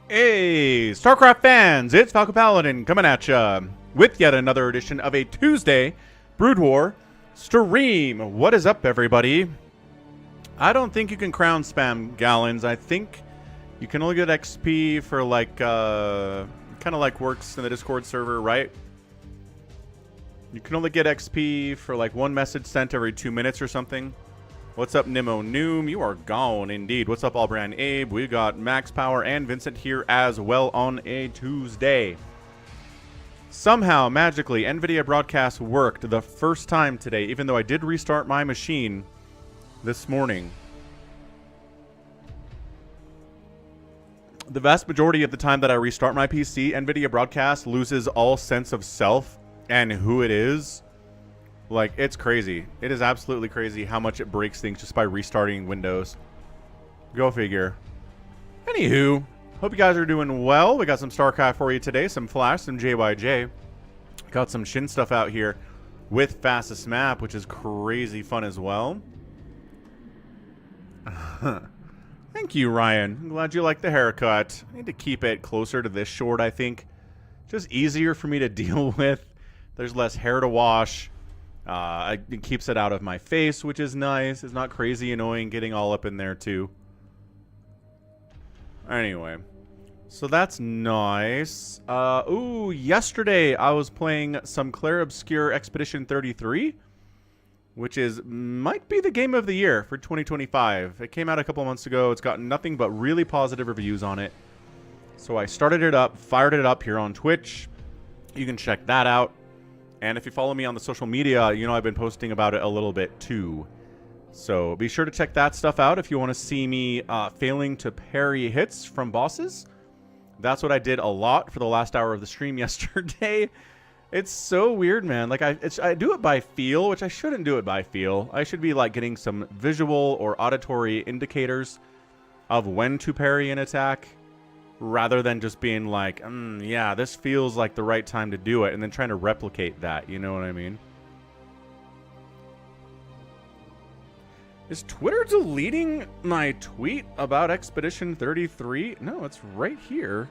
Hey, StarCraft fans, it's Falcon Paladin coming at ya with yet another edition of a Tuesday Brood War stream. What is up, everybody? I don't think you can crown spam gallons. I think you can only get XP for like, kind of like works in the Discord server, right? You can only get XP for like one message sent every 2 minutes or something. What's up, Nimo Noom? You are gone indeed. What's up, Allbrand Abe? We got Max Power and Vincent here as well on a Tuesday. Somehow, magically, NVIDIA broadcast worked the first time today, even though I did restart my machine this morning. The vast majority of the time that I restart my PC, NVIDIA broadcast loses all sense of self and who it is. Like, it's crazy. It is absolutely crazy how much it breaks things just by restarting Windows. Go figure. Anywho, hope you guys are doing well. We got some StarCraft for you today, some Flash, some JyJ. Got some Shin stuff out here with fastest map, which is crazy fun as well. Thank you, Ryan. I'm glad you like the haircut. I need to keep it closer to this short, I think. Just easier for me to deal with. There's less hair to wash. It keeps it out of my face, which is nice. It's not crazy annoying getting all up in there, too. Anyway. So that's nice. Ooh, yesterday I was playing some Clair Obscure Expedition 33, which might be the game of the year for 2025. It came out a couple months ago. It's gotten nothing but really positive reviews on it. So I started it up, fired it up here on Twitch. You can check that out. And if you follow me on the social media, you know I've been posting about it a little bit too. So be sure to check that stuff out if you want to see me failing to parry hits from bosses. That's what I did a lot for the last hour of the stream yesterday. It's so weird, man. Like I do it by feel, which I shouldn't do it by feel. I should be like getting some visual or auditory indicators of when to parry an attack, rather than just being like, yeah, this feels like the right time to do it, and then trying to replicate that, you know what I mean? Is Twitter deleting my tweet about Expedition 33? No, it's right here.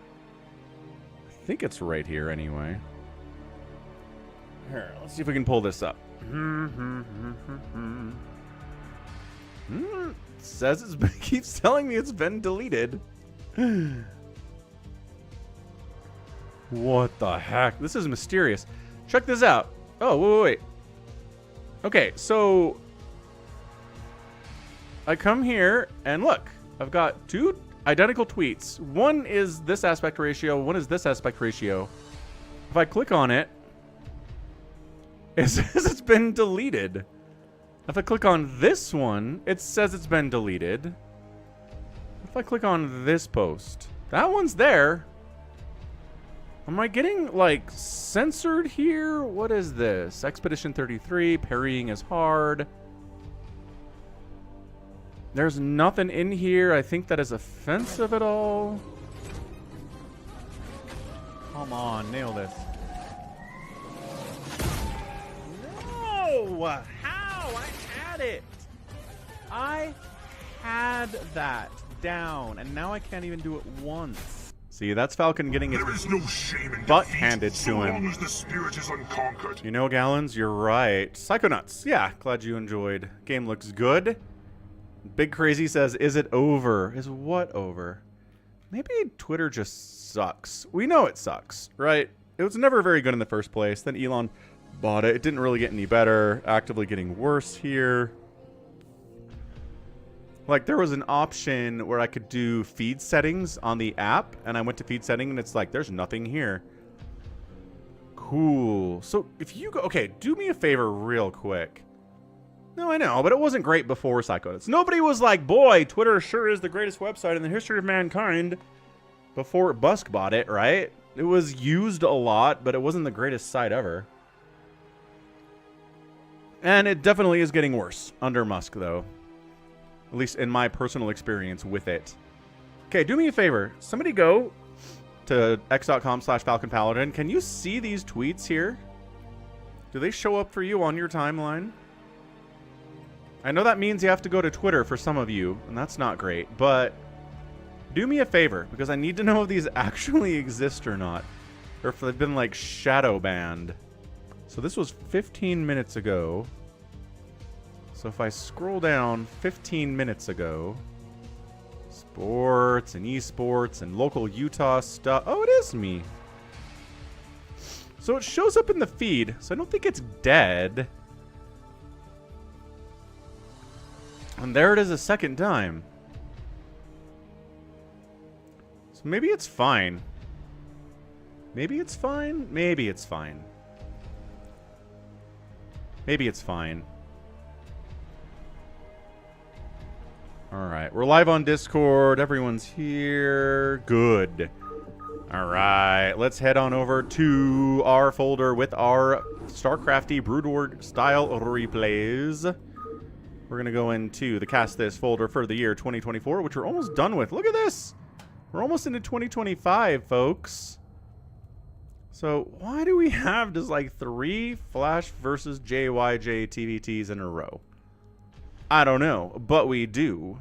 I think it's right here anyway. Here, let's see if we can pull this up. It says it keeps telling me it's been deleted. What the heck? This is mysterious. Check this out. Oh, wait. Okay, so I come here and look. I've got two identical tweets. One is this aspect ratio. One is this aspect ratio. If I click on it, it says it's been deleted. If I click on this one, it says it's been deleted. If I click on this post, that one's there. Am I getting, like, censored here? What is this? Expedition 33, parrying is hard. There's nothing in here I think that is offensive at all. Come on, nail this. No! How? I had it! I had that down, and now I can't even do it once. See, that's Falcon getting his butt handed to him. The spirit is unconquered. You know, Gallons, you're right. Psychonauts, yeah, glad you enjoyed. Game looks good. Big Crazy says, is it over? Is what over? Maybe Twitter just sucks. We know it sucks, right? It was never very good in the first place. Then Elon bought it. It didn't really get any better. Actively getting worse here. Like, there was an option where I could do feed settings on the app, and I went to feed setting, and it's like, there's nothing here. Cool. So, if you go... Okay, do me a favor real quick. No, I know, but it wasn't great before Psychonauts. Nobody was like, boy, Twitter sure is the greatest website in the history of mankind before Busk bought it, right? It was used a lot, but it wasn't the greatest site ever. And it definitely is getting worse under Musk, though. At least in my personal experience with it. Okay, do me a favor. Somebody go to x.com/FalconPaladin. Can you see these tweets here? Do they show up for you on your timeline? I know that means you have to go to Twitter for some of you, and that's not great, but Do me a favor, because I need to know if these actually exist or not. Or if they've been, like, shadow banned. So this was 15 minutes ago. So if I scroll down 15 minutes ago... Sports and esports and local Utah stuff. Oh, it is me. So it shows up in the feed. So I don't think it's dead. And there it is a second time. So maybe it's fine. Maybe it's fine. Maybe it's fine. Maybe it's fine. Alright, we're live on Discord. Everyone's here. Good. Alright, let's head on over to our folder with our StarCrafty Broodword style replays. We're going to go into the Cast This folder for the year 2024, which we're almost done with. Look at this! We're almost into 2025, folks. So, why do we have just like 3 Flash versus JyJ TvTs in a row? I don't know, but we do.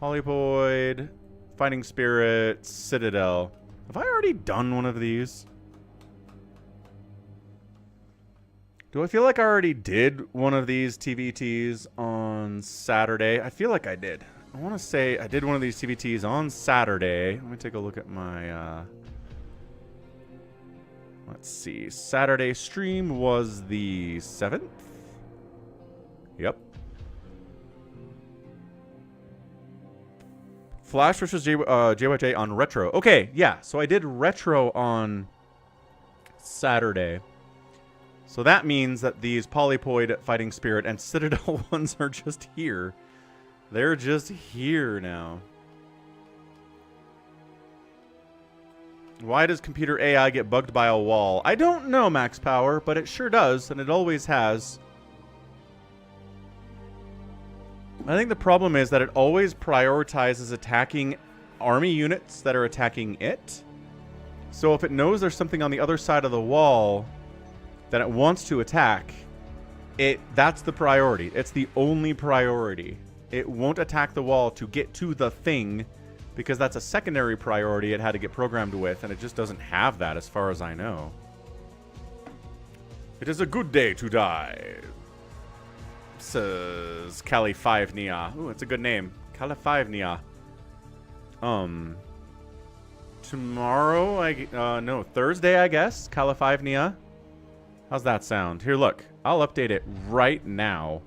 Polypoid, Fighting Spirit, Citadel. Have I already done one of these? Do I feel like I already did one of these TvTs on Saturday? I feel like I did. I want to say I did one of these TvTs on Saturday. Let me take a look at my... let's see. Saturday stream was the 7th? Yep. Flash versus JyJ on Retro. Okay, yeah. So I did Retro on Saturday. So that means that these Polypoid, Fighting Spirit, and Citadel ones are just here. They're just here now. Why does computer AI get bugged by a wall? I don't know, Max Power, but it sure does, and it always has. I think the problem is that it always prioritizes attacking army units that are attacking it. So if it knows there's something on the other side of the wall that it wants to attack, that's the priority. It's the only priority. It won't attack the wall to get to the thing because that's a secondary priority it had to get programmed with, and it just doesn't have that as far as I know. It is a good day to die, says Califivnia. Ooh, it's a good name. Califivnia. Tomorrow, no, Thursday, I guess. Califivnia. How's that sound? Here, look. I'll update it right now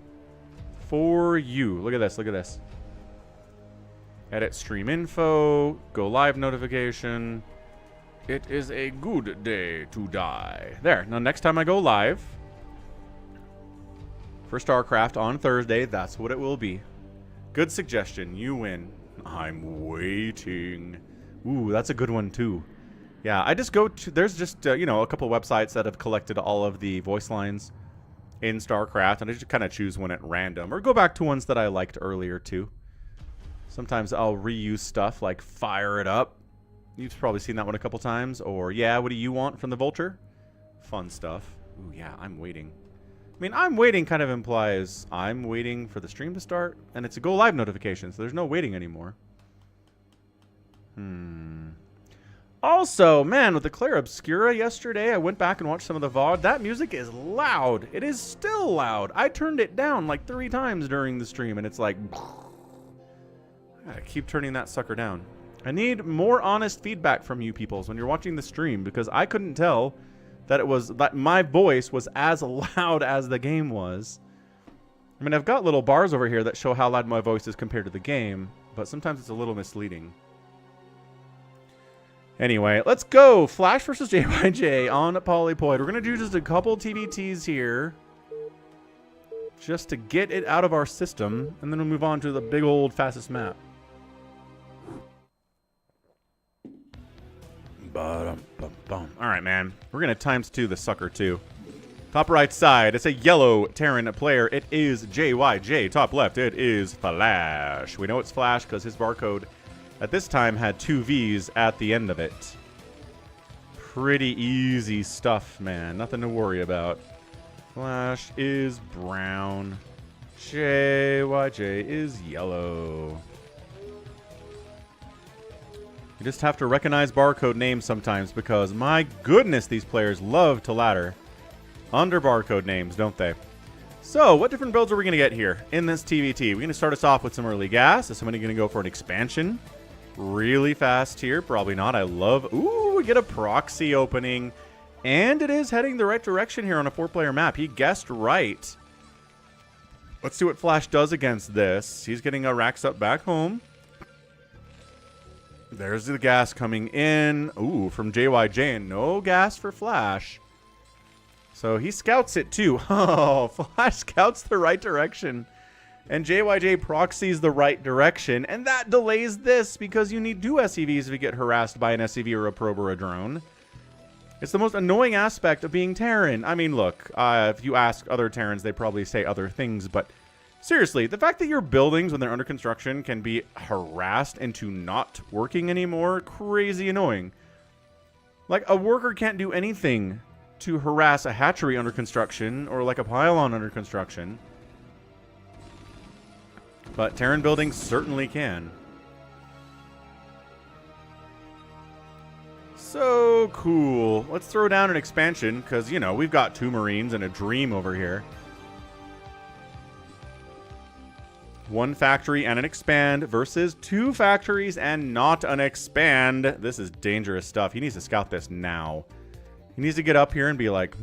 for you. Look at this. Look at this. Edit stream info. Go live notification. It is a good day to die. There. Now, next time I go live for StarCraft on Thursday, that's what it will be. Good suggestion. You win. I'm waiting. Ooh, that's a good one, too. Yeah, I just go to... There's just, you know, a couple websites that have collected all of the voice lines in StarCraft, and I just kind of choose one at random, or go back to ones that I liked earlier, too. Sometimes I'll reuse stuff like Fire It Up. You've probably seen that one a couple times. Or, yeah, what do you want from the Vulture? Fun stuff. Ooh, yeah, I'm waiting. I mean, I'm waiting kind of implies I'm waiting for the stream to start, and it's a go live notification, so there's no waiting anymore. Also, man, with the Claire Obscura yesterday, I went back and watched some of the VOD. That music is loud. It is still loud. I turned it down like 3 times during the stream, and it's like... I gotta keep turning that sucker down. I need more honest feedback from you peoples when you're watching the stream, because I couldn't tell that my voice was as loud as the game was. I mean, I've got little bars over here that show how loud my voice is compared to the game, but sometimes it's a little misleading. Anyway, let's go. Flash versus JyJ on Polypoid. We're going to do just a couple TvTs here, just to get it out of our system, and then we'll move on to the big old fastest map. Alright, man. We're going to ×2 the sucker, too. Top right side, it's a yellow Terran player. It is JyJ. Top left, it is Flash. We know it's Flash because his barcode at this time had 2 V's at the end of it. Pretty easy stuff, man. Nothing to worry about. Flash is brown. JyJ is yellow. You just have to recognize barcode names sometimes because, my goodness, these players love to ladder under barcode names, don't they? So, what different builds are we going to get here in this TvT? We're going to start us off with some early gas. Is somebody going to go for an expansion? Really fast here? Probably not. I love... Ooh, we get a proxy opening. And it is heading the right direction here on a 4-player map. He guessed right. Let's see what Flash does against this. He's getting a racks up back home. There's the gas coming in. Ooh, from JyJ. And no gas for Flash. So he scouts it too. Oh, Flash scouts the right direction. And JyJ proxies the right direction. And that delays this because you need 2 SCVs if you get harassed by an SCV or a probe or a drone. It's the most annoying aspect of being Terran. I mean, look, if you ask other Terrans, they probably say other things. But seriously, the fact that your buildings, when they're under construction, can be harassed into not working anymore, crazy annoying. Like, a worker can't do anything to harass a hatchery under construction or like a pylon under construction. But Terran buildings certainly can. So cool. Let's throw down an expansion because, you know, we've got 2 Marines and a Dream over here. 1 factory and an expand versus 2 factories and not an expand. This is dangerous stuff. He needs to scout this now. He needs to get up here and be like,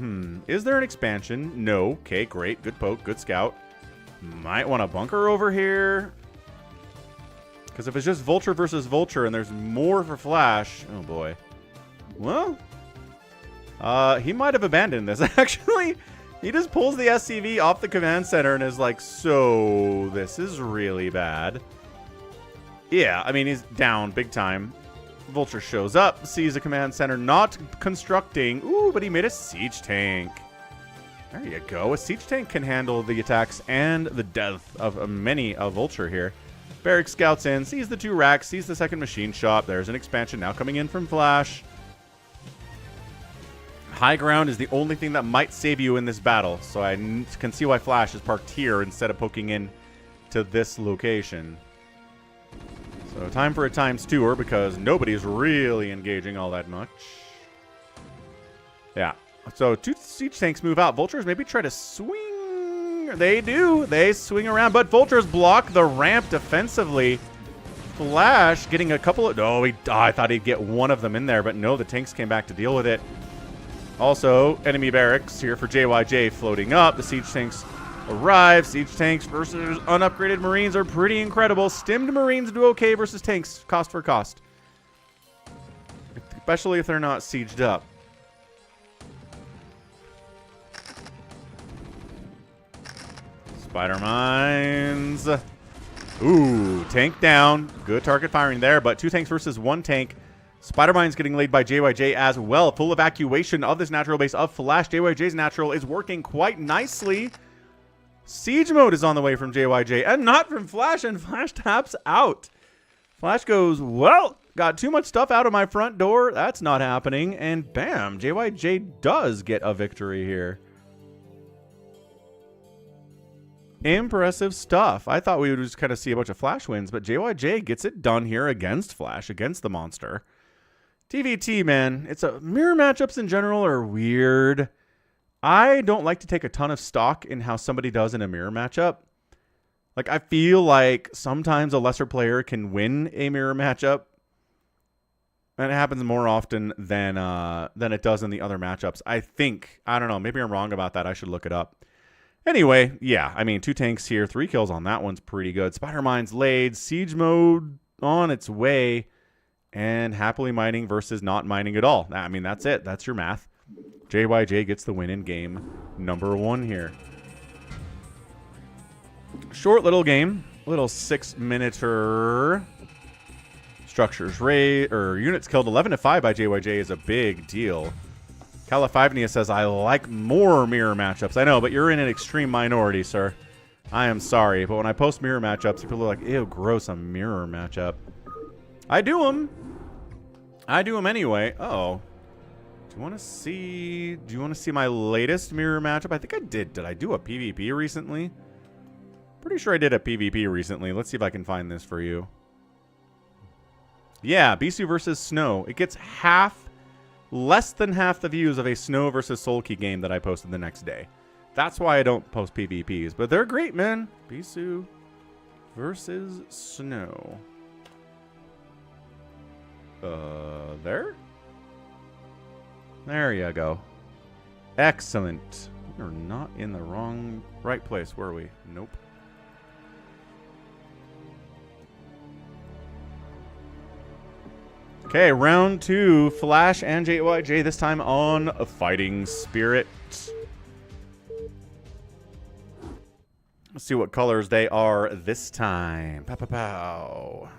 is there an expansion? No. Okay, great. Good poke. Good scout. Might want to bunker over here. Because if it's just Vulture versus Vulture and there's more for Flash... Oh, boy. Well, he might have abandoned this. Actually, he just pulls the SCV off the command center and is like, so this is really bad. Yeah, I mean, he's down big time. Vulture shows up, sees a command center not constructing. Ooh, but he made a siege tank. There you go. A siege tank can handle the attacks and the death of many a Vulture here. Barrack scouts in, sees the 2 racks, sees the second machine shop. There's an expansion now coming in from Flash. High ground is the only thing that might save you in this battle, so I can see why Flash is parked here instead of poking in to this location. So time for a times 2er because nobody's really engaging all that much. Yeah. So 2 siege tanks move out. Vultures maybe try to swing. They do. They swing around, but Vultures block the ramp defensively. Flash getting a couple of... Oh, I thought he'd get one of them in there, but no, the tanks came back to deal with it. Also, enemy barracks here for JyJ floating up. The siege tanks arrive. Siege tanks versus unupgraded Marines are pretty incredible. Stimmed Marines do okay versus tanks, cost for cost. Especially if they're not sieged up. Spider mines. Ooh, tank down. Good target firing there, but 2 tanks versus 1 tank. Spider Mine's getting laid by JyJ as well. Full evacuation of this natural base of Flash. JyJ's natural is working quite nicely. Siege mode is on the way from JyJ and not from Flash, and Flash taps out. Flash goes, well, got too much stuff out of my front door. That's not happening. And bam, JyJ does get a victory here. Impressive stuff. I thought we would just kind of see a bunch of Flash wins, but JyJ gets it done here against Flash, against the monster. TvT, man, mirror matchups in general are weird. I don't like to take a ton of stock in how somebody does in a mirror matchup. Like, I feel like sometimes a lesser player can win a mirror matchup, and it happens more often than it does in the other matchups. I think. I don't know. Maybe I'm wrong about that. I should look it up. Anyway, yeah, I mean, 2 tanks here, 3 kills on that one's pretty good. Spider Mine's laid, siege mode on its way, and happily mining versus not mining at all. I mean, that's it. That's your math. JyJ gets the win in game number 1 here. Short little game, little 6-minute-er. Structures raid, or units killed 11-5 by JyJ is a big deal. Califivnia says, I like more mirror matchups. I know, but you're in an extreme minority, sir. I am sorry, but when I post mirror matchups, people are like, ew, gross, a mirror matchup. I do them. I do them anyway. Oh. Do you want to see my latest mirror matchup? I think I did. Did I do a PvP recently? Pretty sure I did a PvP recently. Let's see if I can find this for you. Yeah, Bisu versus Snow. It gets less than half the views of a Snow versus Soulkey game that I posted the next day. That's why I don't post PvPs. But they're great, man. Bisu versus Snow. There? There you go. Excellent. We're not in the right place, were we? Nope. Okay, round 2. Flash and JyJ, this time on a Fighting Spirit. Let's see what colors they are this time. Pow, pow, pow.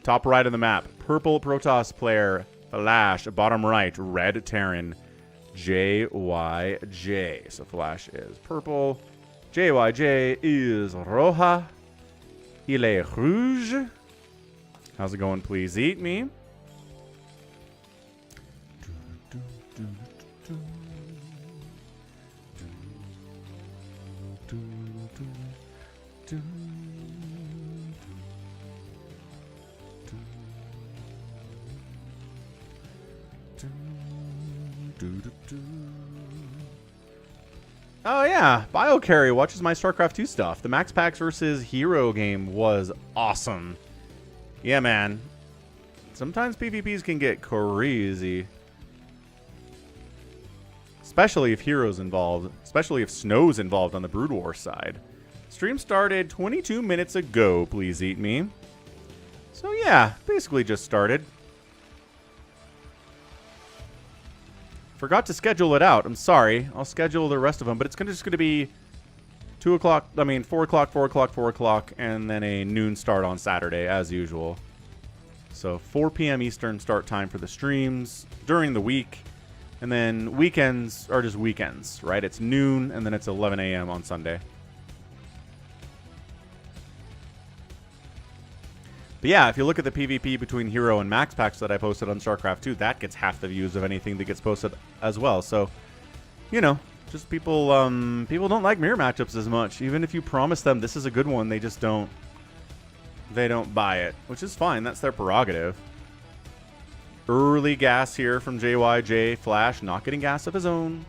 Top right of the map, purple Protoss player, Flash. Bottom right, red Terran, JyJ. So Flash is purple. JyJ is roja. Il est rouge. How's it going? Please eat me. Oh yeah, BioCarry watches my StarCraft 2 stuff. The Max Packs versus Hero game was awesome. Yeah, man. Sometimes PvPs can get crazy. Especially if Hero's involved. Especially if Snow's involved on the Brood War side. Stream started 22 minutes ago, please eat me. So yeah, basically just started. Forgot to schedule it out. I'm sorry. I'll schedule the rest of them, but it's just going to be 2 o'clock, 4 o'clock, 4 o'clock, 4 o'clock, and then a noon start on Saturday, as usual. So 4 p.m. Eastern start time for the streams during the week. And then weekends are just weekends, right? It's noon, and then it's 11 a.m. on Sunday. But yeah, if you look at the PvP between Hero and Max Packs that I posted on StarCraft 2, that gets half the views of anything that gets posted as well. So, you know, just people don't like mirror matchups as much. Even if you promise them this is a good one, they just don't. They don't buy it, which is fine. That's their prerogative. Early gas here from JyJ. Flash not getting gas of his own.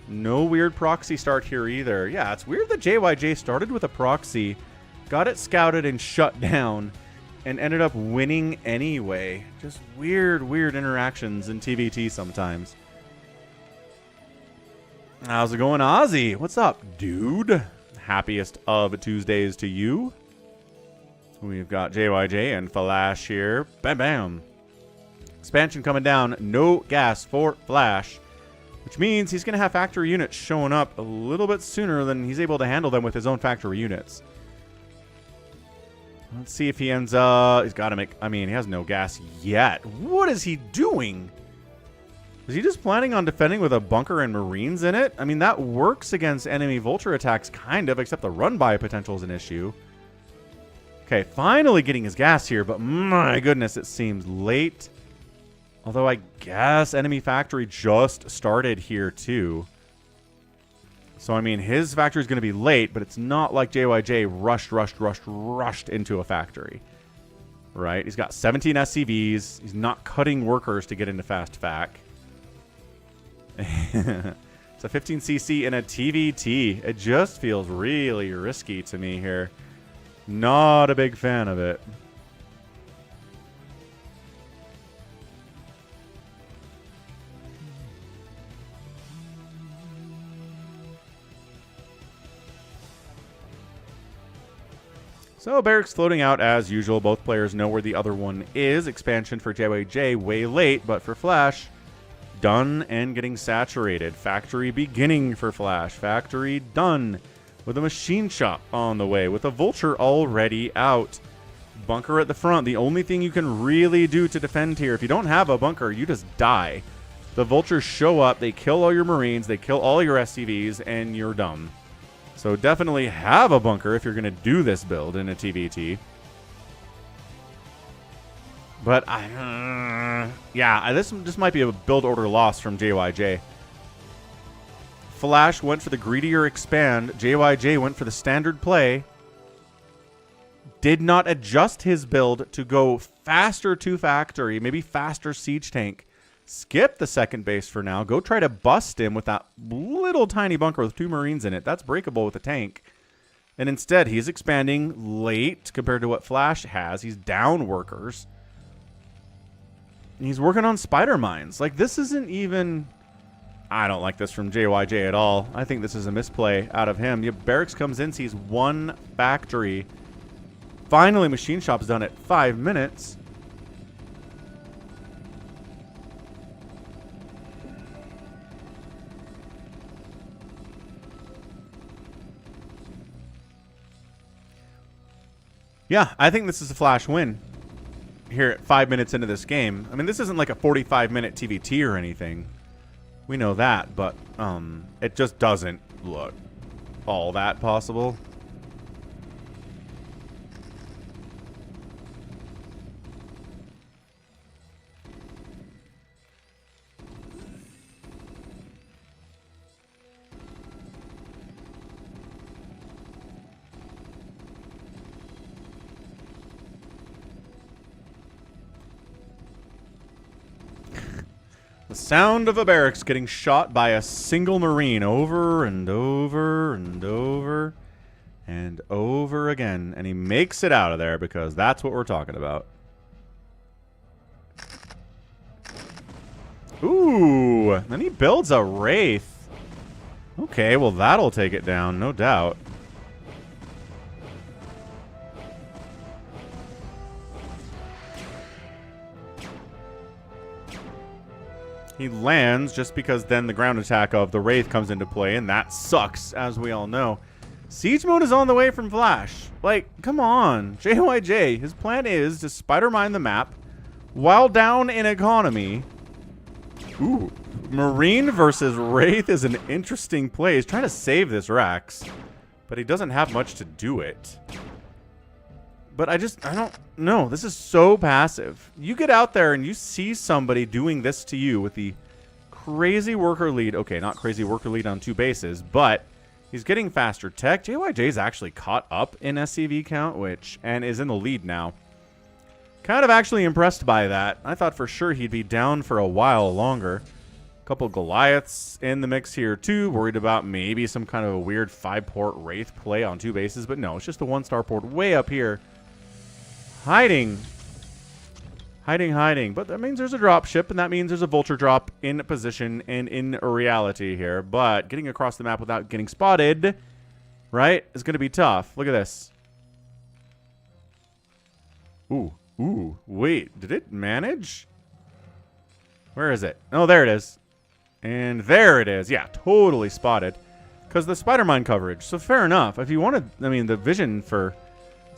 No weird proxy start here either. Yeah, it's weird that JyJ started with a proxy, got it scouted and shut down, and ended up winning anyway. Just weird interactions in TvT sometimes. How's it going, Ozzy? What's up, dude? Happiest of Tuesdays to you. We've got JyJ and Flash here. Bam, bam. Expansion coming down. No gas for Flash, which means he's going to have factory units showing up a little bit sooner than he's able to handle them with his own factory units. Let's see if he ends up... He's got to make... he has no gas yet. What is he doing? Is he just planning on defending with a bunker and Marines in it? I mean, that works against enemy Vulture attacks, kind of, except the run-by potential is an issue. Okay, finally getting his gas here, but my goodness, it seems late. Although I guess enemy factory just started here, too. So, I mean, his factory is going to be late, but it's not like JyJ rushed into a factory. Right? He's got 17 SCVs. He's not cutting workers to get into fast fac. It's a 15cc in a TvT. It just feels really risky to me here. Not a big fan of it. So Barracks floating out as usual. Both players know where the other one is. Expansion for JyJ way late, but for Flash, done and getting saturated. Factory beginning for Flash. Factory done with a machine shop on the way with a Vulture already out. Bunker at the front. The only thing you can really do to defend here, if you don't have a bunker, you just die. The Vultures show up, they kill all your Marines, they kill all your SCVs, and you're done. So definitely have a bunker if you're going to do this build in a TvT. But, yeah, this might be a build order loss from JyJ. Flash went for the greedier expand. JyJ went for the standard play. did not adjust his build to go faster to factory, maybe faster siege tank. Skip the second base for now. Go try to bust him with that little tiny bunker with 2 Marines in it. That's breakable with a tank. And instead, he's expanding late compared to what Flash has. He's down workers. He's working on spider mines. Like, this isn't even... I don't like this from JyJ at all. I think this is a misplay out of him. Barracks comes in, sees 1 factory. Finally, Machine Shop's done at 5 minutes. Yeah, I think this is a Flash win here at 5 minutes into this game. I mean, this isn't like a 45-minute TvT or anything. We know that, but it just doesn't look all that possible. The sound of a barracks getting shot by a single Marine over and over and over and over again. And he makes it out of there because that's what we're talking about. Ooh, then he builds a Wraith. Okay, well that'll take it down, no doubt. He lands just because then the ground attack of the Wraith comes into play, and that sucks, as we all know. Siege mode is on the way from Flash. Like, come on. JyJ, his plan is to spider mine the map while down in economy. Ooh, Marine versus Wraith is an interesting play. He's trying to save this Rax, but he doesn't have much to do it. But I don't know. This is so passive. You get out there and you see somebody doing this to you with the crazy worker lead. Okay, not crazy worker lead on 2 bases, but he's getting faster tech. JyJ's actually caught up in SCV count, and is in the lead now. Kind of actually impressed by that. I thought for sure he'd be down for a while longer. A couple Goliaths in the mix here too. Worried about maybe some kind of a weird 5-port Wraith play on 2 bases, but no, it's just a 1-star port way up here. Hiding. But that means there's a drop ship, and that means there's a vulture drop in position and in reality here. But getting across the map without getting spotted, right, is going to be tough. Look at this. Ooh, wait, did it manage? Where is it? Oh, there it is. And there it is. Yeah, totally spotted. Because the spider mine coverage. So fair enough. If you wanted, I mean, the vision for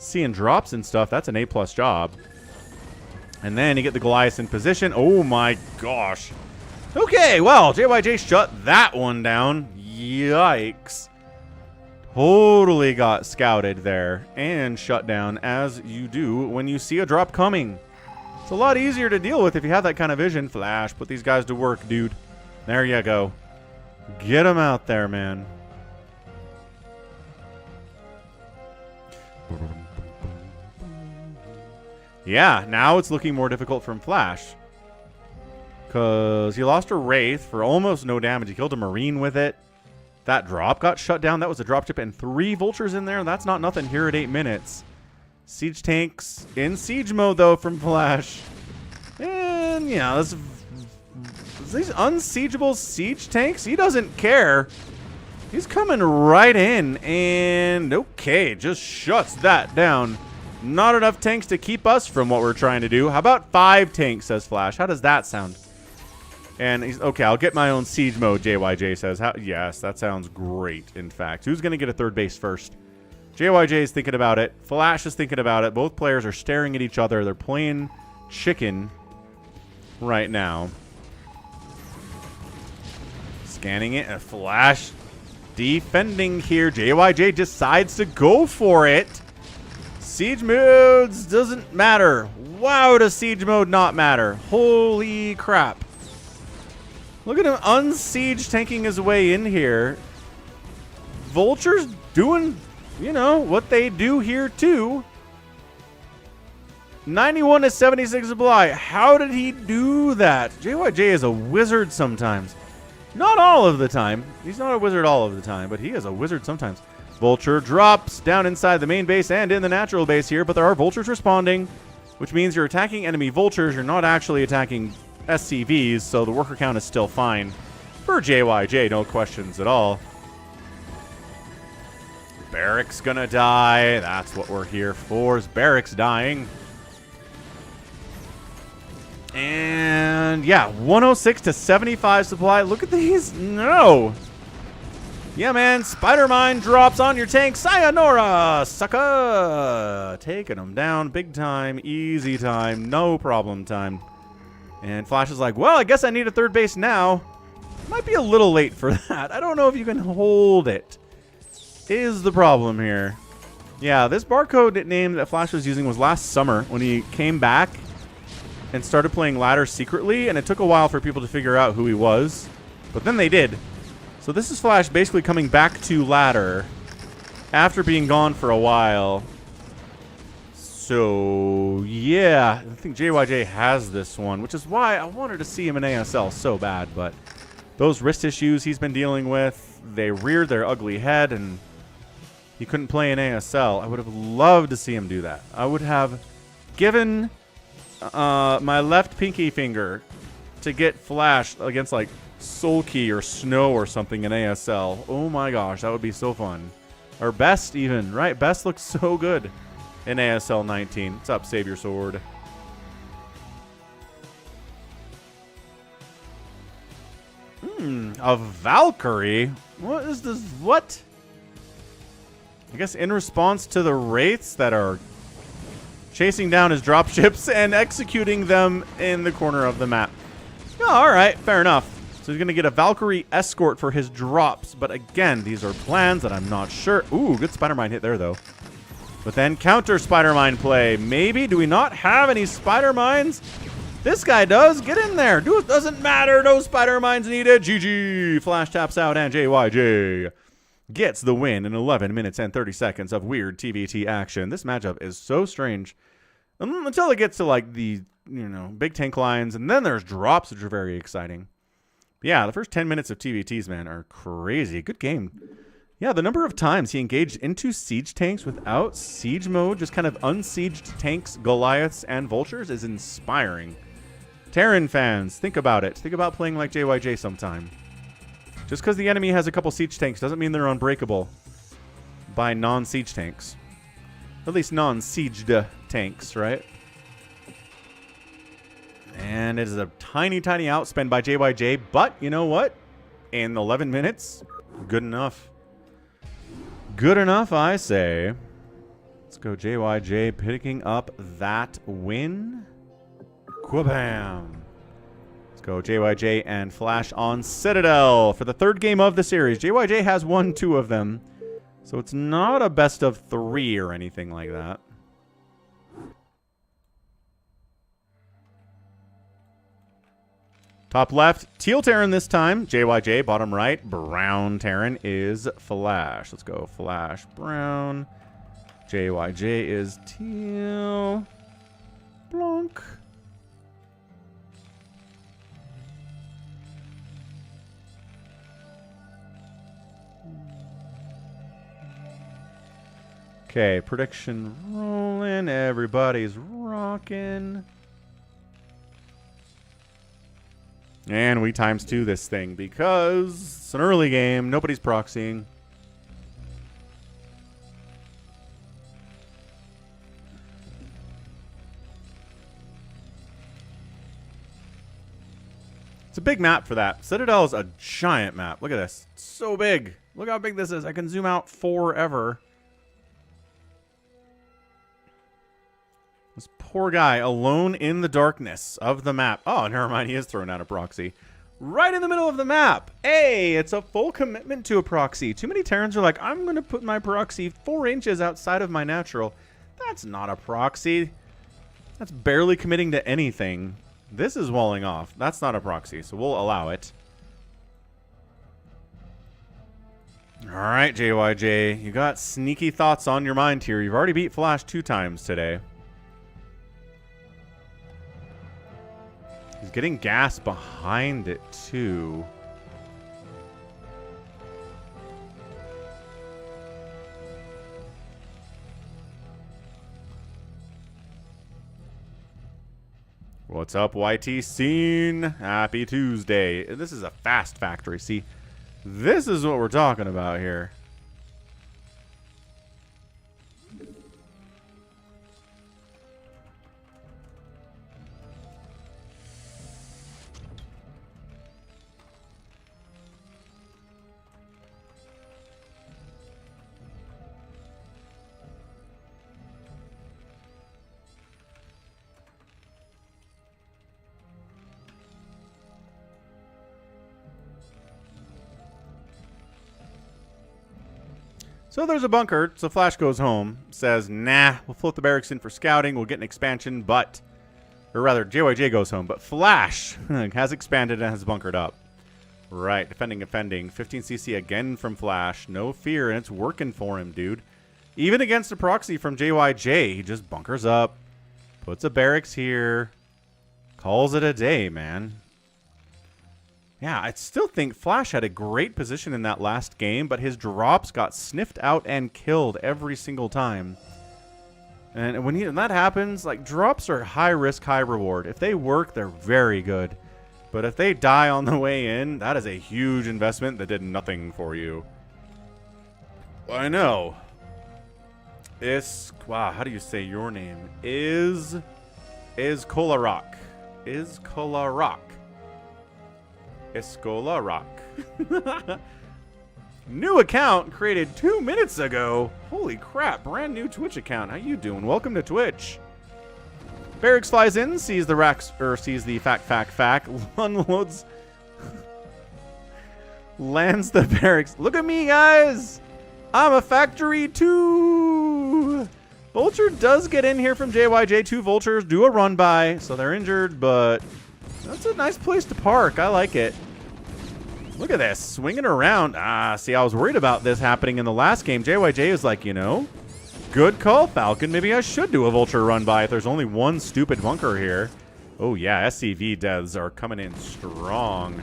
seeing drops and stuff, that's an A+ job. And then you get the Goliath in position. Oh my gosh. Okay, well, JyJ shut that one down. Yikes. Totally got scouted there and shut down, as you do when you see a drop coming. It's a lot easier to deal with if you have that kind of vision. Flash, put these guys to work, dude. There you go. Get them out there, man. Yeah, now it's looking more difficult from Flash. Because he lost a Wraith for almost no damage. He killed a Marine with it. That drop got shut down. That was a drop chip and 3 vultures in there. That's not nothing here at 8 minutes. Siege tanks in siege mode, though, from Flash. And, yeah, these unsiegeable siege tanks, he doesn't care. He's coming right in. And, okay, just shuts that down. Not enough tanks to keep us from what we're trying to do. How about 5 tanks, says Flash. How does that sound? And he's, okay, I'll get my own siege mode, JyJ says. Yes, that sounds great, in fact. Who's going to get a 3rd base first? JyJ is thinking about it. Flash is thinking about it. Both players are staring at each other. They're playing chicken right now. Scanning it. And Flash defending here. JyJ decides to go for it. Siege modes doesn't matter. Wow, does siege mode not matter? Holy crap. Look at him unsiege tanking his way in here. Vultures doing, you know, what they do here too. 91 to 76 supply. How did he do that? JyJ is a wizard sometimes. Not all of the time. He's not a wizard all of the time, but he is a wizard sometimes. Vulture drops down inside the main base and in the natural base here, but there are vultures responding, which means you're attacking enemy vultures. You're not actually attacking SCVs, so the worker count is still fine for JyJ, no questions at all. Barrack's gonna die. That's what we're here for, is Barrack's dying. And yeah, 106 to 75 supply. Look at these. No. Yeah, man. Spider Mine drops on your tank. Sayonara, sucker. Taking them down big time. Easy time. No problem time. And Flash is like, well, I guess I need a third base now. Might be a little late for that. I don't know if you can hold it. Is the problem here. Yeah, this barcode name that Flash was using was last summer when he came back and started playing ladder secretly, and it took a while for people to figure out who he was, but then they did. So this is Flash basically coming back to ladder after being gone for a while. So yeah, I think JyJ has this one, which is why I wanted to see him in ASL so bad, but those wrist issues he's been dealing with, they reared their ugly head, and he couldn't play in ASL. I would have loved to see him do that. I would have given my left pinky finger to get Flash against like Sulky or Snow or something in ASL. Oh my gosh, that would be so fun. Or Best even, right? Best looks so good in ASL 19. What's up, Save Your Sword? A Valkyrie? What is this? What? I guess in response to the Wraiths that are chasing down his dropships and executing them in the corner of the map. Oh, all right, fair enough. So he's going to get a Valkyrie escort for his drops. But again, these are plans that I'm not sure. Ooh, good Spider Mine hit there, though. But then counter Spider Mine play. Maybe? Do we not have any Spider Mines? This guy does. Get in there. Doesn't matter. No Spider Mines needed. GG. Flash taps out and JyJ gets the win in 11 minutes and 30 seconds of weird TvT action. This matchup is so strange until it gets to like the, big tank lines, and then there's drops, which are very exciting. But yeah, the first 10 minutes of TvTs, man, are crazy. Good game. Yeah, the number of times he engaged into siege tanks without siege mode, just kind of unsieged tanks, Goliaths, and Vultures is inspiring. Terran fans, think about it. Think about playing like JyJ sometime. Just because the enemy has a couple siege tanks doesn't mean they're unbreakable by non-siege tanks. At least non-sieged tanks, right? And it is a tiny, tiny outspend by JyJ, but you know what? In 11 minutes, good enough. Good enough, I say. Let's go JyJ picking up that win. Quabam. Let's go JyJ and Flash on Citadel for the third game of the series. JyJ has won 2 of them, so it's not a best of 3 or anything like that. Top left, Teal Terran this time. JyJ, bottom right, Brown Terran is Flash. Let's go Flash, Brown. JyJ is Teal. Blanc. Okay, prediction rolling. Everybody's rocking. And we ×2 this thing because it's an early game. Nobody's proxying. It's a big map for that. Citadel is a giant map. Look at this. It's so big. Look how big this is. I can zoom out forever. This poor guy alone in the darkness of the map. Oh, never mind. He is throwing out a proxy. Right in the middle of the map. Hey, it's a full commitment to a proxy. Too many Terrans are like, I'm going to put my proxy 4 inches outside of my natural. That's not a proxy. That's barely committing to anything. This is walling off. That's not a proxy, so we'll allow it. All right, JyJ. You got sneaky thoughts on your mind here. You've already beat Flash 2 times today. He's getting gas behind it, too. What's up, YT Scene? Happy Tuesday. This is a fast factory. See, this is what we're talking about here. So there's a bunker, so Flash goes home, says, nah, we'll float the barracks in for scouting, we'll get an expansion, but, or rather, JyJ goes home, but Flash has expanded and has bunkered up. Right, defending, 15cc again from Flash, no fear, and it's working for him, dude. Even against a proxy from JyJ, he just bunkers up, puts a barracks here, calls it a day, man. Yeah, I still think Flash had a great position in that last game, but his drops got sniffed out and killed every single time. And when that happens, like, drops are high risk, high reward. If they work, they're very good. But if they die on the way in, that is a huge investment that did nothing for you. I know. Wow, how do you say your name? Is Kolarak. Is Kolarak. Escola Rock. New account created 2 minutes ago. Holy crap, brand new Twitch account. How you doing? Welcome to Twitch. Barracks flies in, sees the racks, or sees the fact, unloads, lands the barracks. Look at me, guys. I'm a factory too. Vulture does get in here from JyJ. 2 vultures do a run by, so they're injured, but that's a nice place to park. I like it. Look at this. Swinging around. See, I was worried about this happening in the last game. JyJ is like, you know, good call, Falcon. Maybe I should do a vulture run by if there's only one stupid bunker here. Oh, yeah. SCV deaths are coming in strong.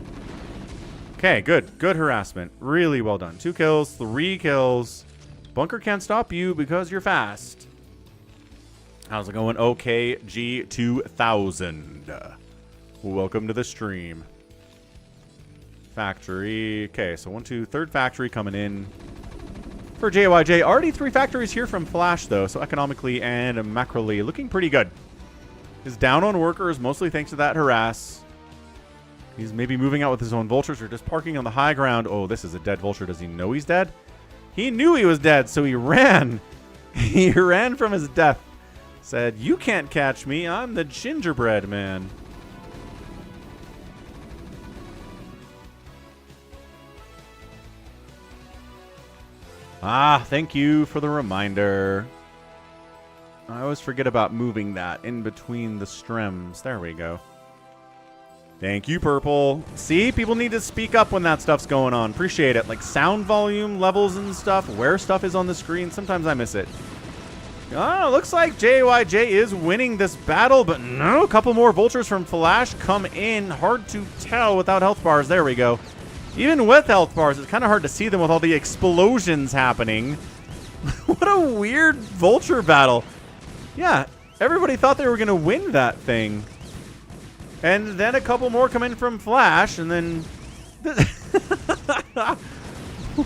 Okay, good. Good harassment. Really well done. 2 kills, 3 kills. Bunker can't stop you because you're fast. How's it going? OKG2000. Welcome to the stream. Factory. Okay, so 1, 2, third factory coming in for JyJ. Already 3 factories here from Flash, though, so economically and macroly looking pretty good. He's down on workers, mostly thanks to that harass. He's maybe moving out with his own vultures or just parking on the high ground. Oh, this is a dead vulture. Does he know he's dead? He knew he was dead, so he ran. He ran from his death. Said, you can't catch me. I'm the gingerbread man. Thank you for the reminder. I always forget about moving that in between the streams. There we go. Thank you, Purple. See, people need to speak up when that stuff's going on. Appreciate it. Like sound volume levels and stuff, where stuff is on the screen. Sometimes I miss it. Oh, looks like JyJ is winning this battle, but no, a couple more vultures from Flash come in. Hard to tell without health bars. There we go. Even with health bars, it's kind of hard to see them with all the explosions happening. What a weird vulture battle. Yeah, everybody thought they were going to win that thing. And then a couple more come in from Flash, and then...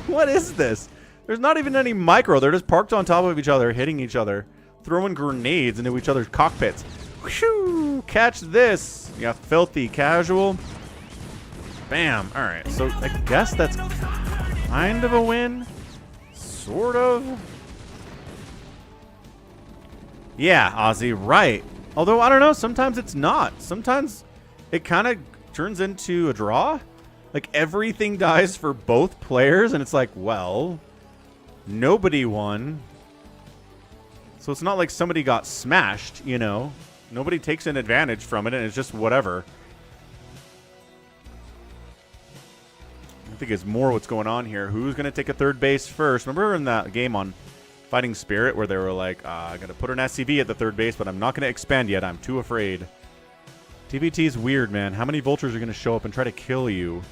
What is this? There's not even any micro. They're just parked on top of each other, hitting each other, throwing grenades into each other's cockpits. Whew, catch this. Yeah, filthy casual. Bam. All right, so I guess that's kind of a win. Sort of. Yeah, Ozzy, right. Although, I don't know, sometimes it's not. Sometimes it kind of turns into a draw. Like, everything dies for both players, and it's like, well, nobody won. So it's not like somebody got smashed, you know. Nobody takes an advantage from it, and it's just whatever. I think it's more what's going on here. Who's going to take a third base first? Remember in that game on Fighting Spirit where they were like, I got to put an SCV at the third base, but I'm not going to expand yet. I'm too afraid. TvT's weird, man. How many vultures are going to show up and try to kill you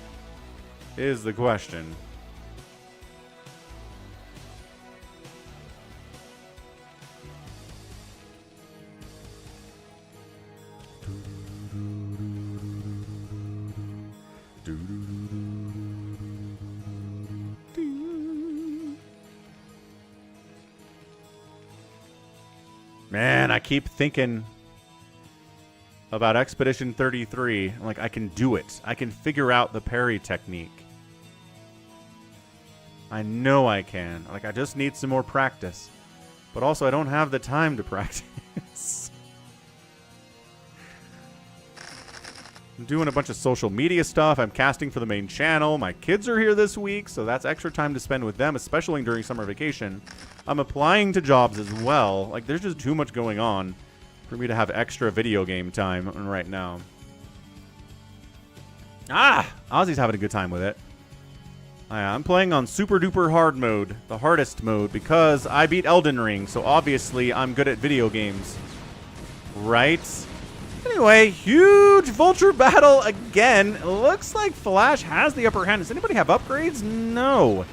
is the question. Man, I keep thinking about Expedition 33. I'm like, I can do it. I can figure out the parry technique. I know I can. Like, I just need some more practice. But also, I don't have the time to practice. I'm doing a bunch of social media stuff. I'm casting for the main channel. My kids are here this week, so that's extra time to spend with them, especially during summer vacation. I'm applying to jobs as well. Like, there's just too much going on for me to have extra video game time right now. Ah! Ozzy's having a good time with it. I'm playing on super duper hard mode, the hardest mode, because I beat Elden Ring, so obviously I'm good at video games. Right? Anyway, huge vulture battle again. It looks like Flash has the upper hand. Does anybody have upgrades? No.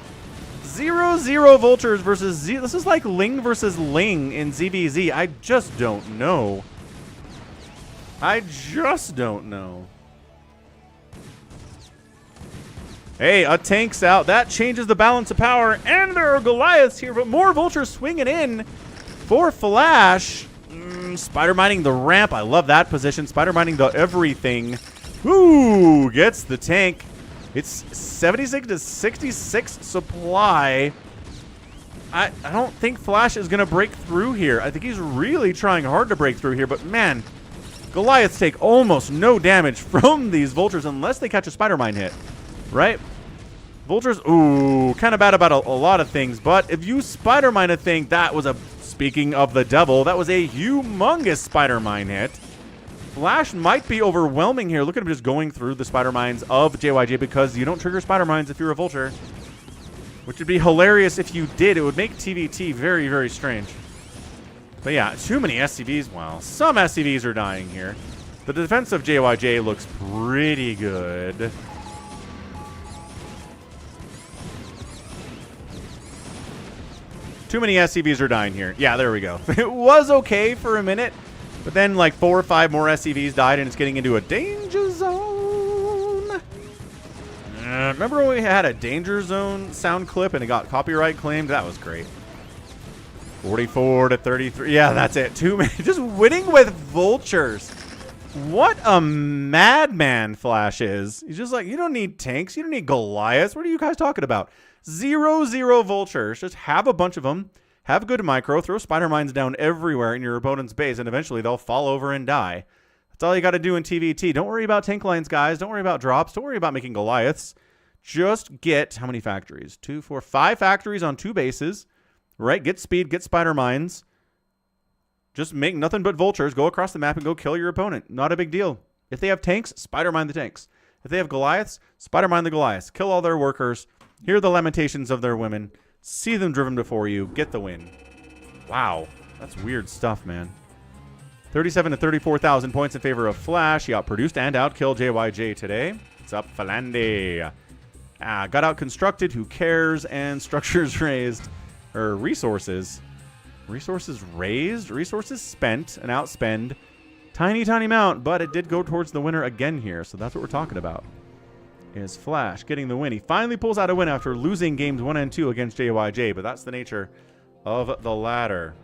0-0 vultures versus Z. This is like Ling versus Ling in ZVZ. I just don't know. I just don't know. Hey, a tank's out. That changes the balance of power. And there are Goliaths here, but more vultures swinging in for Flash. Spider mining the ramp. I love that position. Spider mining the everything. Ooh, gets the tank. It's 76 to 66 supply. I don't think Flash is going to break through here. I think he's really trying hard to break through here, but man, Goliaths take almost no damage from these vultures unless they catch a spider mine hit, right? Vultures, ooh, kind of bad about a lot of things, but if you spider mine a thing, that was a, speaking of the devil, that was a humongous spider mine hit. Flash might be overwhelming here. Look at him just going through the spider mines of JyJ because you don't trigger spider mines if you're a vulture. Which would be hilarious if you did. It would make TvT very, very strange. But yeah, too many SCVs. Well, some SCVs are dying here. The defense of JyJ looks pretty good. Too many SCVs are dying here. Yeah, there we go. It was okay for a minute. But then like 4 or 5 more SCVs died and it's getting into a danger zone. Remember when we had a danger zone sound clip and it got copyright claimed? That was great. 44 to 33. Yeah, that's it. Too many. Just winning with vultures. What a madman Flash is. He's just like, you don't need tanks. You don't need Goliaths. What are you guys talking about? 0-0 vultures. Just have a bunch of them. Have a good micro, throw spider mines down everywhere in your opponent's base, and eventually they'll fall over and die. That's all you got to do in TvT. Don't worry about tank lines, guys. Don't worry about drops. Don't worry about making Goliaths. Just get, how many factories? 2, 4, 5 factories on 2 bases. Right? Get speed, get spider mines. Just make nothing but vultures. Go across the map and go kill your opponent. Not a big deal. If they have tanks, spider mine the tanks. If they have Goliaths, spider mine the Goliaths. Kill all their workers. Hear the lamentations of their women. See them driven before you. Get the win. Wow. That's weird stuff, man. 37 to 34,000 points in favor of Flash. He outproduced and outkilled JyJ today. What's up, Falande? Got out constructed. Who cares? And structures raised. Or resources. Resources raised? Resources spent and outspend. Tiny, tiny amount. But it did go towards the winner again here. So that's what we're talking about. Is Flash getting the win. He finally pulls out a win after losing games 1 and 2 against JyJ, but that's the nature of the ladder.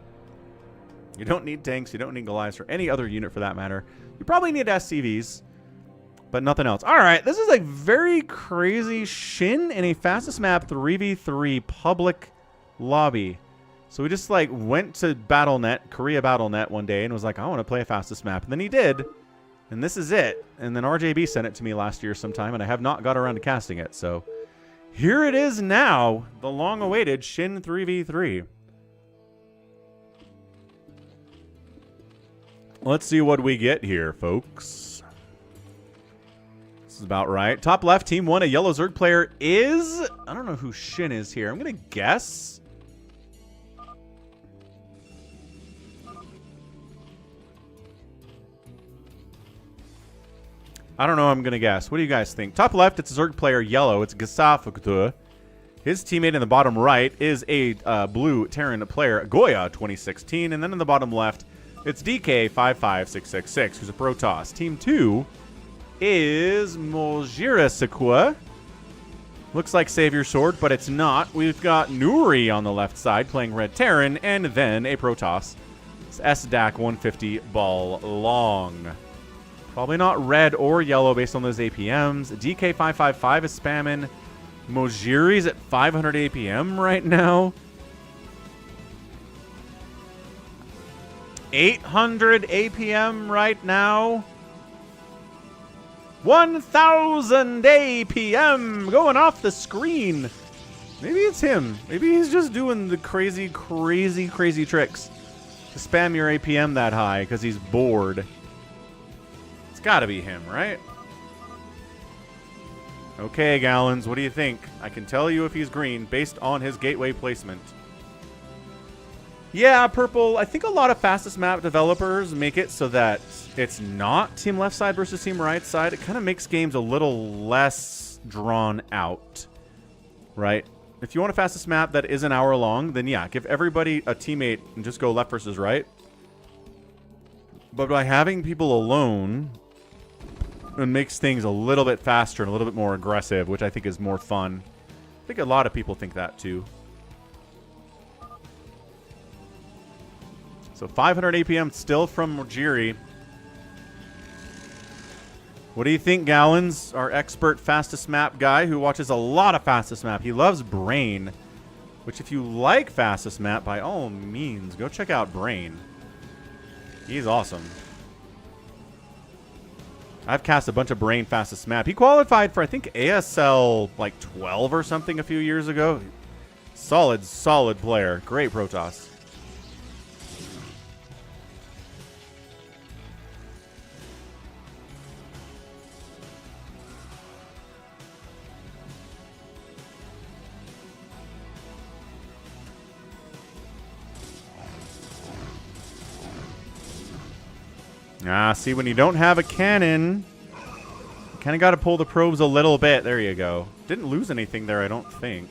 You don't need tanks, you don't need Goliaths, or any other unit for that matter. You probably need SCVs, but nothing else. All right, this is a very crazy Shin in a fastest map 3v3 public lobby. So we just like went to BattleNet, Korea BattleNet one day and was like, I want to play a fastest map. And then he did. And this is it. And then RJB sent it to me last year sometime, and I have not got around to casting it. So here it is now, the long-awaited Shin 3v3. Let's see what we get here, folks. This is about right. Top left, team 1, a yellow Zerg player is... I don't know who Shin is here. I'm going to guess... I don't know. I'm going to guess. What do you guys think? Top left, it's a Zerg player. Yellow, it's Gesafaktu. His teammate in the bottom right is a blue Terran player, Goya 2016. And then in the bottom left, it's DK55666, who's a Protoss. Team 2 is Moljira Sekua. Looks like Savior Sword, but it's not. We've got Nuri on the left side playing Red Terran, and then a Protoss. It's SDAC 150 ball long. Probably not red or yellow based on those APMs. DK555 is spamming. Mojiri's at 500 APM right now. 800 APM right now. 1,000 APM going off the screen. Maybe it's him. Maybe he's just doing the crazy, crazy, crazy tricks to spam your APM that high because he's bored. It's got to be him, right? Okay, Gallons, what do you think? I can tell you if he's green based on his gateway placement. Yeah, purple. I think a lot of fastest map developers make it so that it's not team left side versus team right side. It kind of makes games a little less drawn out, right? If you want a fastest map that is an hour long, then yeah, give everybody a teammate and just go left versus right. But by having people alone, it makes things a little bit faster and a little bit more aggressive, which I think is more fun. I think a lot of people think that too. So 500 APM still from Mojiri. What do you think, Gallons? Our expert fastest map guy who watches a lot of fastest map. He loves Brain, which if you like fastest map, by all means, go check out Brain. He's awesome. I've cast a bunch of Brain fastest map. He qualified for, I think, ASL like 12 or something a few years ago. Solid, solid player. Great Protoss. Ah, see, when you don't have a cannon, you kind of got to pull the probes a little bit. There you go. Didn't lose anything there, I don't think.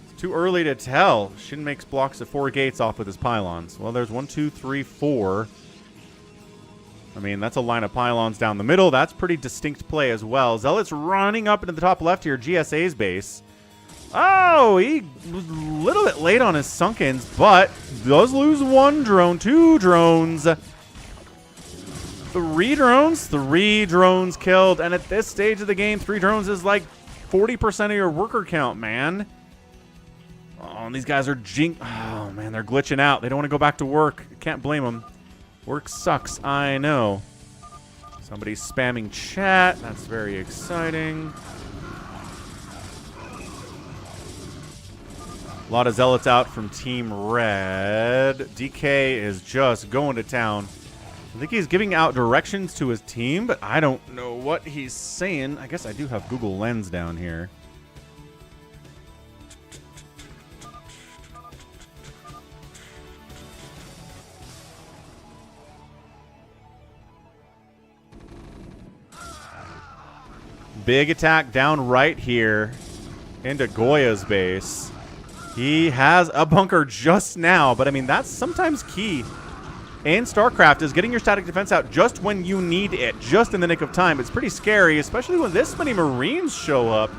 It's too early to tell. Shin makes blocks of 4 gates off with his pylons. Well, there's 1, 2, 3, 4. I mean, that's a line of pylons down the middle. That's pretty distinct play as well. Zealot's running up into the top left here, GSA's base. Oh, he was a little bit late on his sunkens, but does lose 1 drone, 2 drones. 3 drones killed, and at this stage of the game, 3 drones is like 40% of your worker count, man. Oh, and these guys are oh man, they're glitching out. They don't want to go back to work. Can't blame them. Work sucks, I know. Somebody's spamming chat. That's very exciting. A lot of zealots out from Team Red. DK is just going to town. I think he's giving out directions to his team, but I don't know what he's saying. I guess I do have Google Lens down here. Big attack down right here into Goya's base. He has a bunker just now, but I mean, that's sometimes key. And StarCraft is getting your static defense out just when you need it, just in the nick of time. It's pretty scary, especially when this many Marines show up.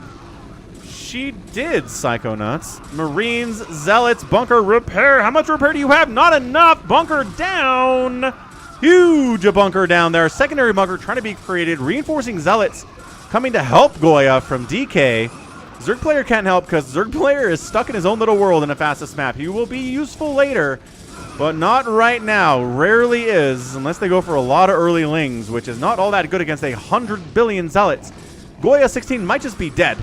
She did, Psychonauts. Marines, Zealots, bunker repair. How much repair do you have? Not enough. Bunker down. Huge bunker down there. Secondary bunker trying to be created. Reinforcing Zealots coming to help Goya from DK. Zerg player can't help because Zerg player is stuck in his own little world in a fastest map. He will be useful later. But not right now. Rarely is, unless they go for a lot of early lings, which is not all that good against 100 billion zealots. Goya 16 might just be dead.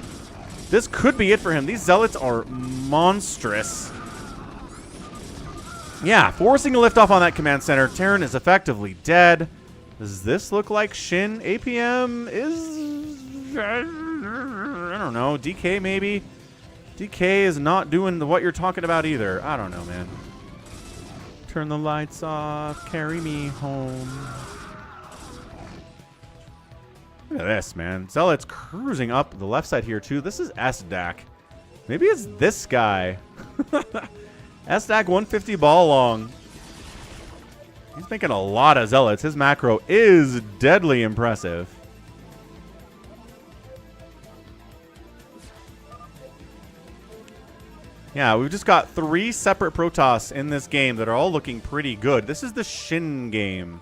This could be it for him. These zealots are monstrous. Yeah, forcing a liftoff on that command center. Terran is effectively dead. Does this look like Shin? APM is... I don't know. DK maybe? DK is not doing what you're talking about either. I don't know, man. Turn the lights off. Carry me home. Look at this, man. Zealot's cruising up the left side here, too. This is SDAC. Maybe it's this guy. SDAC 150 ball long. He's making a lot of Zealots. His macro is deadly impressive. Yeah, we've just got 3 separate Protoss in this game that are all looking pretty good. This is the Shin game,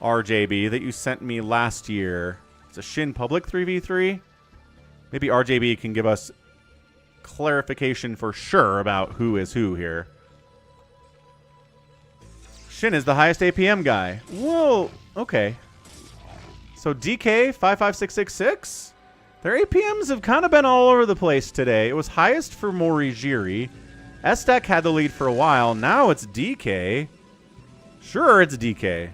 RJB, that you sent me last year. It's a Shin public 3v3. Maybe RJB can give us clarification for sure about who is who here. Shin is the highest APM guy. Whoa, okay. So DK 55666? Their APMs have kind of been all over the place today. It was highest for Morijiri. SDAC had the lead for a while. Now it's DK. Sure, it's DK.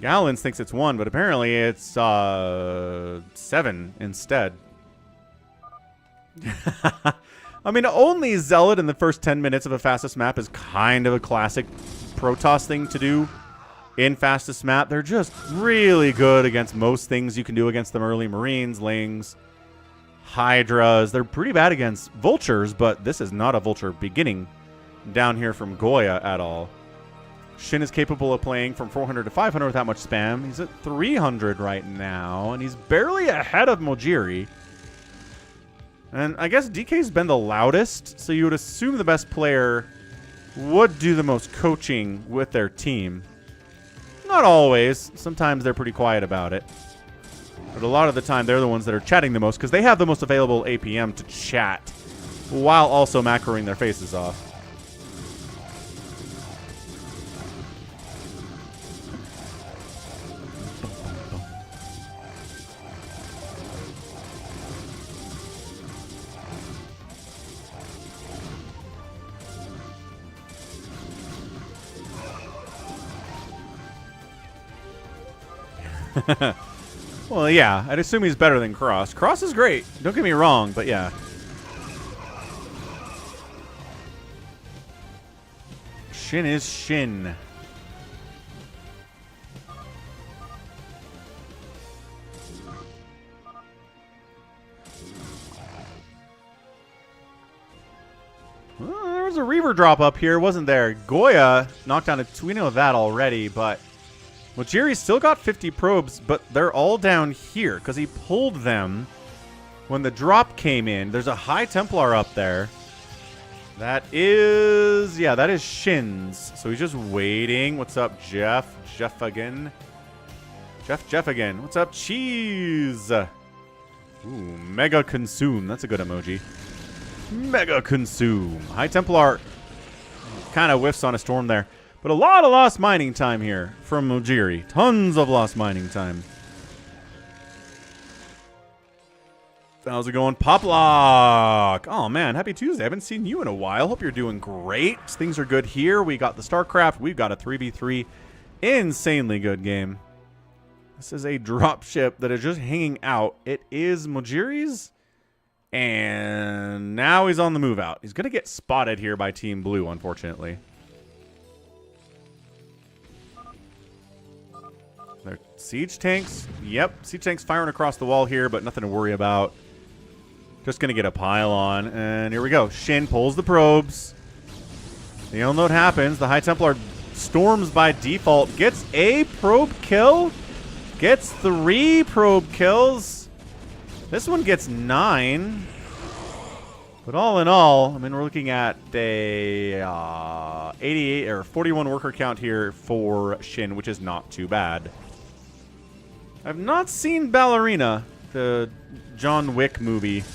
Gallons thinks it's 1, but apparently it's 7 instead. I mean, only Zealot in the first 10 minutes of a fastest map is kind of a classic Protoss thing to do. In fastest map, they're just really good against most things you can do against them early. Marines, Lings, Hydras. They're pretty bad against Vultures, but this is not a Vulture beginning down here from Goya at all. Shin is capable of playing from 400 to 500 without much spam. He's at 300 right now, and he's barely ahead of Mojiri. And I guess DK's been the loudest, so you would assume the best player would do the most coaching with their team. Not always. Sometimes they're pretty quiet about it. But a lot of the time, they're the ones that are chatting the most because they have the most available APM to chat while also macroing their faces off. Well, yeah, I'd assume he's better than Cross. Cross is great. Don't get me wrong, but yeah. Shin is Shin. Well, there was a Reaver drop up here, wasn't there? Goya knocked down a... We know that already, but... Mojiri's still got 50 probes, but they're all down here because he pulled them when the drop came in. There's a High Templar up there. That is... Yeah, that is Shin's. So he's just waiting. What's up, Jeff? Jeff again. Jeff again. What's up, Cheese? Ooh, Mega Consume. That's a good emoji. Mega Consume. High Templar kind of whiffs on a storm there. But a lot of lost mining time here from Mojiri. Tons of lost mining time. How's it going? Poplock! Oh, man. Happy Tuesday. I haven't seen you in a while. Hope you're doing great. Things are good here. We got the StarCraft. We've got a 3v3. Insanely good game. This is a dropship that is just hanging out. It is Mojiri's. And now he's on the move out. He's going to get spotted here by Team Blue, unfortunately. They're siege tanks. Yep, siege tanks firing across the wall here, but nothing to worry about. Just going to get a pylon. And here we go. Shin pulls the probes. You all know what happens. The High Templar storms by default. Gets a probe kill. Gets 3 probe kills. This one gets 9. But all in all, I mean, we're looking at a 88 or 41 worker count here for Shin, which is not too bad. I've not seen Ballerina, the John Wick movie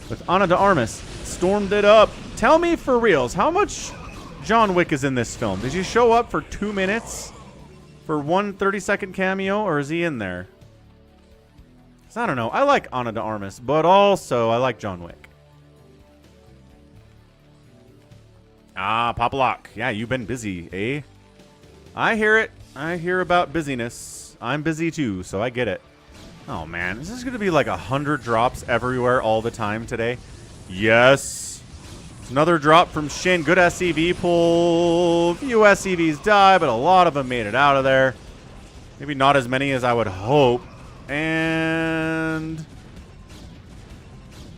with Ana de Armas. Stormed it up. Tell me for reals, how much John Wick is in this film? Did he show up for 2 minutes for one 30-second cameo, or is he in there? 'Cause I don't know. I like Ana de Armas, but also I like John Wick. Ah, Poplock. Yeah, you've been busy, eh? I hear it. I hear about busyness. I'm busy too, so I get it. Oh, man. Is this going to be like 100 drops everywhere all the time today? Yes. It's another drop from Shin. Good SCV pull. A few SCVs die, but a lot of them made it out of there. Maybe not as many as I would hope. And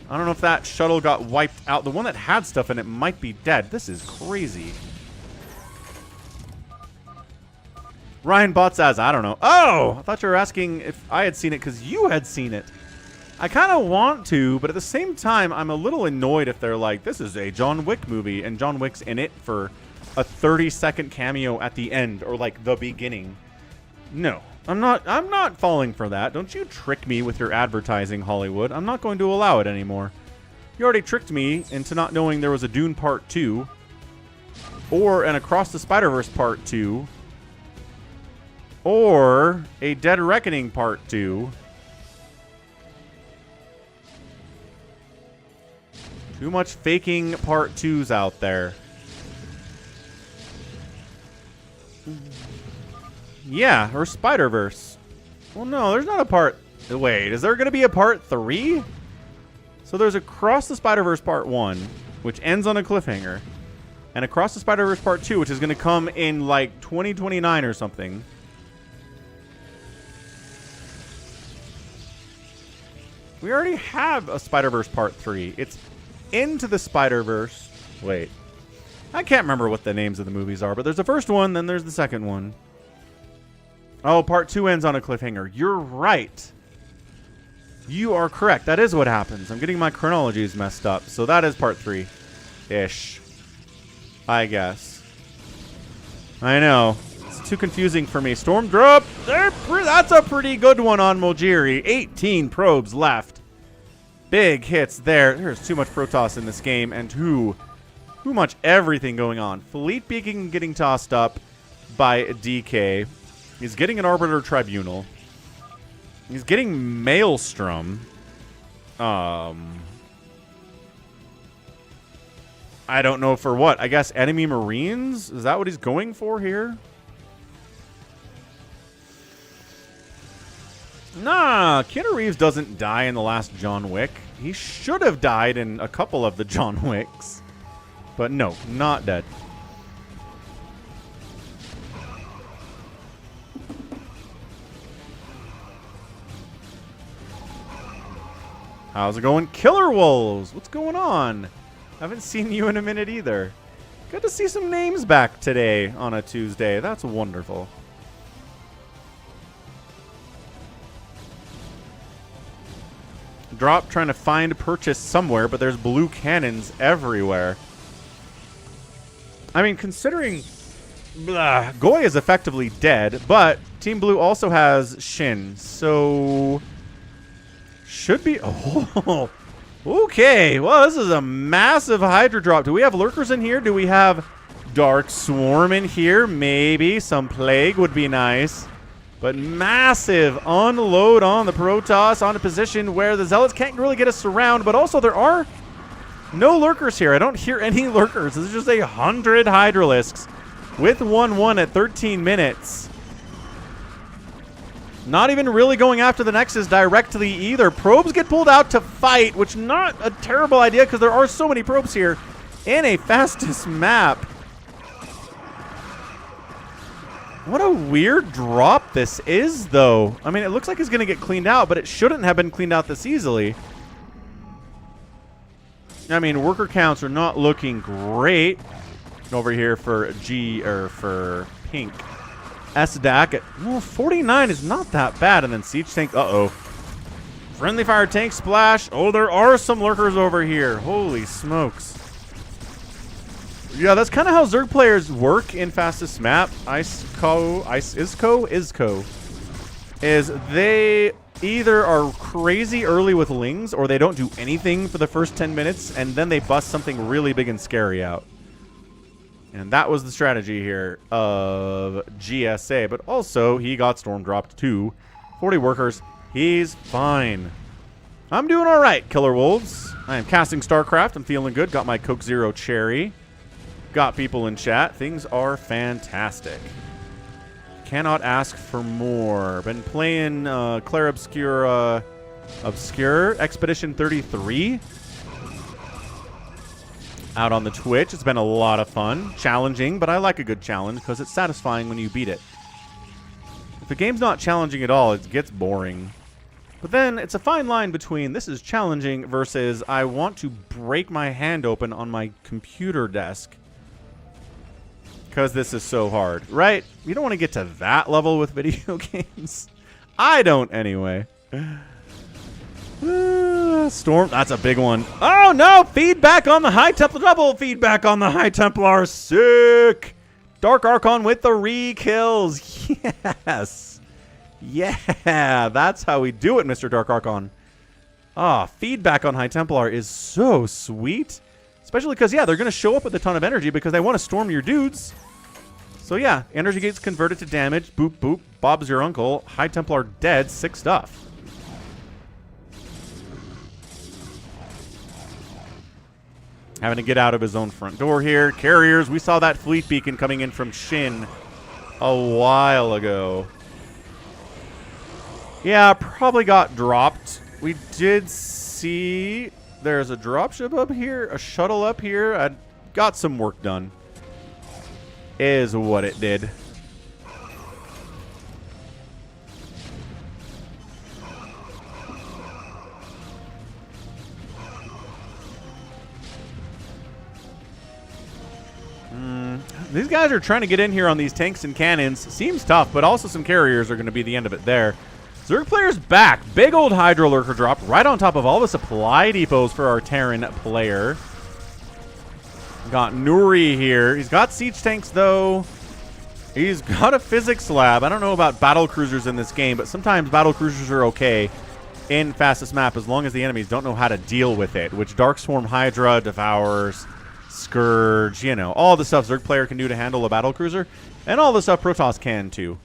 I don't know if that shuttle got wiped out. The one that had stuff in it might be dead. This is crazy. Ryan Bot says, I don't know. Oh, I thought you were asking if I had seen it because you had seen it. I kind of want to, but at the same time, I'm a little annoyed if they're like, this is a John Wick movie, and John Wick's in it for a 30-second cameo at the end, or like the beginning. No, I'm not falling for that. Don't you trick me with your advertising, Hollywood. I'm not going to allow it anymore. You already tricked me into not knowing there was a Dune Part 2, or an Across the Spider-Verse Part 2, or a Dead Reckoning Part 2. Too much faking Part 2s out there. Yeah, or Spider-Verse. Well, no, there's not a part... Wait, is there going to be a Part 3? So there's Across the Spider-Verse Part 1, which ends on a cliffhanger. And Across the Spider-Verse Part 2, which is going to come in, like, 2029 or something. We already have a Spider-Verse Part 3. It's Into the Spider-Verse. Wait. I can't remember what the names of the movies are, but there's the first one, then there's the second one. Oh, Part 2 ends on a cliffhanger. You're right. You are correct. That is what happens. I'm getting my chronologies messed up. So that is Part 3-ish. I guess. I know. It's too confusing for me. Storm Drop. That's a pretty good one on Mojiri. 18 probes left. Big hits there. There's too much Protoss in this game, and too much everything going on. Fleet Beacon getting tossed up by DK. He's getting an Arbiter Tribunal. He's getting Maelstrom. I don't know for what. I guess enemy Marines? Is that what he's going for here? Nah, Keanu Reeves doesn't die in the last John Wick. He should have died in a couple of the John Wicks. But no, not dead. How's it going? Killer Wolves! What's going on? Haven't seen you in a minute either. Good to see some names back today on a Tuesday. That's wonderful. Drop trying to find purchase somewhere, but there's blue cannons everywhere. I mean, considering Goy is effectively dead, but Team Blue also has Shin, so should be... Oh, okay. Well, this is a massive Hydra drop. Do we have lurkers in here? Do we have Dark Swarm in here? Maybe. Some Plague would be nice. But massive unload on the Protoss on a position where the Zealots can't really get a surround, but also there are no lurkers here. I don't hear any lurkers. This is just 100 Hydralisks with 1-1 at 13 minutes. Not even really going after the Nexus directly either. Probes get pulled out to fight, which not a terrible idea because there are so many probes here in a fastest map. What a weird drop this is, though. I mean, it looks like it's going to get cleaned out, but it shouldn't have been cleaned out this easily. I mean, worker counts are not looking great over here for for Pink. SDAC at, well, 49 is not that bad. And then Siege Tank, uh-oh. Friendly Fire Tank splash. Oh, there are some lurkers over here. Holy smokes. Yeah, that's kind of how Zerg players work in fastest map. Isco is they either are crazy early with Lings or they don't do anything for the first 10 minutes and then they bust something really big and scary out. And that was the strategy here of GSA. But also, he got storm dropped too. 40 workers. He's fine. I'm doing all right, Killer Wolves. I am casting StarCraft. I'm feeling good. Got my Coke Zero Cherry. Got people in chat. Things are fantastic. Cannot ask for more. Been playing Claire Obscure Expedition 33 out on the Twitch. It's been a lot of fun. Challenging, but I like a good challenge because it's satisfying when you beat it. the game's not challenging at all, it gets boring. But then it's a fine line between this is challenging versus I want to break my hand open on my computer desk. Because this is so hard, right? You don't want to get to that level with video games. I don't anyway. Storm, that's a big one. Oh no, feedback on the High Templar, double feedback on the High Templar, sick. Dark Archon with the re-kills, yes. Yeah, that's how we do it, Mr. Dark Archon. Ah, feedback on High Templar is so sweet. Especially because, yeah, they're going to show up with a ton of energy because they want to storm your dudes. So, yeah, energy gates converted to damage. Boop, boop. Bob's your uncle. High Templar dead. Sick stuff. Having to get out of his own front door here. Carriers, we saw that fleet beacon coming in from Shin a while ago. Yeah, probably got dropped. We did see there's a dropship up here, a shuttle up here. I got some work done. Is what it did. These guys are trying to get in here on these tanks and cannons. Seems tough, but also some carriers are going to be the end of it there. Zerg player's back. Big old Hydro Lurker drop right on top of all the supply depots for our Terran player. Got Nuri here. He's got siege tanks, though. He's got a physics lab. I don't know about battle cruisers in this game, but sometimes battle cruisers are okay in fastest map as long as the enemies don't know how to deal with it, which Darkstorm Hydra, Devours, Scourge, you know, all the stuff Zerg player can do to handle a battle cruiser, and all the stuff Protoss can, too.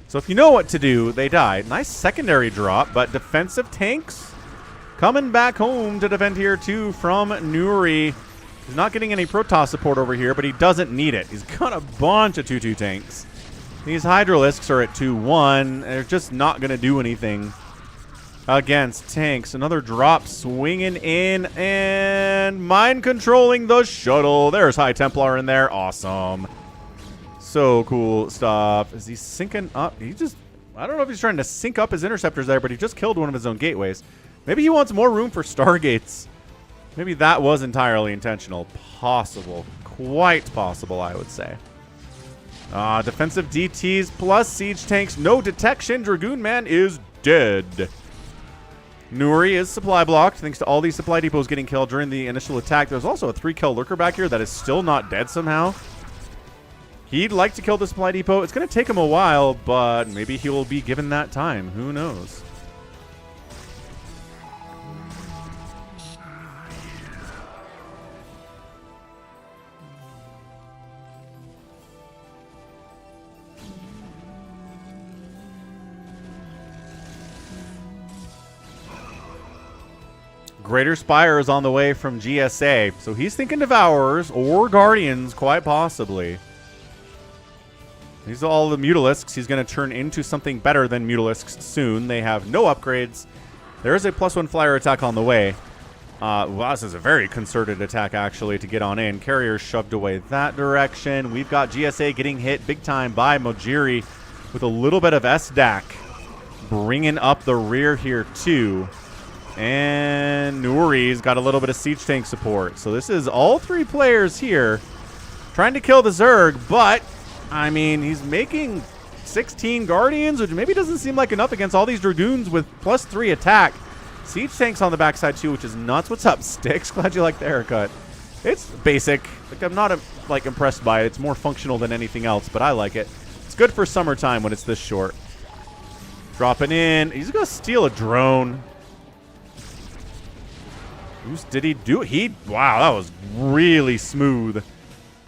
So if you know what to do, they die. Nice secondary drop, but defensive tanks coming back home to defend here, too, from Nuri. He's not getting any Protoss support over here, but he doesn't need it. He's got a bunch of 2-2 tanks. These Hydralisks are at 2-1. They're just not going to do anything against tanks. Another drop swinging in and mind controlling the shuttle. There's High Templar in there. Awesome. So cool stuff. Is he syncing up? He just, I don't know if he's trying to sync up his interceptors there, but he just killed one of his own gateways. Maybe he wants more room for Stargates. Maybe that was entirely intentional. Possible. Quite possible, I would say. Defensive DTs plus siege tanks. No detection. Dragoon Man is dead. Nuri is supply blocked thanks to all these supply depots getting killed during the initial attack. There's also a 3-kill lurker back here that is still not dead somehow. He'd like to kill the supply depot. It's going to take him a while, but maybe he will be given that time. Who knows? Greater Spire is on the way from GSA, so he's thinking Devourers or Guardians, quite possibly. These are all the Mutalisks. He's going to turn into something better than Mutalisks soon. They have no upgrades. There is a +1 flyer attack on the way. Well, this is a very concerted attack, actually, to get on in. Carriers shoved away that direction. We've got GSA getting hit big time by Mojiri with a little bit of SDAC, bringing up the rear here, too. And Nuri's got a little bit of siege tank support. So this is all 3 players here trying to kill the Zerg, but, I mean, he's making 16 Guardians, which maybe doesn't seem like enough against all these Dragoons with +3 attack. Siege tanks on the backside, too, which is nuts. What's up, Sticks? Glad you like the haircut. It's basic. Like, I'm not, like, impressed by it. It's more functional than anything else, but I like it. It's good for summertime when it's this short. Dropping in. He's going to steal a drone. Who's did he do? Wow, that was really smooth.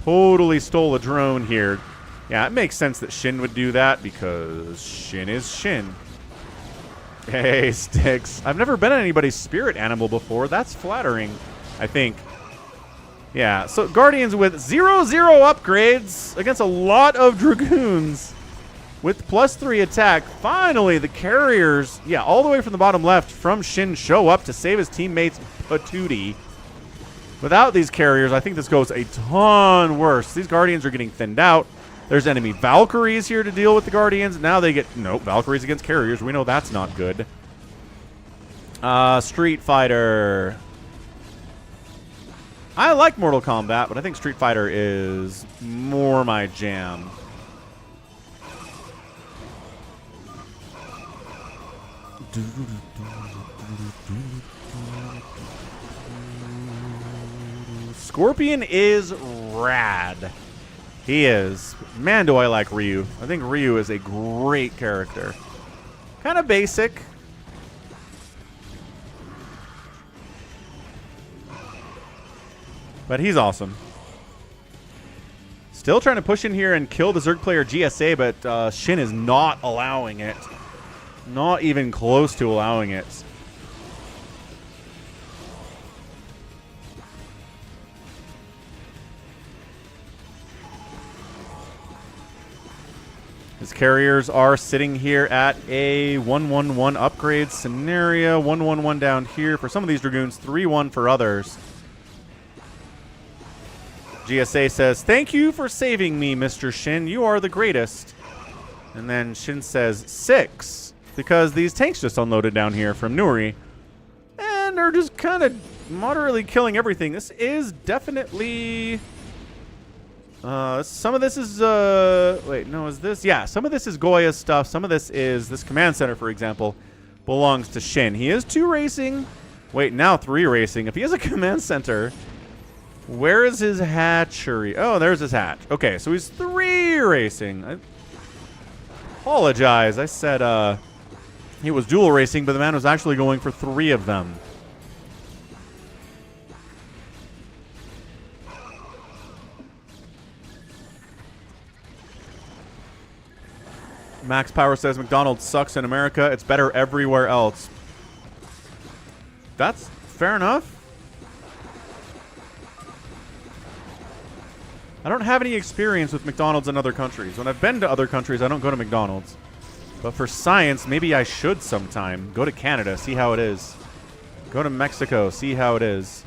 Totally stole a drone here. Yeah, it makes sense that Shin would do that because Shin is Shin. Hey, Sticks. I've never been anybody's spirit animal before. That's flattering, I think. Yeah, so Guardians with 0-0 upgrades against a lot of Dragoons with +3 attack. Finally, the carriers, yeah, all the way from the bottom left from Shin show up to save his teammates patootie. Without these carriers, I think this goes a ton worse. These Guardians are getting thinned out. There's enemy Valkyries here to deal with the Guardians. Now they get... Nope, Valkyries against carriers. We know that's not good. Street Fighter. I like Mortal Kombat, but I think Street Fighter is more my jam. Scorpion is rad. He is. Man, do I like Ryu. I think Ryu is a great character. Kind of basic. But he's awesome. Still trying to push in here and kill the Zerg player GSA, but Shin is not allowing it. Not even close to allowing it. His carriers are sitting here at a 1-1-1 upgrade scenario. 1-1-1 down here for some of these Dragoons, 3-1 for others. GSA says, "Thank you for saving me, Mr. Shin. You are the greatest." And then Shin says 6, because these tanks just unloaded down here from Nuri. And they're just kind of moderately killing everything. This is definitely... some of this is, wait, no, is this? Yeah, some of this is Goya's stuff. Some of this is, this command center, for example, belongs to Shin. He is 2 racing. Wait, now 3 racing. If he has a command center, where is his hatchery? Oh, there's his hatch. Okay, so he's 3 racing. I apologize. I said, he was dual racing, but the man was actually going for 3 of them. Max Power says McDonald's sucks in America. It's better everywhere else. That's fair enough. I don't have any experience with McDonald's in other countries. When I've been to other countries, I don't go to McDonald's. But for science, maybe I should sometime. Go to Canada, see how it is. Go to Mexico, see how it is.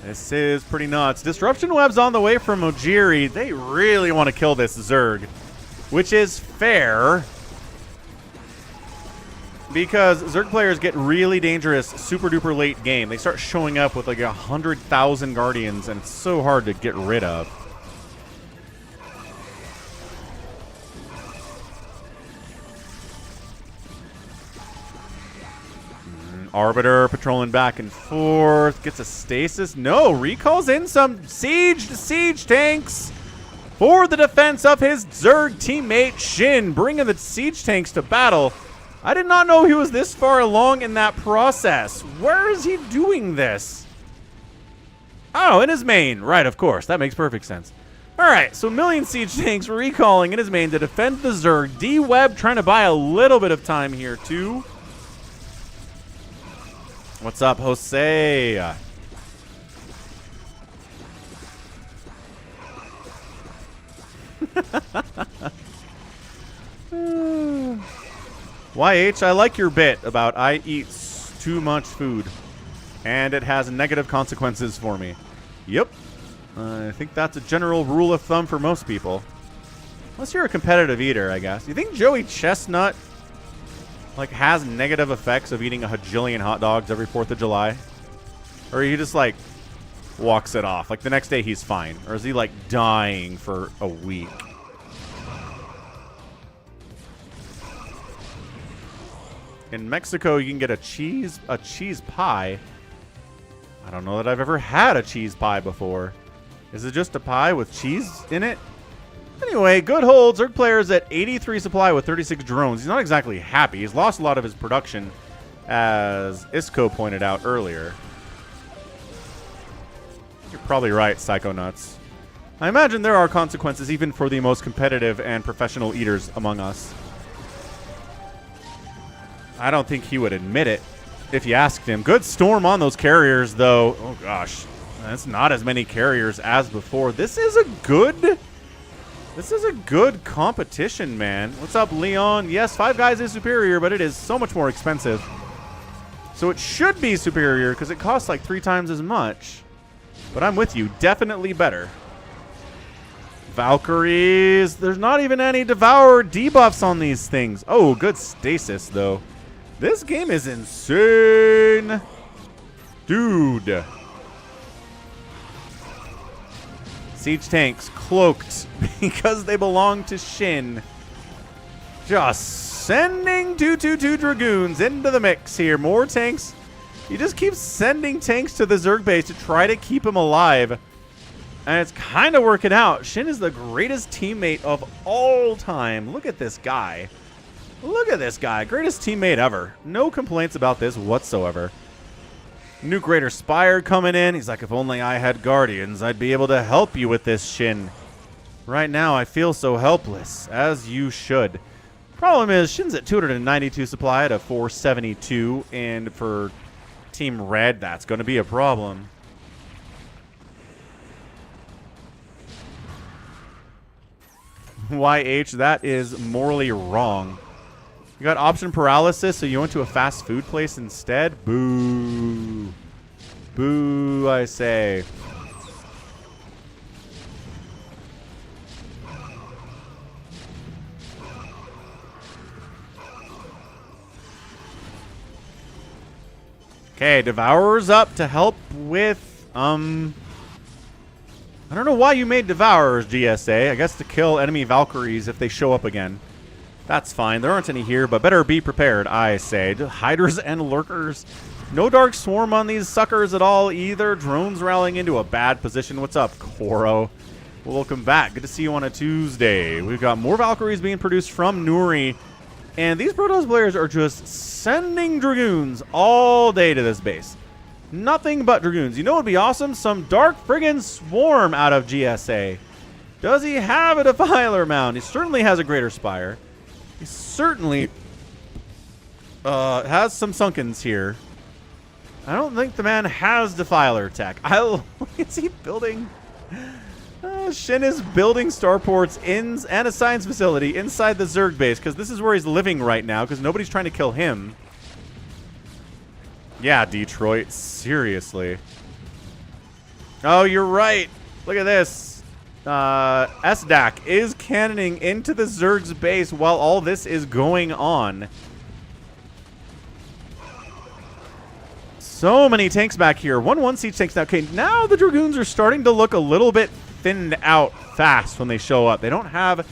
This is pretty nuts. Disruption Web's on the way from Ojiri. They really want to kill this Zerg, which is fair, because Zerg players get really dangerous super duper late game. They start showing up with like 100,000 Guardians, and it's so hard to get rid of. Arbiter patrolling back and forth. Gets a stasis. No, recalls in some siege tanks for the defense of his Zerg teammate Shin, bringing the siege tanks to battle. I did not know he was this far along in that process. Where is he doing this? Oh, in his main. Right, of course. That makes perfect sense. All right, so million siege tanks recalling in his main to defend the Zerg. D-Web trying to buy a little bit of time here, too. What's up, Jose? YH, I like your bit about I eat too much food, and it has negative consequences for me. Yep. I think that's a general rule of thumb for most people. Unless you're a competitive eater, I guess. You think Joey Chestnut like has negative effects of eating a hajillion hot dogs every 4th of July? Or he just like walks it off? Like the next day he's fine? Or is he like dying for a week? In Mexico, you can get a cheese pie. I don't know that I've ever had a cheese pie before. Is it just a pie with cheese in it? Anyway, good hold. Zerg players at 83 supply with 36 drones. He's not exactly happy. He's lost a lot of his production, as Isco pointed out earlier. You're probably right, Psycho Nuts. I imagine there are consequences even for the most competitive and professional eaters among us. I don't think he would admit it if you asked him. Good storm on those carriers, though. Oh, gosh. That's not as many carriers as before. This is a good competition, man. What's up, Leon? Yes, Five Guys is superior, but it is so much more expensive. So it should be superior because it costs like 3 times as much. But I'm with you. Definitely better. Valkyries. There's not even any Devour debuffs on these things. Oh, good stasis, though. This game is insane. Dude. Siege tanks cloaked because they belong to Shin. Just sending 222 Dragoons into the mix here. More tanks. You just keep sending tanks to the Zerg base to try to keep them alive. And it's kind of working out. Shin is the greatest teammate of all time. Look at this guy. Look at this guy. Greatest teammate ever. No complaints about this whatsoever. New Greater Spire coming in. He's like, if only I had Guardians, I'd be able to help you with this, Shin. Right now, I feel so helpless, as you should. Problem is, Shin's at 292 supply at a 472, and for Team Red, that's going to be a problem. YH, that is morally wrong. You got option paralysis, so you went to a fast food place instead? Boo. Boo, I say. Okay, Devourer's up to help with, I don't know why you made Devourers, GSA. I guess to kill enemy Valkyries if they show up again. That's fine. There aren't any here, but better be prepared, I say. Hydras and Lurkers. No Dark Swarm on these suckers at all either. Drones rallying into a bad position. What's up, Koro? Welcome back. Good to see you on a Tuesday. We've got more Valkyries being produced from Nuri. And these Protoss players are just sending Dragoons all day to this base. Nothing but Dragoons. You know what would be awesome? Some Dark friggin' Swarm out of GSA. Does he have a Defiler Mound? He certainly has a Greater Spire. He certainly has some Sunkens here. I don't think the man has Defiler tech. Is he building... Shin is building starports and a science facility inside the Zerg base because this is where he's living right now because nobody's trying to kill him. Yeah, Detroit. Seriously. Oh, you're right. Look at this. SDAC is cannoning into the Zerg's base while all this is going on. So many tanks back here. 1-1 siege tanks now. Okay, now the Dragoons are starting to look a little bit thinned out fast when they show up. They don't have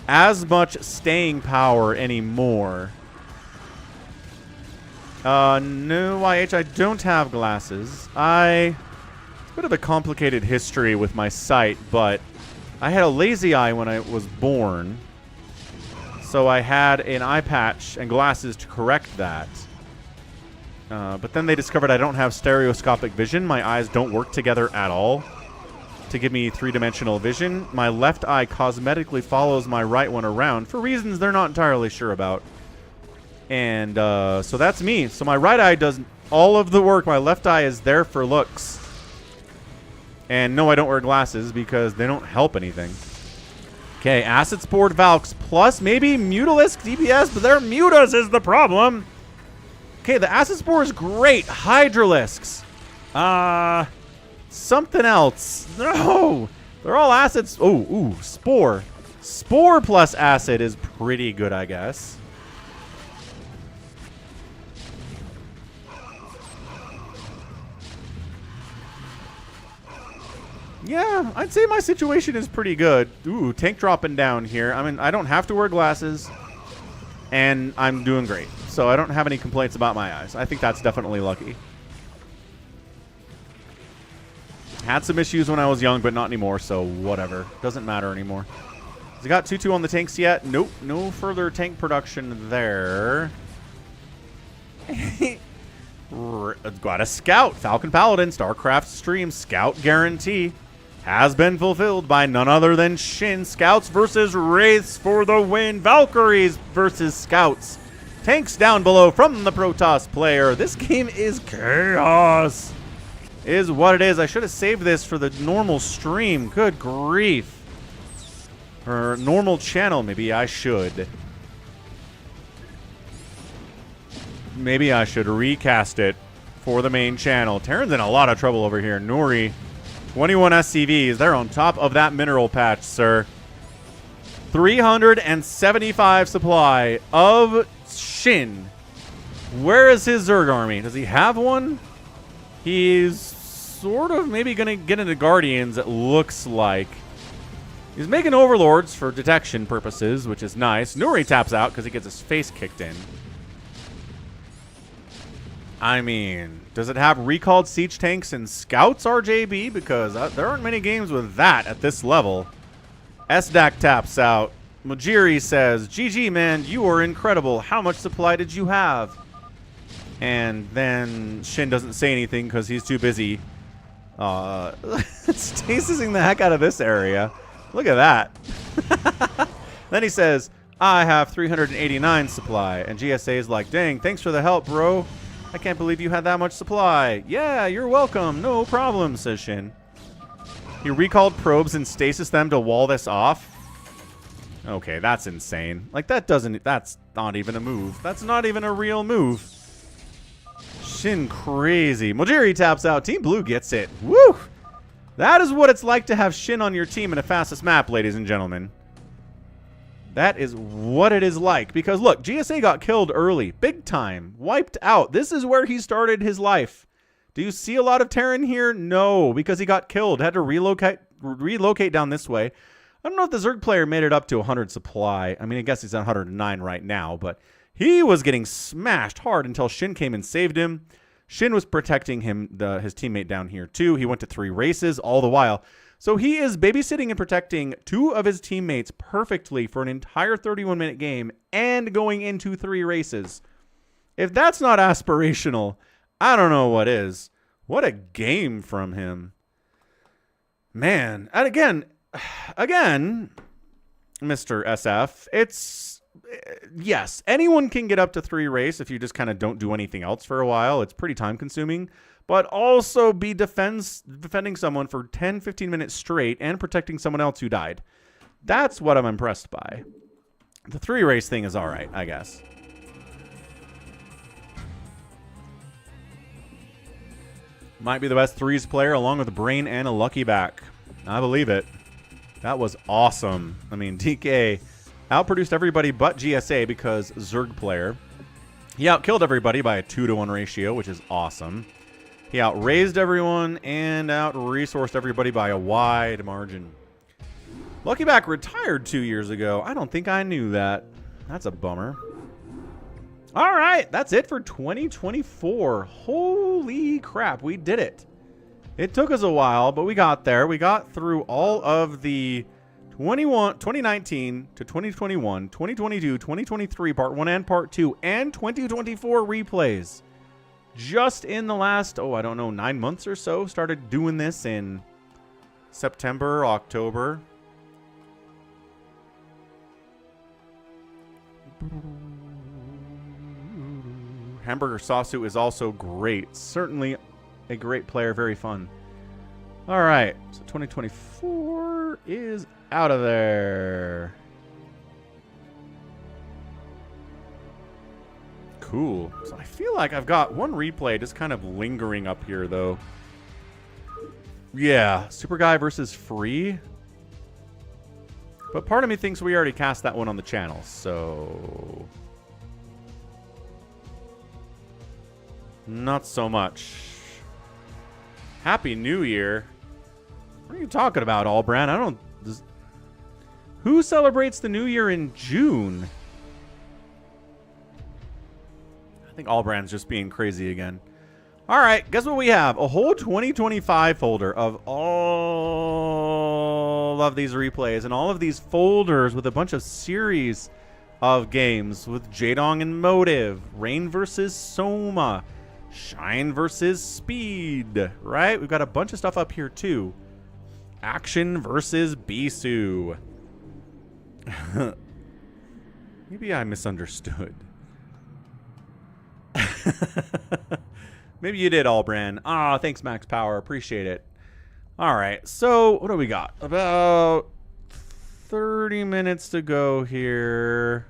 as much staying power anymore. No, YH, I don't have glasses. It's a bit of a complicated history with my sight, but I had a lazy eye when I was born. So I had an eye patch and glasses to correct that. But then they discovered I don't have stereoscopic vision. My eyes don't work together at all to give me three-dimensional vision. My left eye cosmetically follows my right one around for reasons they're not entirely sure about. And so that's me. So my right eye does all of the work. My left eye is there for looks. And no, I don't wear glasses because they don't help anything. Okay, Acid Spored Valks plus maybe Mutalisk DPS, but their Mutas is the problem. Okay, the Acid Spore is great. Hydralisks. Something else. No! They're all acids. Oh, ooh, Spore. Spore plus acid is pretty good, I guess. Yeah, I'd say my situation is pretty good. Ooh, tank dropping down here. I mean, I don't have to wear glasses, and I'm doing great. So I don't have any complaints about my eyes. I think that's definitely lucky. Had some issues when I was young, but not anymore, so whatever. Doesn't matter anymore. Has he got 2-2 on the tanks yet? Nope. No further tank production there. Got a Scout. Falcon Paladin. StarCraft stream. Scout guarantee has been fulfilled by none other than Shin. Scouts versus Wraiths for the win. Valkyries versus Scouts. Tanks down below from the Protoss player. This game is chaos. Is what it is. I should have saved this for the normal stream. Good grief. Or normal channel, maybe I should. Maybe I should recast it for the main channel. Terran's in a lot of trouble over here. Nuri 21 SCVs. They're on top of that mineral patch, sir. 375 supply of Shin. Where is his Zerg army? Does he have one? He's sort of maybe going to get into Guardians, it looks like. He's making Overlords for detection purposes, which is nice. Nuri taps out because he gets his face kicked in. I mean, does it have recalled siege tanks and scouts, RJB? Because there aren't many games with that at this level. SDAC taps out. Mojiri says, GG, man, you are incredible. How much supply did you have? And then Shin doesn't say anything because he's too busy stasising the heck out of this area. Look at that. Then he says, I have 389 supply. And GSA is like, dang, thanks for the help, bro. I can't believe you had that much supply. Yeah, you're welcome. No problem, says Shin. He recalled probes and stasis them to wall this off. Okay, that's insane. Like, that's not even a move. That's not even a real move. Shin crazy. Mojiri taps out. Team Blue gets it. Woo! That is what it's like to have Shin on your team in a fastest map, ladies and gentlemen. That is what it is like. Because, look, GSA got killed early. Big time. Wiped out. This is where he started his life. Do you see a lot of Terran here? No, because he got killed. Had to relocate down this way. I don't know if the Zerg player made it up to 100 supply. I mean, I guess he's at 109 right now. But he was getting smashed hard until Shin came and saved him. Shin was protecting him, his teammate down here, too. He went to 3 races all the while. So he is babysitting and protecting 2 of his teammates perfectly for an entire 31-minute game and going into 3 races. If that's not aspirational, I don't know what is. What a game from him. Man, and again, Mr. SF, it's, yes, anyone can get up to 3 race if you just kind of don't do anything else for a while. It's pretty time consuming. But also be defending someone for 10, 15 minutes straight and protecting someone else who died. That's what I'm impressed by. The 3 race thing is all right, I guess. Might be the best 3s player along with a brain and a lucky back. I believe it. That was awesome. I mean, DK outproduced everybody but GSA because Zerg player. He outkilled everybody by a 2-to-1 ratio, which is awesome. He outraised everyone and out-resourced everybody by a wide margin. Luckyback retired 2 years ago. I don't think I knew that. That's a bummer. All right, that's it for 2024. Holy crap, we did it. It took us a while, but we got there. We got through all of the 2019 to 2021, 2022, 2023, Part 1 and Part 2, and 2024 replays. Just in the last, I don't know, 9 months or so. Started doing this in September, October. Hamburger Sawsuit is also great. Certainly a great player. Very fun. All right. So 2024 is out of there. Cool. So I feel like I've got one replay just kind of lingering up here, though. Yeah, Super Guy versus Free. But part of me thinks we already cast that one on the channel, so... not so much. Happy New Year. What are you talking about, Allbrand? I don't... Who celebrates the New Year in June? I think Allbrand's just being crazy again. All right, guess what we have? A whole 2025 folder of all of these replays and all of these folders with a bunch of series of games with Jaedong and Motive, Rain versus Soma, Shine versus Speed, right? We've got a bunch of stuff up here too. Action versus Bisu. Maybe I misunderstood. Maybe you did, Allbrand. Ah, thanks, Max Power. Appreciate it. All right, so what do we got? About 30 minutes to go here.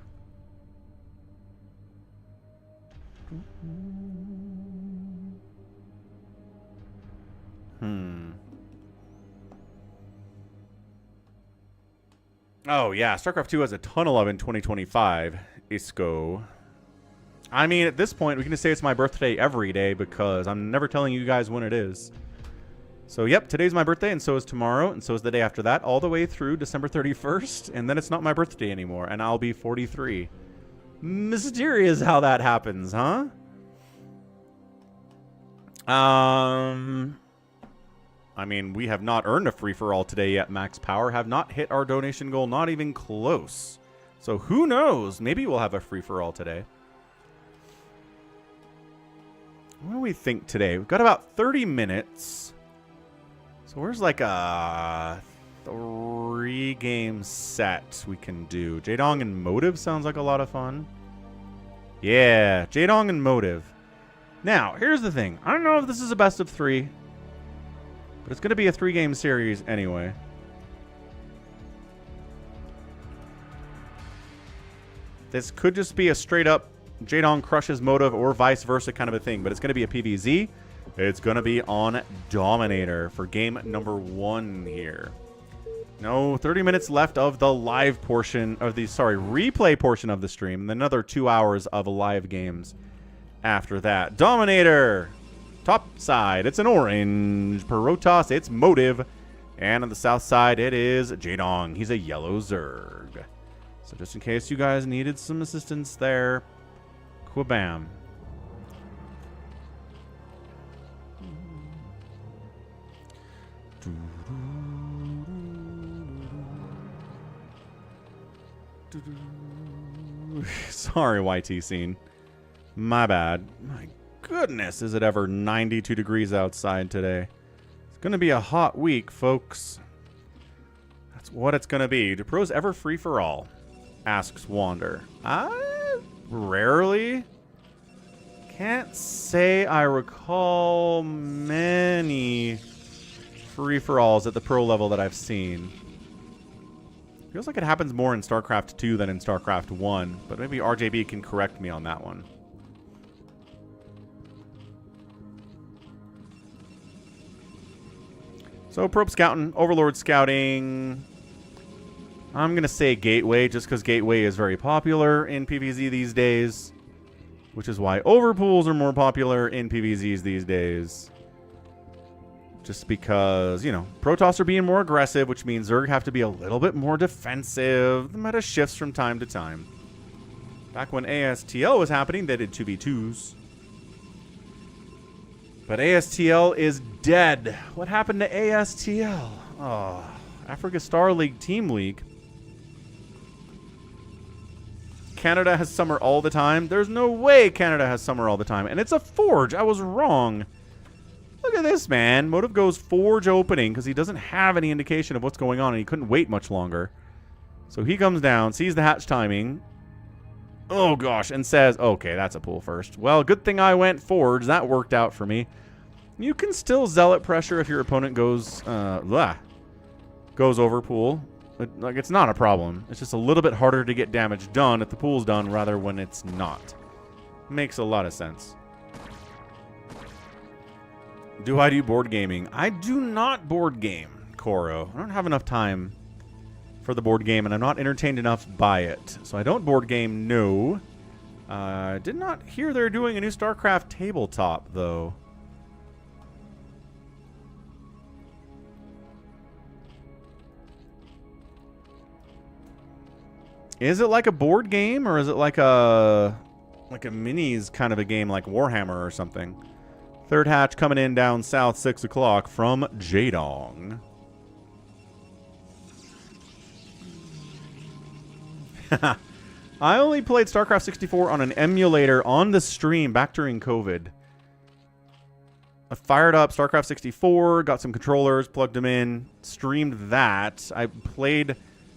Oh, yeah. StarCraft 2 has a ton of love in 2025. Isco. I mean, at this point, we can just say it's my birthday every day because I'm never telling you guys when it is. So, yep, today's my birthday, and so is tomorrow, and so is the day after that, all the way through December 31st, and then it's not my birthday anymore, and I'll be 43. Mysterious how that happens, huh? I mean, we have not earned a free-for-all today yet, Max Power. Have not hit our donation goal, not even close. So who knows? Maybe we'll have a free-for-all today. What do we think today? We've got about 30 minutes. So where's like a 3-game set we can do? Jaedong and Motive sounds like a lot of fun. Yeah, Jaedong and Motive. Now, here's the thing. I don't know if this is a best of 3. But it's going to be a 3-game series anyway. This could just be a straight-up Jaedong crushes Motive or vice versa kind of a thing. But it's going to be a PvZ. It's going to be on Dominator for game number 1 here. No, 30 minutes left of the live portion of the, replay portion of the stream. And another 2 hours of live games after that. Dominator! Top side, it's an orange. Protoss, it's Motive. And on the south side, it is Jaedong. He's a yellow Zerg. So just in case you guys needed some assistance there, Quabam. Sorry, YT scene. My bad. My goodness, is it ever 92 degrees outside today. It's going to be a hot week, folks. That's what it's going to be. Do pros ever free for all? Asks Wander. Rarely. Can't say I recall many free-for-alls at the pro level that I've seen. Feels like it happens more in StarCraft 2 than in StarCraft 1, but maybe RJB can correct me on that one. So, Probe Scouting, Overlord Scouting. I'm going to say Gateway, just because Gateway is very popular in PvZ these days. Which is why Overpools are more popular in PvZs these days. Just because, you know, Protoss are being more aggressive, which means Zerg have to be a little bit more defensive. The meta shifts from time to time. Back when ASTL was happening, they did 2v2s. But ASTL is dead. What happened to ASTL? Oh, Africa Star League Team League. Canada has summer all the time. There's no way Canada has summer all the time. And it's a Forge. I was wrong. Look at this, man. Motive goes Forge opening because he doesn't have any indication of what's going on and he couldn't wait much longer. So he comes down, sees the hatch timing. Oh, gosh, and says, okay, that's a pool first. Well, good thing I went Forge. That worked out for me. You can still Zealot pressure if your opponent goes over pool. Like, it's not a problem. It's just a little bit harder to get damage done if the pool's done rather when it's not. Makes a lot of sense. Do I do board gaming? I do not board game, Koro. I don't have enough time for the board game, and I'm not entertained enough by it. So I don't board game, no. Did not hear they're doing a new StarCraft tabletop, though. Is it like a board game, or is it like a minis kind of a game like Warhammer or something? Third hatch coming in down south, 6 o'clock from Jaedong. I only played StarCraft 64 on an emulator on the stream back during COVID. I fired up StarCraft 64, got some controllers, plugged them in, streamed that. I played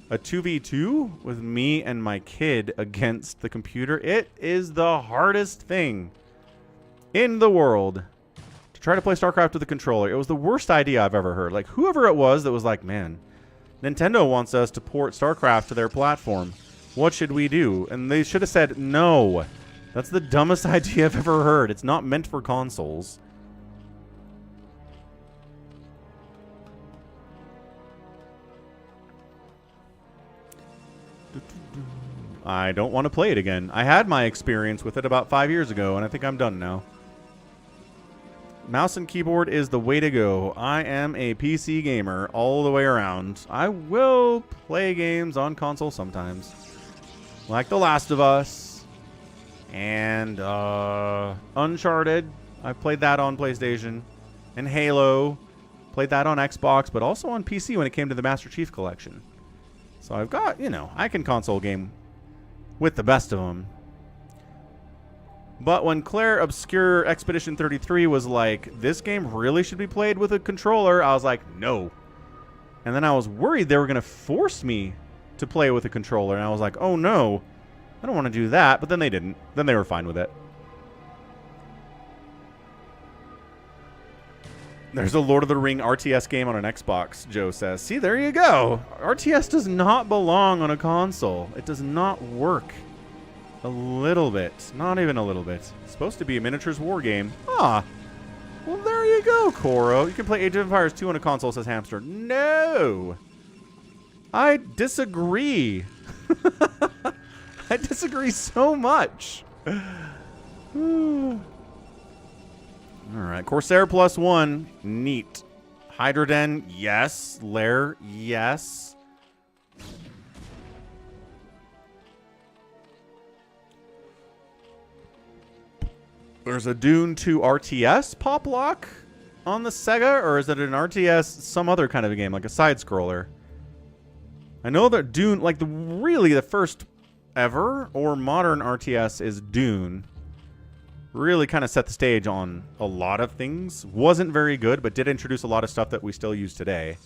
a 2v2 with me and my kid against the computer. It is the hardest thing in the world to try to play StarCraft with a controller. It was the worst idea I've ever heard. Like, whoever it was that was like, man, Nintendo wants us to port StarCraft to their platform. What should we do? And they should have said, no. That's the dumbest idea I've ever heard. It's not meant for consoles. I don't want to play it again. I had my experience with it about 5 years ago, and I think I'm done now. Mouse and keyboard is the way to go. I am a PC gamer all the way around. I will play games on console sometimes. Like The Last of Us. And Uncharted. I played that on PlayStation. And Halo. Played that on Xbox, but also on PC when it came to the Master Chief Collection. So I've got, you know, I can console game with the best of them. But when Claire Obscure Expedition 33 was like, this game really should be played with a controller, I was like, no. And then I was worried they were going to force me to play with a controller. And I was like, oh no, I don't want to do that. But then they didn't. Then they were fine with it. There's a Lord of the Ring RTS game on an Xbox, Joe says. See, there you go. RTS does not belong on a console. It does not work. A little bit. Not even a little bit. It's supposed to be a miniatures war game. Ah. Well, there you go, Koro. You can play Age of Empires 2 on a console, says Hamster. No. I disagree. I disagree so much. All right. Corsair +1. Neat. Hydroden. Yes. Lair. Yes. There's a Dune 2 RTS pop lock on the Sega, or is it an RTS, some other kind of a game, like a side-scroller? I know that Dune, like really the first ever or modern RTS is Dune. Really kind of set the stage on a lot of things. Wasn't very good, but did introduce a lot of stuff that we still use today.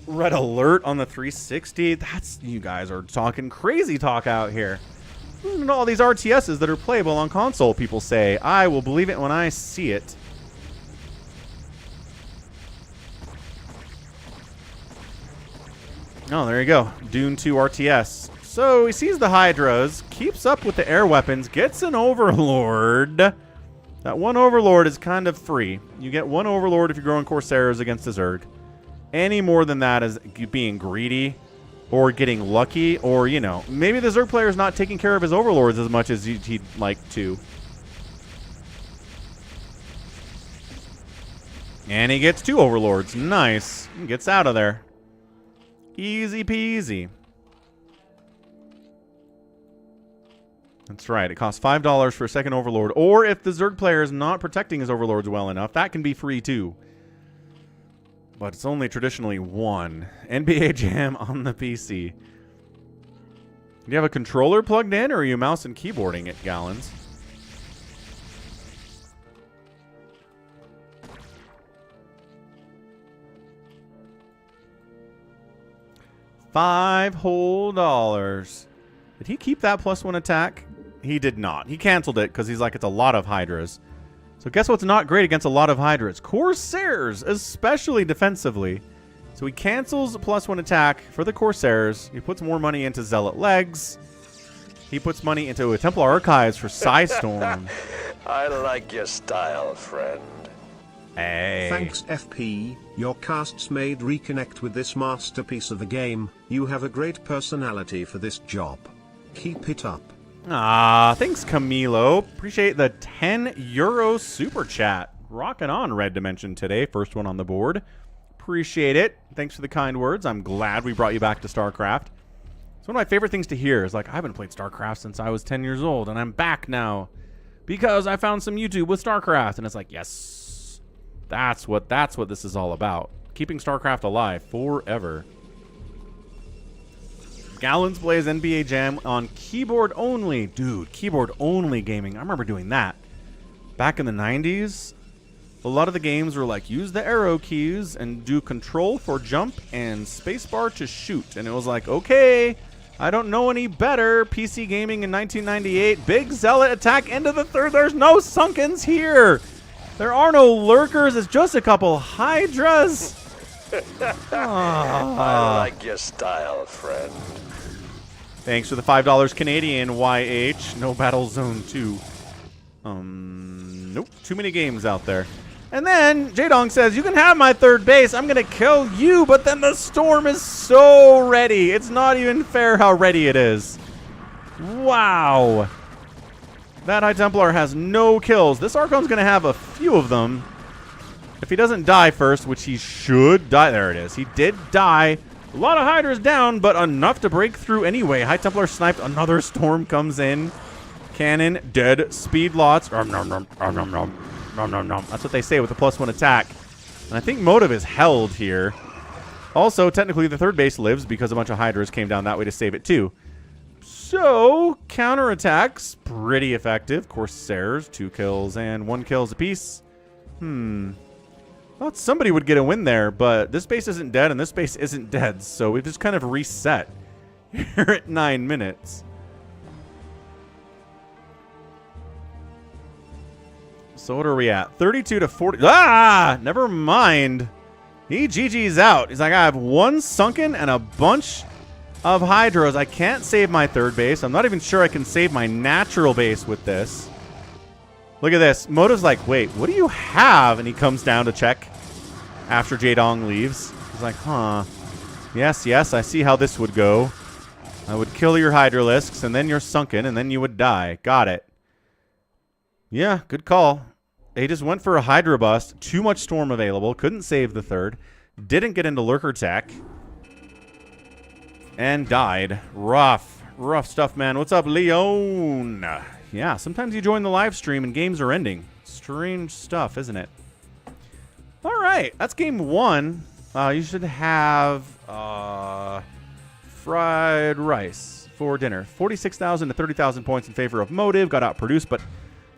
Red Alert on the 360. That's, you guys are talking crazy talk out here. And all these RTSs that are playable on console, people say. I will believe it when I see it. Oh, there you go. Dune 2 RTS. So he sees the Hydras, keeps up with the air weapons, gets an Overlord. That one Overlord is kind of free. You get one Overlord if you're growing Corsairs against a Zerg. Any more than that is being greedy. Or getting lucky, or, you know, maybe the Zerg player is not taking care of his Overlords as much as he'd like to. And he gets 2 Overlords. Nice. He gets out of there. Easy peasy. That's right. It costs $5 for a second Overlord. Or if the Zerg player is not protecting his Overlords well enough, that can be free too. But it's only traditionally 1. NBA Jam on the PC. Do you have a controller plugged in, or are you mouse and keyboarding it, Gallons? $5 whole. Did he keep that +1 attack? He did not. He canceled it because he's like, it's a lot of Hydras. So guess what's not great against a lot of Hydras? Corsairs, especially defensively. So he cancels +1 attack for the Corsairs. He puts more money into Zealot Legs. He puts money into a Templar Archives for Psystorm. I like your style, friend. Hey. Thanks, FP. Your casts made reconnect with this masterpiece of a game. You have a great personality for this job. Keep it up. Ah, thanks, Camilo. Appreciate the €10 super chat. Rocking on Red Dimension today. First one on the board. Appreciate it. Thanks for the kind words. I'm glad we brought you back to StarCraft. It's one of my favorite things to hear. Is like, I haven't played StarCraft since I was 10 years old, and I'm back now because I found some YouTube with StarCraft. And it's like, yes, that's what this is all about. Keeping StarCraft alive forever. Gallons plays NBA Jam on keyboard only. Dude, keyboard only gaming. I remember doing that. Back in the 90s, a lot of the games were like, use the arrow keys and do control for jump and spacebar to shoot. And it was like, okay, I don't know any better. PC gaming in 1998. Big Zealot attack into the third. There's no Sunkens here. There are no lurkers. It's just a couple Hydras. I like your style, friend. Thanks for the $5 Canadian, YH. No Battle Zone 2. Nope. Too many games out there. And then Jaedong says, you can have my third base. I'm going to kill you. But then the storm is so ready. It's not even fair how ready it is. Wow. That High Templar has no kills. This Archon's going to have a few of them. If he doesn't die first, which he should die. There it is. He did die. A lot of Hydras down, but enough to break through anyway. High Templar sniped. Another storm comes in. Cannon, dead. Speed lots. Nom, nom, nom, nom, nom, nom. Nom, nom, nom. That's what they say with the +1 attack. And I think Motive is held here. Also, technically, the third base lives because a bunch of Hydras came down that way to save it too. So, counterattacks, pretty effective. Corsairs, 2 kills and 1 kills apiece. Thought somebody would get a win there, but this base isn't dead and this base isn't dead. So we just kind of reset here at 9 minutes. So what are we at? 32 to 40. Ah! Never mind. He GG's out. He's like, I have 1 sunken and a bunch of Hydras. I can't save my third base. I'm not even sure I can save my natural base with this. Look at this. Motive's like, wait, what do you have? And he comes down to check after Jaedong leaves. He's like, huh. Yes, yes, I see how this would go. I would kill your Hydralisks, and then you're sunken, and then you would die. Got it. Yeah, good call. They just went for a Hydra bust. Too much storm available. Couldn't save the third. Didn't get into Lurker Tech. And died. Rough. Rough stuff, man. What's up, Leon? Yeah, sometimes you join the live stream and games are ending. Strange stuff, isn't it? All right. That's game 1. You should have fried rice for dinner. 46,000 to 30,000 points in favor of Motive. Got outproduced, but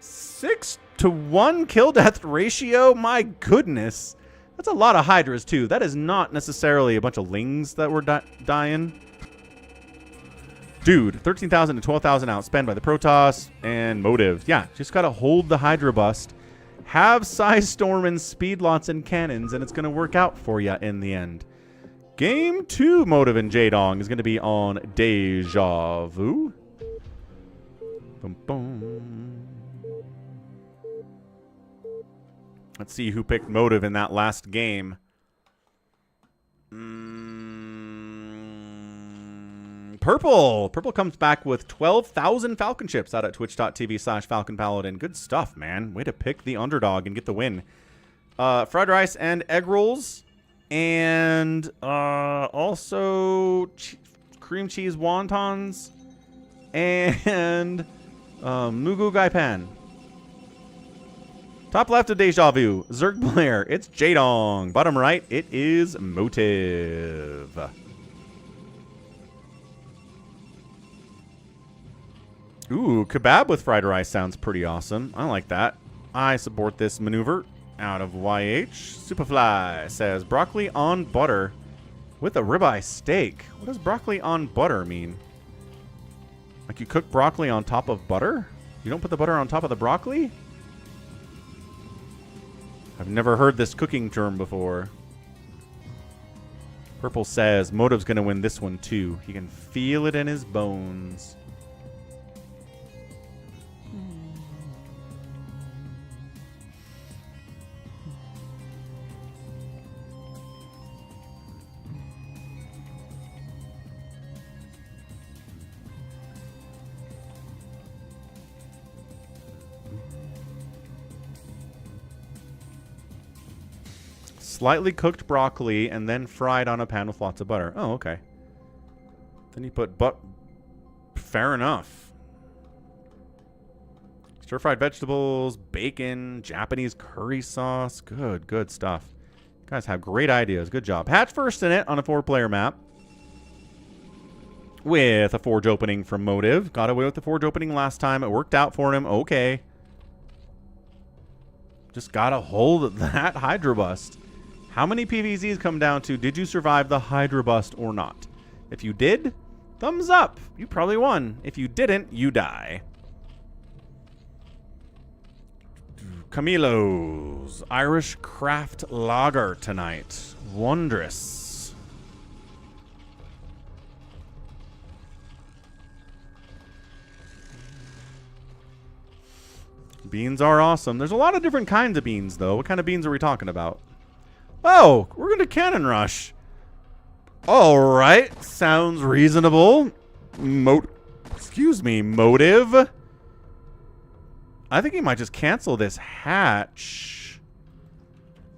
6-to-1 kill death ratio. My goodness, that's a lot of Hydras too. That is not necessarily a bunch of Lings that were dying. Dude, 13,000 to 12,000 outspent by the Protoss and Motive. Yeah, just gotta hold the Hydra bust, have Size Storm and Speed Lots and Cannons, and it's gonna work out for you in the end. Game 2, Motive and Jaedong is gonna be on Deja Vu. Boom, boom. Let's see who picked Motive in that last game. Purple. Purple comes back with 12,000 Falcon chips out at twitch.tv/FalconPaladin. Good stuff, man. Way to pick the underdog and get the win. Fried rice and egg rolls. And also cream cheese wontons. And Mugu Gai Pan. Top left of Deja Vu, Zerg player, it's Jaedong. Bottom right, it is Motive. Ooh, kebab with fried rice sounds pretty awesome. I like that. I support this maneuver. Out of YH, Superfly says, broccoli on butter with a ribeye steak. What does broccoli on butter mean? Like you cook broccoli on top of butter? You don't put the butter on top of the broccoli? I've never heard this cooking term before. Purple says Motive's going to win this one too. He can feel it in his bones. Slightly cooked broccoli and then fried on a pan with lots of butter. Oh, okay. Then you put fair enough. Stir-fried vegetables, bacon, Japanese curry sauce. Good, good stuff. You guys have great ideas. Good job. Hatch first in it on a 4-player map. With a forge opening from Motive. Got away with the forge opening last time. It worked out for him. Okay. Just gotta hold that Hydra bust. How many PVZs come down to did you survive the Hydra bust or not? If you did, thumbs up. You probably won. If you didn't, you die. Camilo's Irish Craft Lager tonight. Wondrous. Beans are awesome. There's a lot of different kinds of beans, though. What kind of beans are we talking about? Oh, we're going to cannon rush. All right. Sounds reasonable. Excuse me, motive. I think he might just cancel this hatch.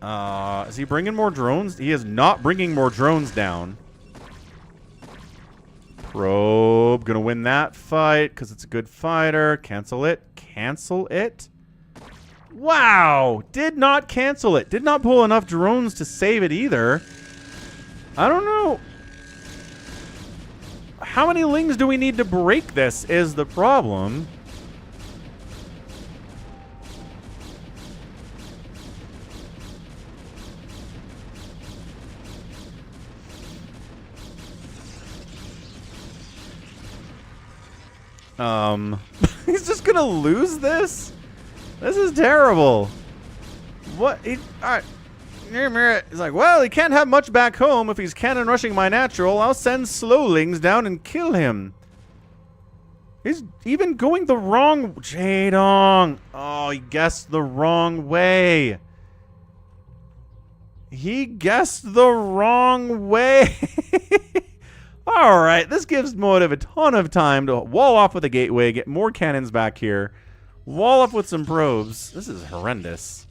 Is he bringing more drones? He is not bringing more drones down. Probe. Gonna win that fight because it's a good fighter. Cancel it. Cancel it. Wow. Did not cancel it. Did not pull enough drones to save it either. I don't know. How many lings do we need to break this is the problem. He's just gonna lose this? This is terrible. What? Alright. He's like, well, he can't have much back home if he's cannon rushing my natural. I'll send slowlings down and kill him. He's even going the wrong... Jaedong. Oh, he guessed the wrong way. He guessed the wrong way. Alright, this gives Motive a ton of time to wall off with a gateway, get more cannons back here, wall up with some probes. This is horrendous.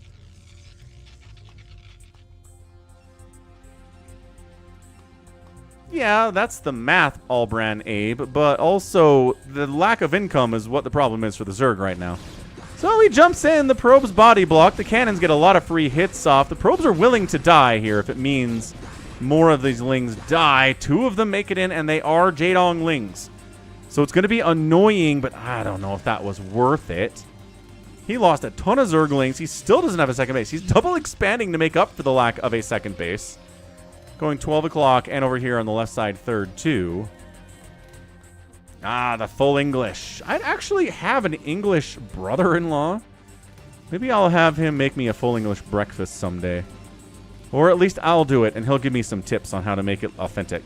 Yeah, that's the math, Allbrand Abe, but also the lack of income is what the problem is for the Zerg right now. So he jumps in, the probes body block, the cannons get a lot of free hits off. The probes are willing to die here if it means more of these lings die. 2 of them make it in, and they are Jaedong lings. So it's going to be annoying, but I don't know if that was worth it. He lost a ton of Zerglings. He still doesn't have a second base. He's double expanding to make up for the lack of a second base. Going 12 o'clock, and over here on the left side, third, too. Ah, the full English. I'd actually have an English brother-in-law. Maybe I'll have him make me a full English breakfast someday. Or at least I'll do it, and he'll give me some tips on how to make it authentic.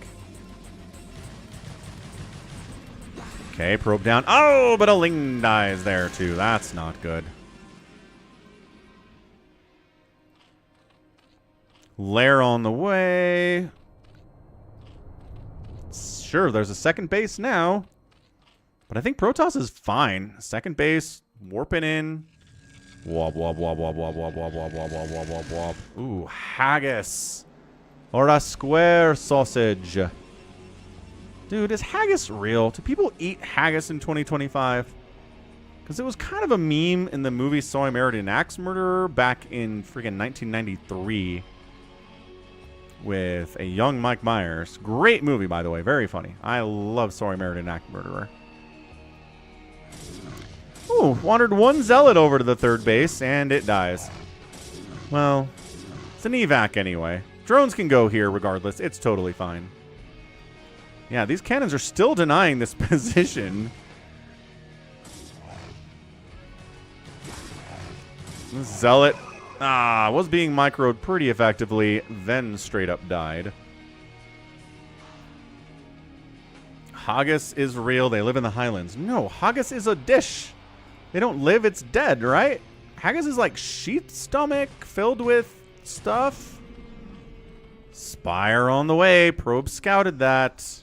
Okay, probe down. Oh, but a ling dies there, too. That's not good. Lair on the way. Sure, there's a second base now. But I think Protoss is fine. Second base, warping in. Wob, wob, wob, wob, wob, wob, wob, wob, wob, wob, wob, wob, wob. Ooh, haggis. Or a square sausage. Dude, is haggis real? Do people eat haggis in 2025? Because it was kind of a meme in the movie So I Married an Axe Murderer back in friggin' 1993 with a young Mike Myers. Great movie, by the way. Very funny. I love So I Married an Axe Murderer. Ooh, wandered one zealot over to the third base, and it dies. Well, it's an evac anyway. Drones can go here regardless. It's totally fine. Yeah, these cannons are still denying this position. Zealot was being microed pretty effectively, then straight up died. Haggis is real. They live in the Highlands. No, haggis is a dish. They don't live, it's dead, right? Haggis is like sheath stomach filled with stuff. Spire on the way. Probe scouted that.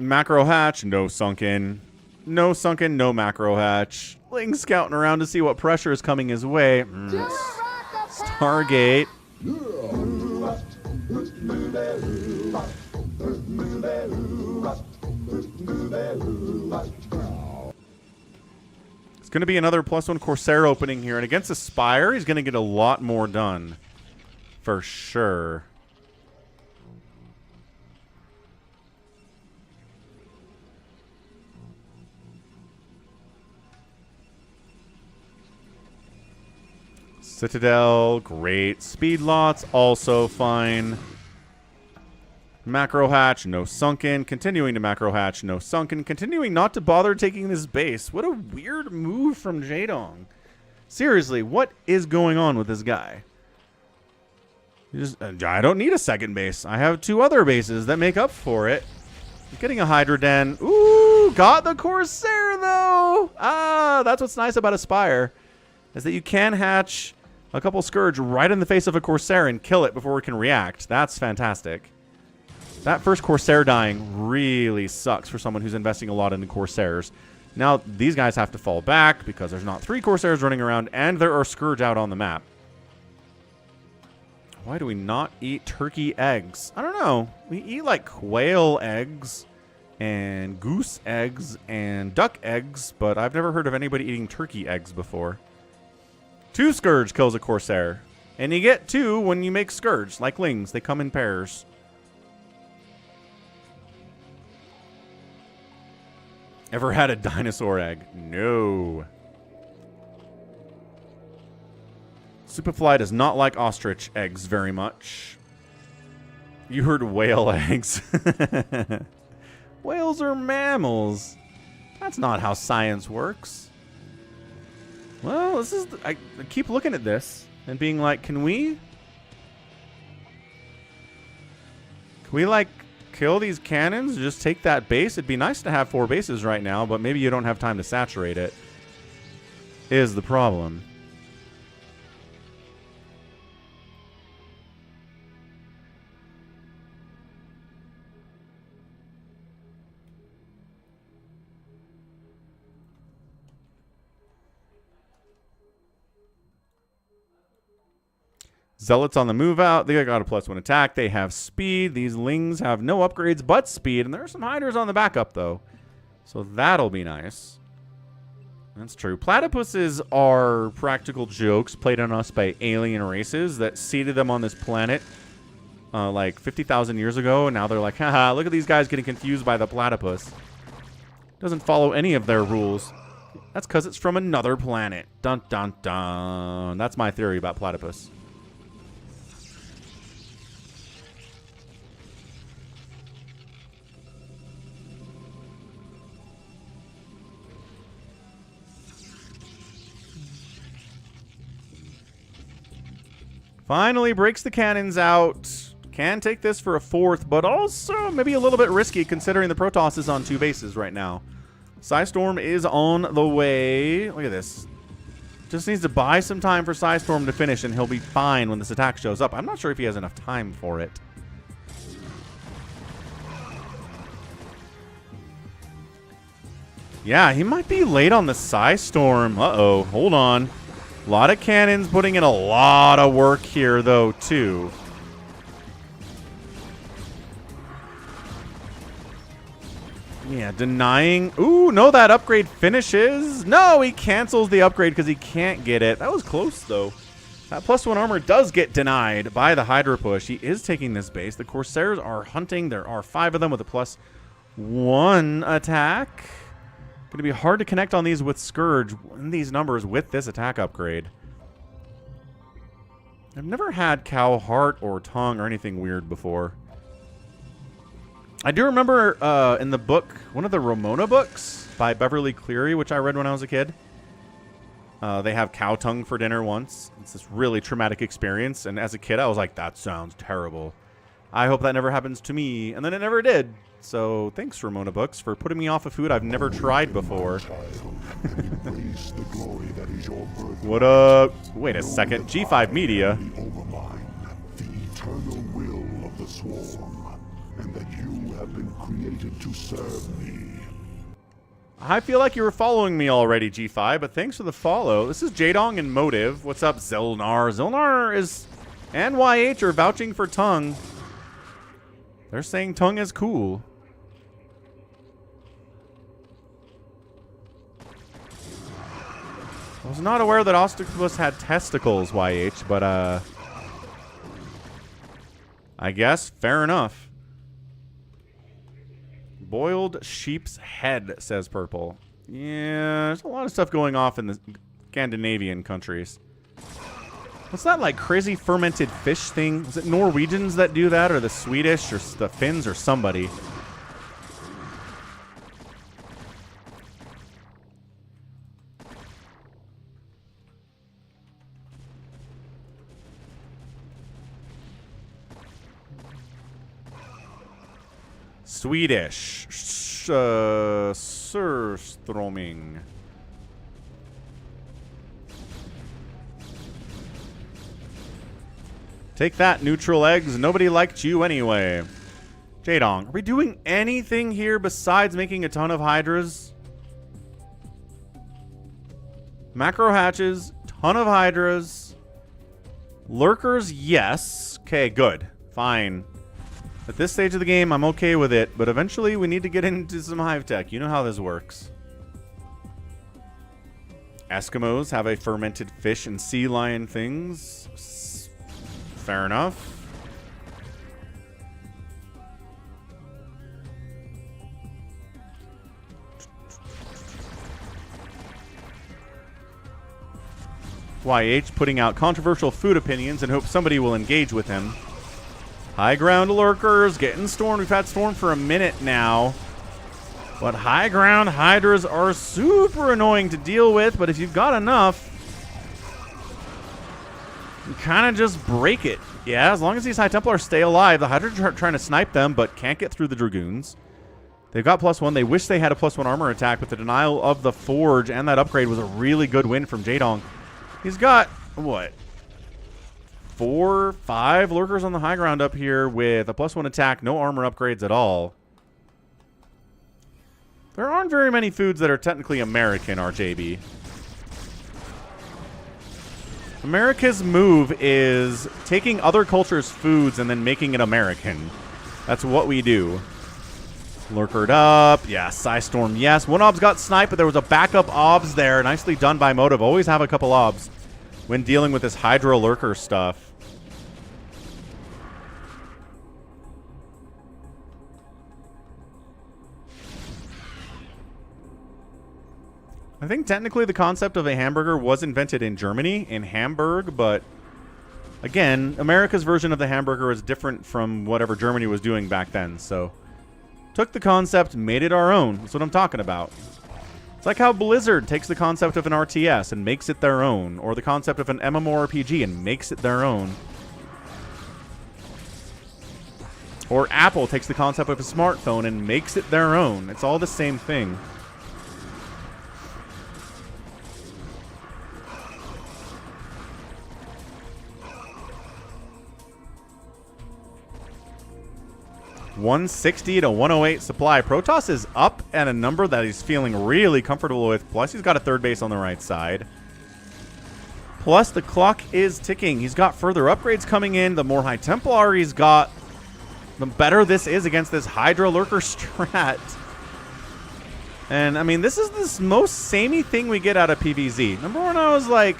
Macro hatch, no sunken. No sunken, no macro hatch. Ling scouting around to see what pressure is coming his way. Stargate. It's going to be another +1 Corsair opening here. And against a Spire, he's going to get a lot more done. For sure. Citadel, great. Speed lots, also fine. Macro hatch, no sunken. Continuing to macro hatch, no sunken. Continuing not to bother taking this base. What a weird move from Jaedong. Seriously, what is going on with this guy? I don't need a second base. I have 2 other bases that make up for it. I'm getting a Hydra Den. Ooh, got the Corsair though. Ah, that's what's nice about Aspire, is that you can hatch a couple Scourge right in the face of a Corsair and kill it before it can react. That's fantastic. That first Corsair dying really sucks for someone who's investing a lot into Corsairs. Now, these guys have to fall back because there's not 3 Corsairs running around, and there are Scourge out on the map. Why do we not eat turkey eggs? I don't know. We eat like quail eggs and goose eggs and duck eggs, but I've never heard of anybody eating turkey eggs before. 2 Scourge kills a Corsair. And you get 2 when you make Scourge, like Lings. They come in pairs. Ever had a dinosaur egg? No. Superfly does not like ostrich eggs very much. You heard whale eggs. Whales are mammals. That's not how science works. Well, this is... I keep looking at this and being like, can we, like, kill these cannons and just take that base? It'd be nice to have 4 bases right now, but maybe you don't have time to saturate it, is the problem. Zealots on the move out. They got a +1 attack. They have speed. These Lings have no upgrades but speed. And there are some Hydras on the backup, though. So that'll be nice. That's true. Platypuses are practical jokes played on us by alien races that seeded them on this planet like 50,000 years ago. And now they're like, haha, look at these guys getting confused by the platypus. Doesn't follow any of their rules. That's because it's from another planet. Dun, dun, dun. That's my theory about platypus. Finally breaks the cannons out. Can take this for a 4th, but also maybe a little bit risky considering the Protoss is on 2 bases right now. Psystorm is on the way. Look at this. Just needs to buy some time for Psystorm to finish, and he'll be fine when this attack shows up. I'm not sure if he has enough time for it. Yeah, he might be late on the Psystorm. Uh-oh. Hold on. A lot of cannons putting in a lot of work here, though, too. Yeah, denying. Ooh, no, that upgrade finishes. No, he cancels the upgrade because he can't get it. That was close, though. That +1 armor does get denied by the Hydra push. He is taking this base. The Corsairs are hunting. There are 5 of them with a +1 attack. Going to be hard to connect on these with Scourge in these numbers with this attack upgrade. I've never had Cow Heart or Tongue or anything weird before. I do remember in the book, one of the Ramona books by Beverly Cleary, which I read when I was a kid. They have cow tongue for dinner once. It's this really traumatic experience. And as a kid, I was like, that sounds terrible. I hope that never happens to me. And then it never did. So thanks, Ramona Books, for putting me off of food I've never tried before. What up? Wait a second. G5 Media. The eternal will of the swarm, and that you have been created to serve me. I feel like you were following me already, G5, but thanks for the follow. This is Jaedong and Motive. What's up, Zilnar? Zilnar is and YH are vouching for Tongue. They're saying Tongue is cool. I was not aware that Octopus had testicles, YH, but, I guess, fair enough. Boiled sheep's head, says Purple. Yeah, there's a lot of stuff going off in the Scandinavian countries. What's that, like, crazy fermented fish thing? Is it Norwegians that do that, or the Swedish, or the Finns, or somebody? Swedish. Surströmming. Take that, neutral eggs. Nobody liked you anyway. Jaedong, are we doing anything here besides making a ton of hydras? Macro hatches, ton of hydras. Lurkers, yes. Okay, good. Fine. At this stage of the game, I'm okay with it, but eventually we need to get into some hive tech. You know how this works. Eskimos have a fermented fish and sea lion things. Fair enough. YH putting out controversial food opinions and hopes somebody will engage with him. High ground lurkers getting stormed. We've had storm for a minute now. But high ground hydras are super annoying to deal with, but if you've got enough, you kind of just break it. Yeah, as long as these High Templars stay alive, the hydras are trying to snipe them, but can't get through the Dragoons. They've got +1. They wish they had a +1 armor attack, but the denial of the Forge and that upgrade was a really good win from Jaedong. He's got, what, 4, 5 lurkers on the high ground up here with a +1 attack, no armor upgrades at all. There aren't very many foods that are technically American, RJB. America's move is taking other cultures' foods and then making it American. That's what we do. Lurkered up. Yes. Psystorm. Yes. One ob's got sniped, but there was a backup obs there. Nicely done by Motive. Always have a couple obs when dealing with this Hydra Lurker stuff. I think technically the concept of a hamburger was invented in Germany, in Hamburg, but again, America's version of the hamburger is different from whatever Germany was doing back then, so took the concept, made it our own. That's what I'm talking about. It's like how Blizzard takes the concept of an RTS and makes it their own, or the concept of an MMORPG and makes it their own. Or Apple takes the concept of a smartphone and makes it their own. It's all the same thing. $160 to $108 supply. Protoss is up at a number that he's feeling really comfortable with. Plus, he's got a third base on the right side. Plus, the clock is ticking. He's got further upgrades coming in. The more High Templar he's got, the better this is against this Hydra Lurker strat. And, I mean, this is the most samey thing we get out of PvZ. Number one, I was like,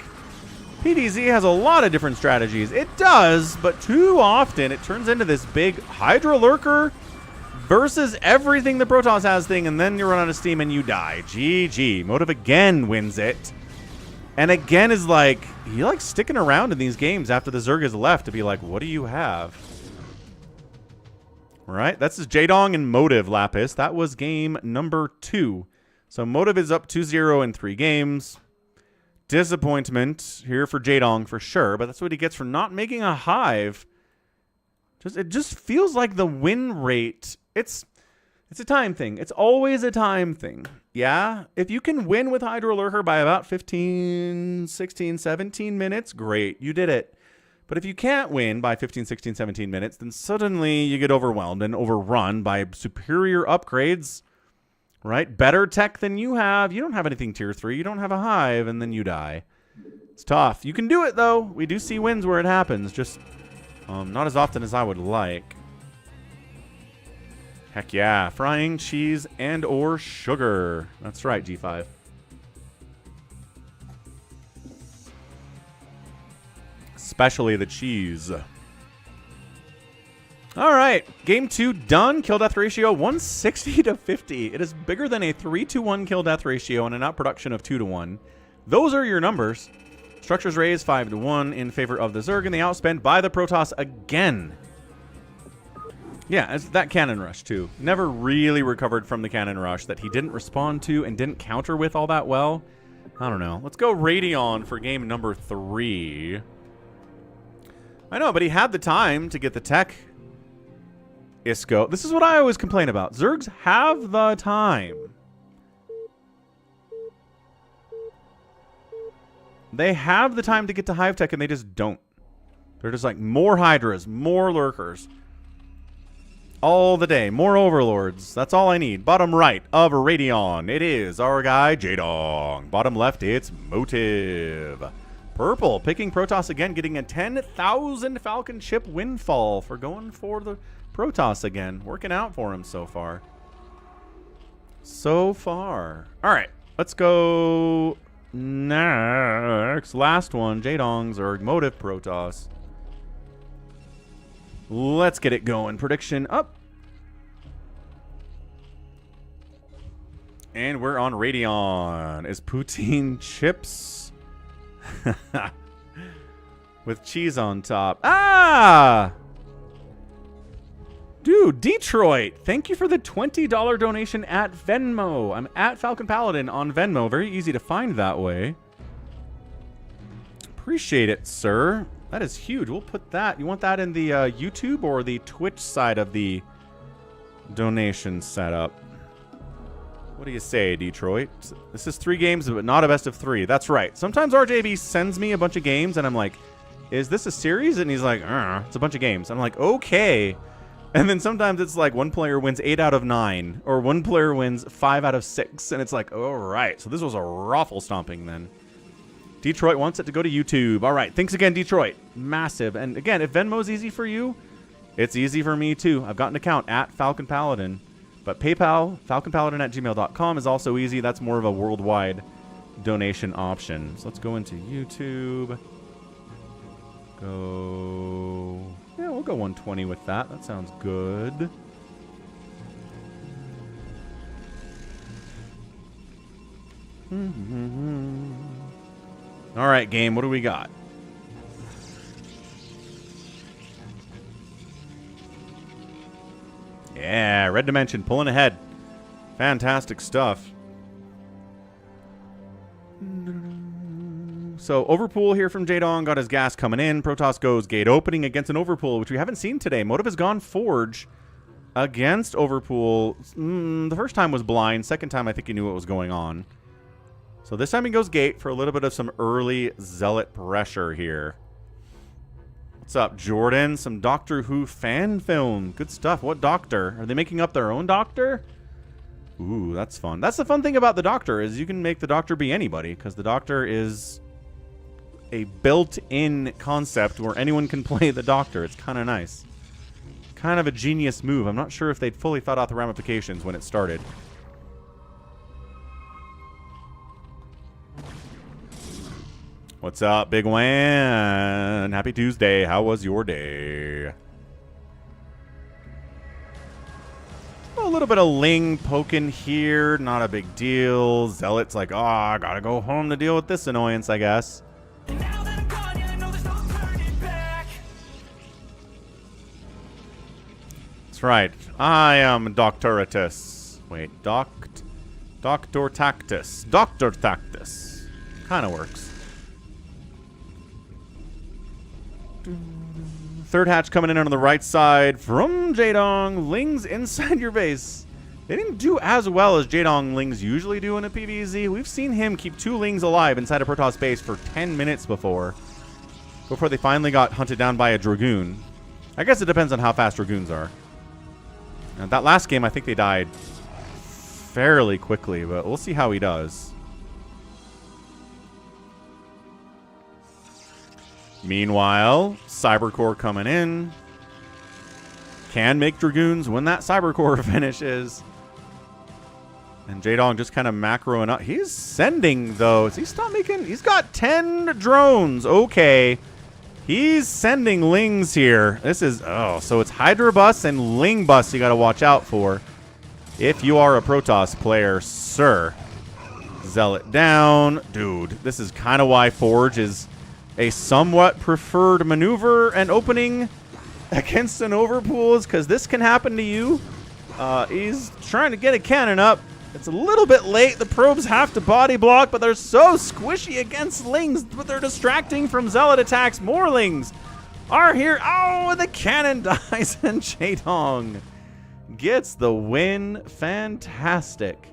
PvZ has a lot of different strategies. It does, but too often it turns into this big Hydra Lurker versus everything the Protoss has thing, and then you run out of steam and you die. GG. Motive again wins it. And again is like, he likes sticking around in these games after the Zerg is left to be like, what do you have? All right, that's his Jaedong and Motive Lapis. That was game number 2. So Motive is up 2-0 in 3 games. Disappointment here for Jaedong for sure, but that's what he gets for not making a hive. It just feels like the win rate, it's a time thing. It's always a time thing. Yeah, if you can win with Hydra Lurker by about 15, 16, 17 minutes, great, you did it. But if you can't win by 15, 16, 17 minutes, then suddenly you get overwhelmed and overrun by superior upgrades. Right? Better tech than you have. You don't have anything tier 3. You don't have a hive, and then you die. It's tough. You can do it, though. We do see wins where it happens. Just not as often as I would like. Heck yeah. Frying cheese and or sugar. That's right, G5. Especially the cheese. All right, game 2 done. Kill death ratio 160 to 50. It is bigger than a 3-to-1 kill death ratio and an outproduction of 2-to-1. Those are your numbers. Structures raised 5-to-1 in favor of the Zerg, and they outspent by the Protoss again. Yeah, it's that cannon rush too. Never really recovered from the cannon rush that he didn't respond to and didn't counter with all that well. I don't know. Let's go Radeon for game number 3. I know, but he had the time to get the tech. Isco. This is what I always complain about. Zergs have the time. They have the time to get to Hive Tech, and they just don't. They're just like, more Hydras, more Lurkers. All the day. More Overlords. That's all I need. Bottom right of Radion. It is our guy, Jaedong. Bottom left, it's Motive. Purple, picking Protoss again, getting a 10,000 Falcon chip windfall for going for the Protoss again. Working out for him so far. So far. All right, let's go next. Last one, Jaedong's or Motive Protoss. Let's get it going. Prediction up. And we're on Radion. Is poutine chips? With cheese on top. Ah! Dude, Detroit, thank you for the $20 donation at Venmo. I'm at Falcon Paladin on Venmo. Very easy to find that way. Appreciate it, sir. That is huge. We'll put that. You want that in the YouTube or the Twitch side of the donation setup? What do you say, Detroit? This is 3 games, but not a best of 3. That's right. Sometimes RJB sends me a bunch of games, and I'm like, is this a series? And he's like, it's a bunch of games. I'm like, okay. And then sometimes it's like one player wins 8 out of 9, or one player wins 5 out of 6, and it's like, all right. So this was a raffle stomping then. Detroit wants it to go to YouTube. All right. Thanks again, Detroit. Massive. And again, if Venmo's easy for you, it's easy for me too. I've got an account at Falcon Paladin. But PayPal, falconpaladin@gmail.com is also easy. That's more of a worldwide donation option. So let's go into YouTube. Yeah, we'll go 120 with that. That sounds good. All right, game. What do we got? Yeah, Red Dimension pulling ahead. Fantastic stuff. So Overpool here from Jaedong got his gas coming in. Protoss goes gate opening against an Overpool, which we haven't seen today. Motive has gone Forge against Overpool. The first time was blind. Second time, I think he knew what was going on. So this time he goes gate for a little bit of some early Zealot pressure here. What's up, Jordan? Some Doctor Who fan film. Good stuff. What Doctor? Are they making up their own Doctor? Ooh, that's fun. That's the fun thing about the Doctor, is you can make the Doctor be anybody, because the Doctor is a built-in concept where anyone can play the Doctor. It's kind of nice. Kind of a genius move. I'm not sure if they'd fully thought out the ramifications when it started. What's up, Big Wan? Happy Tuesday. How was your day? A little bit of Ling poking here. Not a big deal. Zealot's like, oh, I gotta go home to deal with this annoyance, I guess. That's right. I am Doctoritus. Wait, Doctor Tactus. Doctor Tactus. Kind of works. Third hatch coming in on the right side from Jaedong. Lings inside your base. They didn't do as well as Jaedong Lings usually do in a PvZ. We've seen him keep 2 Lings alive inside a Protoss base for 10 minutes before they finally got hunted down by a Dragoon. I guess it depends on how fast Dragoons are. And that last game, I think they died fairly quickly, but we'll see how he does. Meanwhile, Cybercore coming in. Can make Dragoons when that Cybercore finishes. And Jaedong just kind of macroing up. He's sending, though. Is he stop making? He's got 10 drones. Okay. He's sending Lings here. This is, so it's Hydra Bus and Ling Bus you got to watch out for if you are a Protoss player, sir. Zealot down. Dude, this is kind of why Forge is a somewhat preferred maneuver and opening against an Overpool, is because this can happen to you. He's trying to get a cannon up. It's a little bit late. The probes have to body block, but they're so squishy against Lings, but they're distracting from Zealot attacks. More Lings are here. Oh, and the cannon dies, and Jaedong gets the win. Fantastic.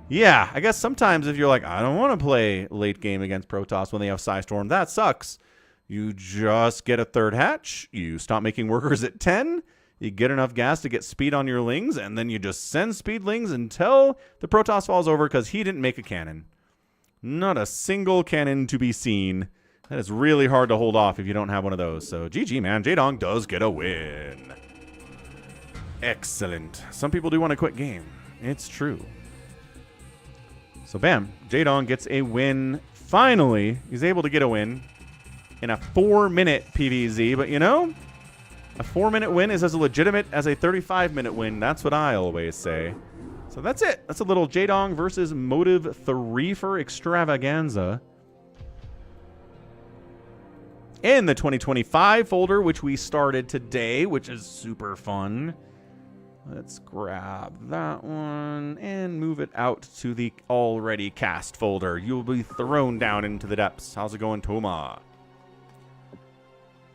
Yeah, I guess sometimes if you're like, I don't want to play late game against Protoss when they have Psystorm, that sucks. You just get a third hatch, you stop making workers at 10, you get enough gas to get speed on your lings, and then you just send speedlings until the Protoss falls over because he didn't make a cannon. Not a single cannon to be seen. That is really hard to hold off if you don't have one of those. So GG, man. Jaedong does get a win. Excellent. Some people do want to quit game. It's true. So bam, Jaedong gets a win. Finally, he's able to get a win in a 4-minute PvZ. But you know, a 4-minute win is as legitimate as a 35-minute win. That's what I always say. So that's it. That's a little Jaedong versus Motive Threefer extravaganza. In the 2025 folder, which we started today, which is super fun. Let's grab that one and move it out to the already cast folder. You'll be thrown down into the depths. How's it going, Toma?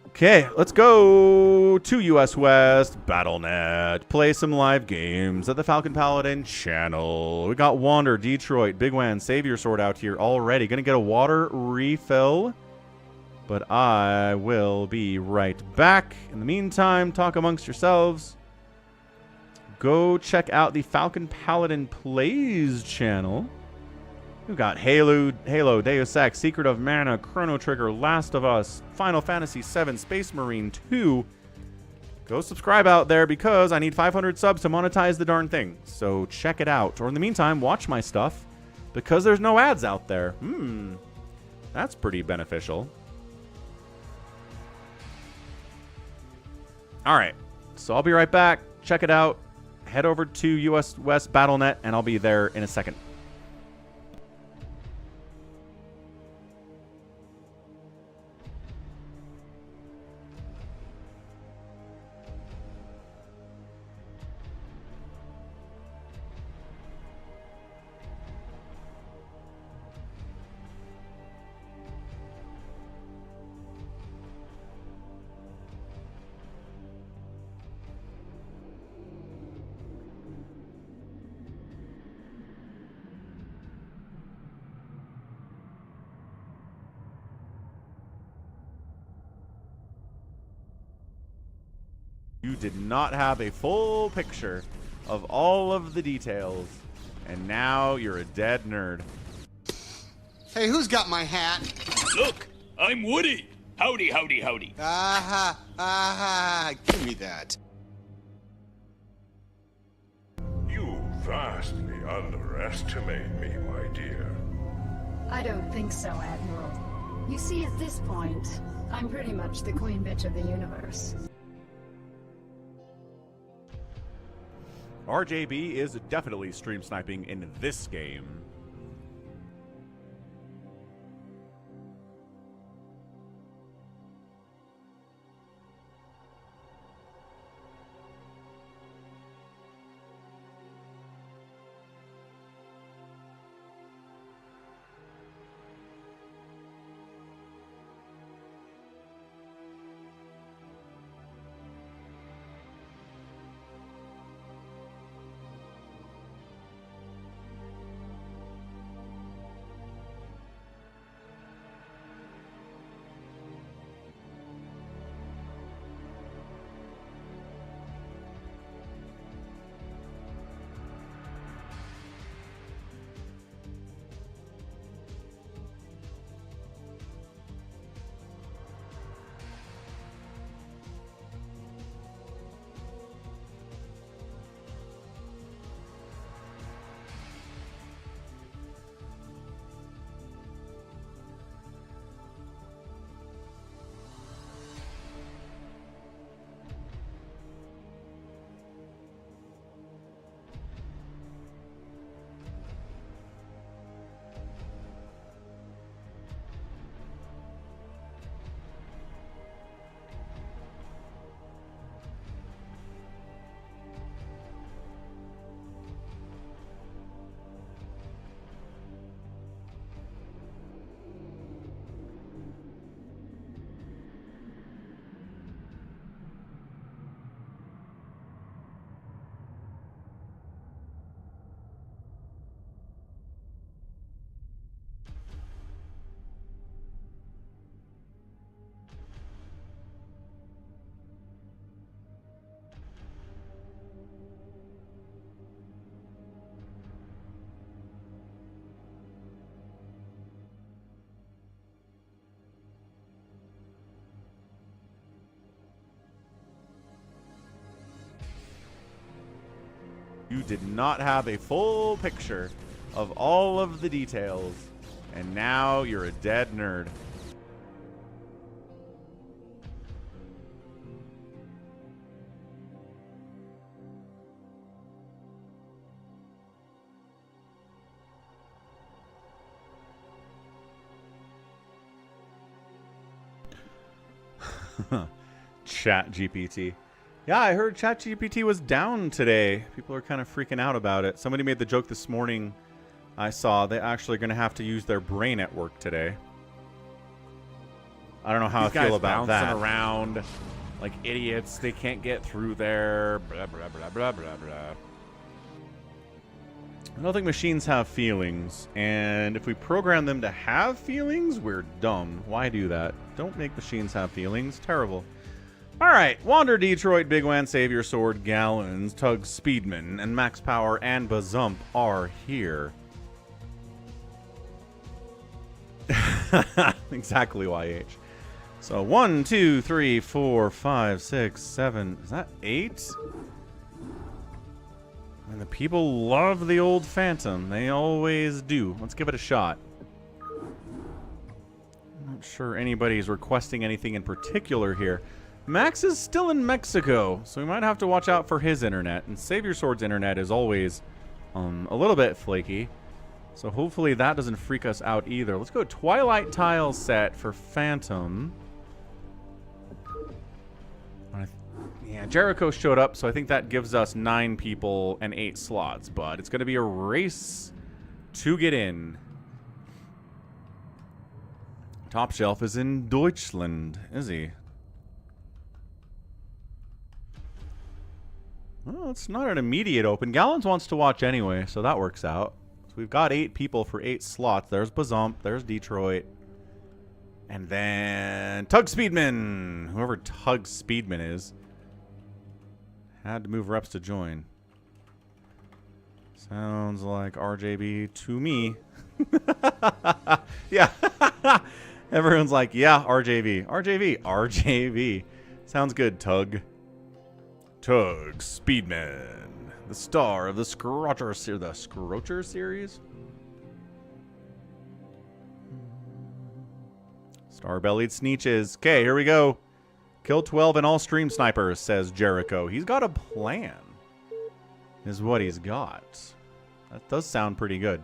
Okay, let's go to US West, Battle.net, play some live games at the Falcon Paladin channel. We got Wander, Detroit, Big Wan, Savior Sword out here already. Gonna get a water refill, but I will be right back. In the meantime, talk amongst yourselves. Go check out the Falcon Paladin Plays channel. We've got Halo, Deus Ex, Secret of Mana, Chrono Trigger, Last of Us, Final Fantasy VII, Space Marine 2. Go subscribe out there because I need 500 subs to monetize the darn thing. So check it out. Or in the meantime, watch my stuff because there's no ads out there. That's pretty beneficial. All right. So I'll be right back. Check it out. Head over to US West Battle.net, and I'll be there in a second. You did not have a full picture of all of the details, and now you're a dead nerd. Hey, who's got my hat? Look, I'm Woody. Howdy, howdy, howdy. Give me that. You vastly underestimate me, my dear. I don't think so, Admiral. You see, at this point, I'm pretty much the queen bitch of the universe. RJB is definitely stream sniping in this game. You did not have a full picture of all of the details, and now you're a dead nerd. Chat GPT. Yeah, I heard Chat GPT was down today. People are kind of freaking out about it. Somebody made the joke this morning. I saw they're actually going to have to use their brain at work today. I don't know how I feel about that. Bouncing around like idiots. They can't get through there. Blah, blah, blah, blah, blah, blah. I don't think machines have feelings. And if we program them to have feelings, we're dumb. Why do that? Don't make machines have feelings. Terrible. All right. Wander, Detroit, Big Wan, Savior Sword, Gallons, Tug, Speedman, and Max Power and Bazump are here. Exactly, YH. So 1, 2, 3, 4, 5, 6, 7. Is that 8? And the people love the old Phantom. They always do. Let's give it a shot. I'm not sure anybody's requesting anything in particular here. Max is still in Mexico, so we might have to watch out for his internet. And Savior Sword's internet is always a little bit flaky. So hopefully that doesn't freak us out either. Let's go Twilight tile set for Phantom. Yeah, Jericho showed up, so I think that gives us 9 people and 8 slots. But it's going to be a race to get in. Top Shelf is in Deutschland, is he? Well, it's not an immediate open. Gallons wants to watch anyway, so that works out. So we've got 8 people for 8 slots. There's Bazump, there's Detroit. And then Tug Speedman. Whoever Tug Speedman is. Had to move reps to join. Sounds like RJB to me. Yeah. Everyone's like, yeah, RJB. RJB. RJB. Sounds good, Tug. Tug Speedman. The star of the Scrocher series. Star-bellied Sneeches. Okay, here we go. Kill 12 and all stream snipers, says Jericho. He's got a plan, is what he's got. That does sound pretty good.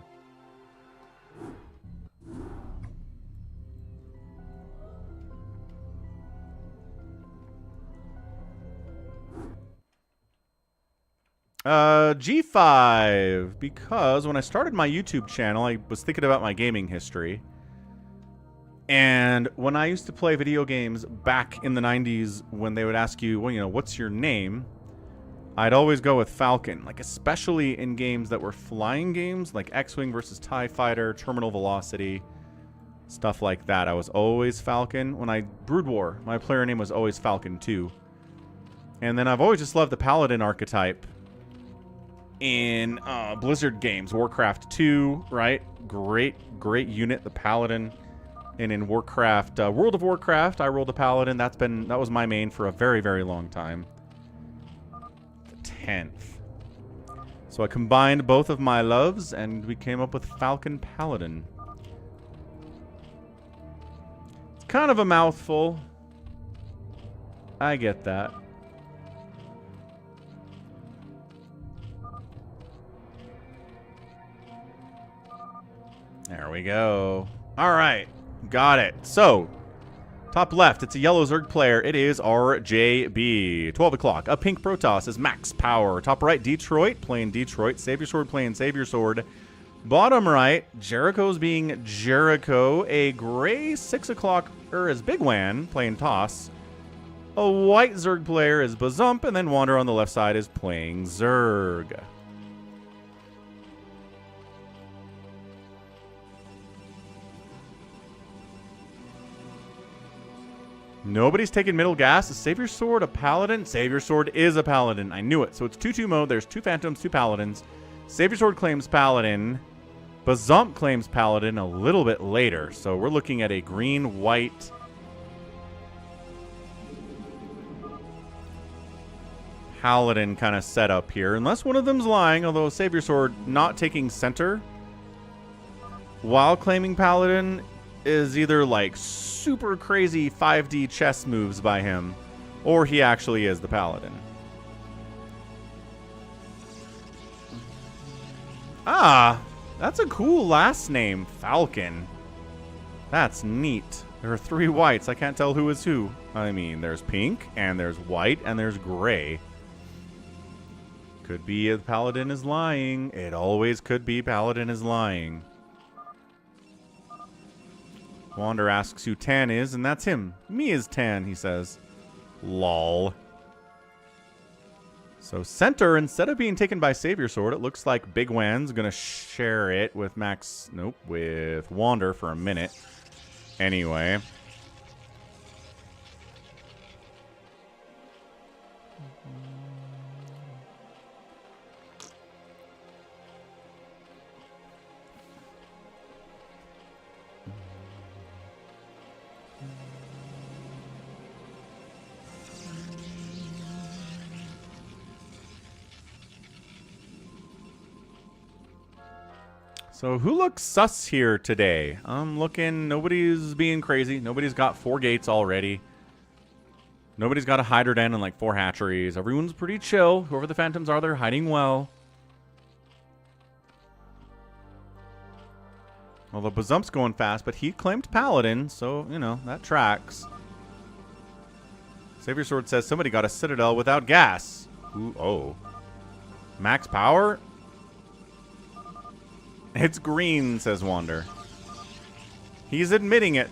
G5, because when I started my YouTube channel, I was thinking about my gaming history. And when I used to play video games back in the 90s, when they would ask you, well, you know, what's your name? I'd always go with Falcon, like especially in games that were flying games, like X-Wing versus TIE Fighter, Terminal Velocity, stuff like that. I was always Falcon. When I Brood War, my player name was always Falcon 2. And then I've always just loved the Paladin archetype in Blizzard games. Warcraft 2, right? Great unit, the Paladin. And in Warcraft, World of Warcraft, I rolled a Paladin. That was my main for a very, very long time. The 10th. So I combined both of my loves, and we came up with Falcon Paladin. It's kind of a mouthful. I get that. There we go. All right. Got it. So, top left, it's a yellow Zerg player. It is RJB. 12 o'clock. A pink Protoss is Max Power. Top right, Detroit playing Detroit. Savior Sword playing Savior Sword. Bottom right, Jericho's being Jericho. A gray 6 o'clock is Big Wan playing Toss. A white Zerg player is Bazump. And then Wander on the left side is playing Zerg. Nobody's taking middle gas. Is Savior Sword a Paladin? Savior Sword is a Paladin. I knew it. So it's 2-2 mode. There's 2 Phantoms, 2 Paladins. Savior Sword claims Paladin. Bazump claims Paladin a little bit later. So we're looking at a green-white Paladin kind of setup here. Unless one of them's lying, although Savior Sword not taking center while claiming Paladin is either like super crazy 5D chess moves by him, or he actually is the Paladin. Ah, that's a cool last name, Falcon. That's neat. There are 3 whites. I can't tell who is who. I mean, there's pink, and there's white, and there's gray. Could be the Paladin is lying. It always could be Paladin is lying. Wander asks who Tan is, and that's him. Me is Tan, he says. Lol. So center, instead of being taken by Savior Sword, it looks like Big Wan's gonna share it with Max. Nope, with Wander for a minute. Anyway. So who looks sus here today? I'm looking, nobody's being crazy. Nobody's got 4 gates already. Nobody's got a Hydra Den and like 4 hatcheries. Everyone's pretty chill. Whoever the Phantoms are, they're hiding well. Although Bazump's going fast, but he claimed Paladin, so, you know, that tracks. Savior Sword says somebody got a Citadel without gas. Ooh, oh. Max power? It's green, says Wander. He's admitting it.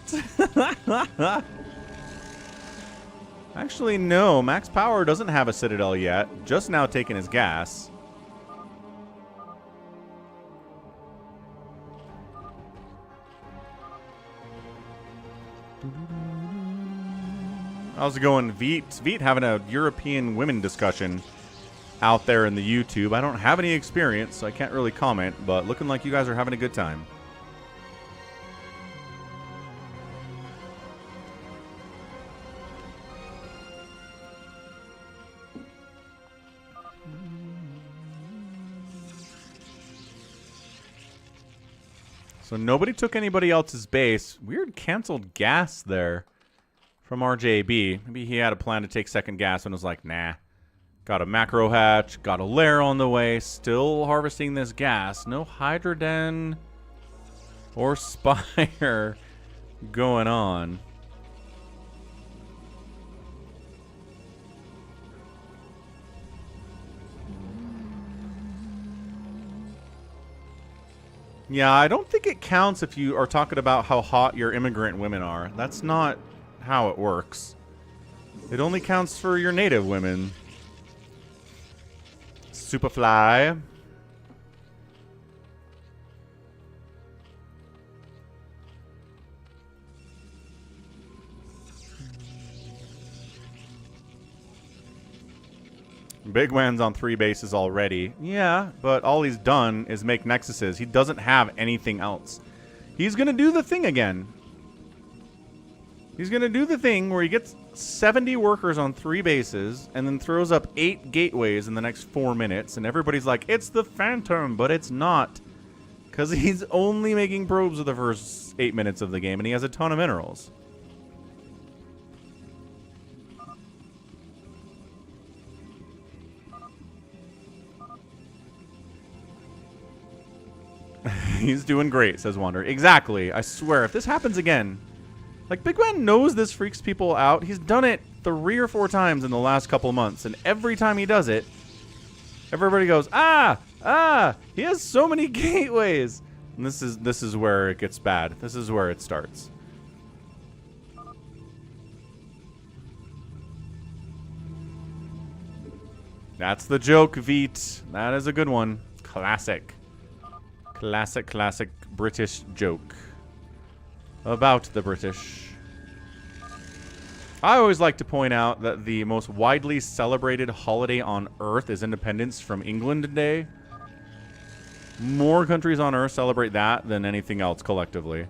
Actually, no. Max Power doesn't have a Citadel yet. Just now taking his gas. How's it going, Veet? Veet having a European women discussion out there in the YouTube. I don't have any experience, so I can't really comment, but looking like you guys are having a good time. So nobody took anybody else's base. Weird canceled gas there from RJB. Maybe he had a plan to take second gas and was like, nah. Got a macro hatch, got a lair on the way, still harvesting this gas. No Hydra Den or Spire going on. Yeah, I don't think it counts if you are talking about how hot your immigrant women are. That's not how it works. It only counts for your native women. Superfly. Big Wan's on 3 bases already. Yeah, but all he's done is make nexuses. He doesn't have anything else. He's going to do the thing again. He's going to do the thing where he gets 70 workers on 3 bases and then throws up 8 gateways in the next 4 minutes. And everybody's like, it's the Phantom, but it's not. Because he's only making probes for the first 8 minutes of the game and he has a ton of minerals. He's doing great, says Wander. Exactly. I swear, if this happens again... Like, Big Wan knows this freaks people out. He's done it 3 or 4 times in the last couple months. And every time he does it, everybody goes, ah, he has so many gateways. And this is where it gets bad. This is where it starts. That's the joke, Veet. That is a good one. Classic. Classic British joke. About the British. I always like to point out that the most widely celebrated holiday on Earth is Independence from England Day. More countries on Earth celebrate that than anything else collectively.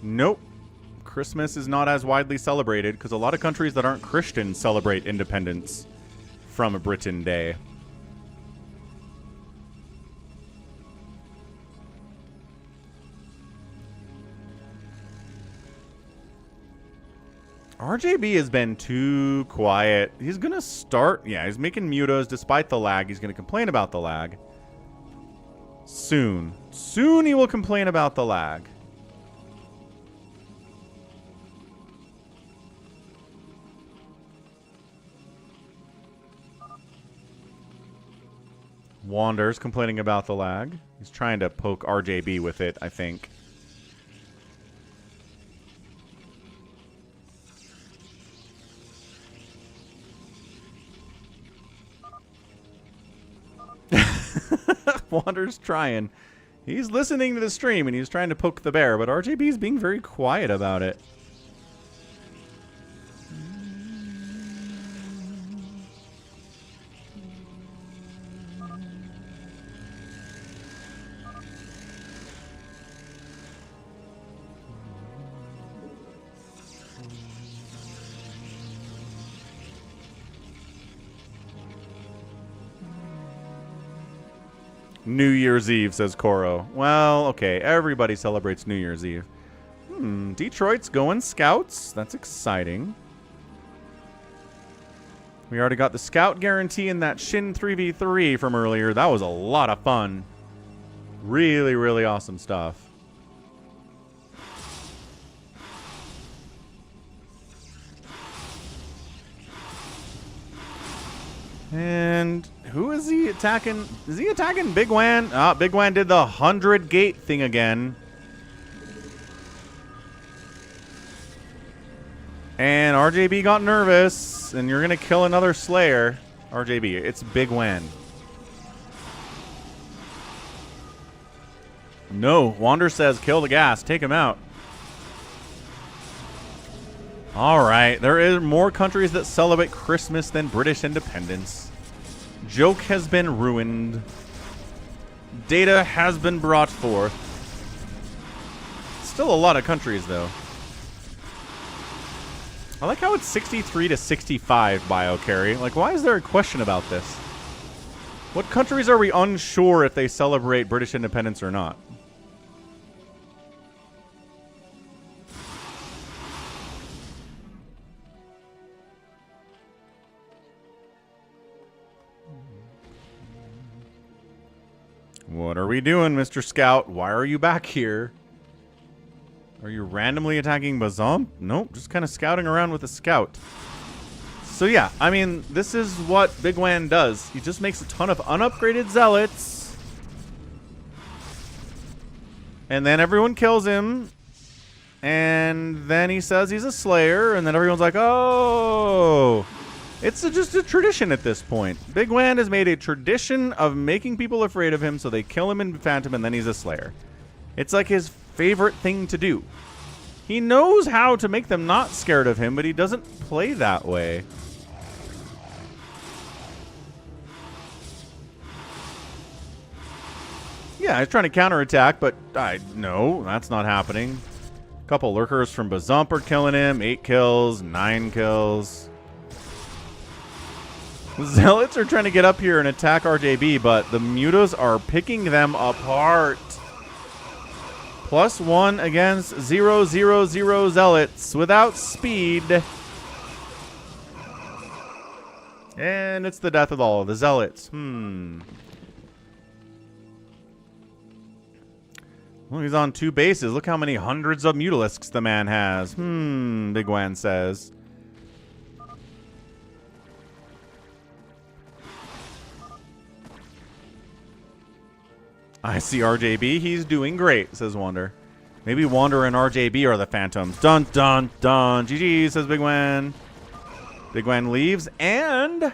Nope. Christmas is not as widely celebrated because a lot of countries that aren't Christian celebrate independence from Britain Day. RJB has been too quiet. He's going to start. Yeah, he's making mutas despite the lag. He's going to complain about the lag. Soon. Soon he will complain about the lag. Wander's complaining about the lag. He's trying to poke RJB with it, I think. Wander's trying. He's listening to the stream and he's trying to poke the bear, but RJB is being very quiet about it. New Year's Eve, says Koro. Well, okay. Everybody celebrates New Year's Eve. Detroit's going scouts. That's exciting. We already got the scout guarantee in that Shin 3v3 from earlier. That was a lot of fun. Really, really awesome stuff. And who is he attacking? Is he attacking Big Wan? Ah, Big Wan did the 100 gate thing again. And RJB got nervous. And you're going to kill another Slayer. RJB, it's Big Wan. No, Wander says kill the gas. Take him out. Alright, there are more countries that celebrate Christmas than British independence. Joke has been ruined. Data has been brought forth. Still a lot of countries, though. I like how it's 63 to 65 bio carry. Like, why is there a question about this? What countries are we unsure if they celebrate British independence or not? What are we doing, Mr. Scout? Why are you back here? Are you randomly attacking Bazomp? Nope, just kind of scouting around with a scout. So yeah, I mean, this is what Big Wan does. He just makes a ton of unupgraded zealots. And then everyone kills him. And then he says he's a slayer. And then everyone's like, oh... It's just a tradition at this point. Big Wan has made a tradition of making people afraid of him, so they kill him in Phantom, and then he's a Slayer. It's like his favorite thing to do. He knows how to make them not scared of him, but he doesn't play that way. Yeah, he's trying to counterattack, but no, that's not happening. A couple lurkers from Bazump are killing him. 8 kills, 9 kills. Zealots are trying to get up here and attack RJB, but the mutas are picking them apart. +1 against 0/0/0 Zealots without speed. And it's the death of all of the Zealots. Well, he's on 2 bases. Look how many hundreds of Mutalisks the man has. Big Wan says. I see RJB. He's doing great, says Wander. Maybe Wander and RJB are the Phantoms. Dun, dun, dun. GG, says Big Wan. Big Wan leaves, and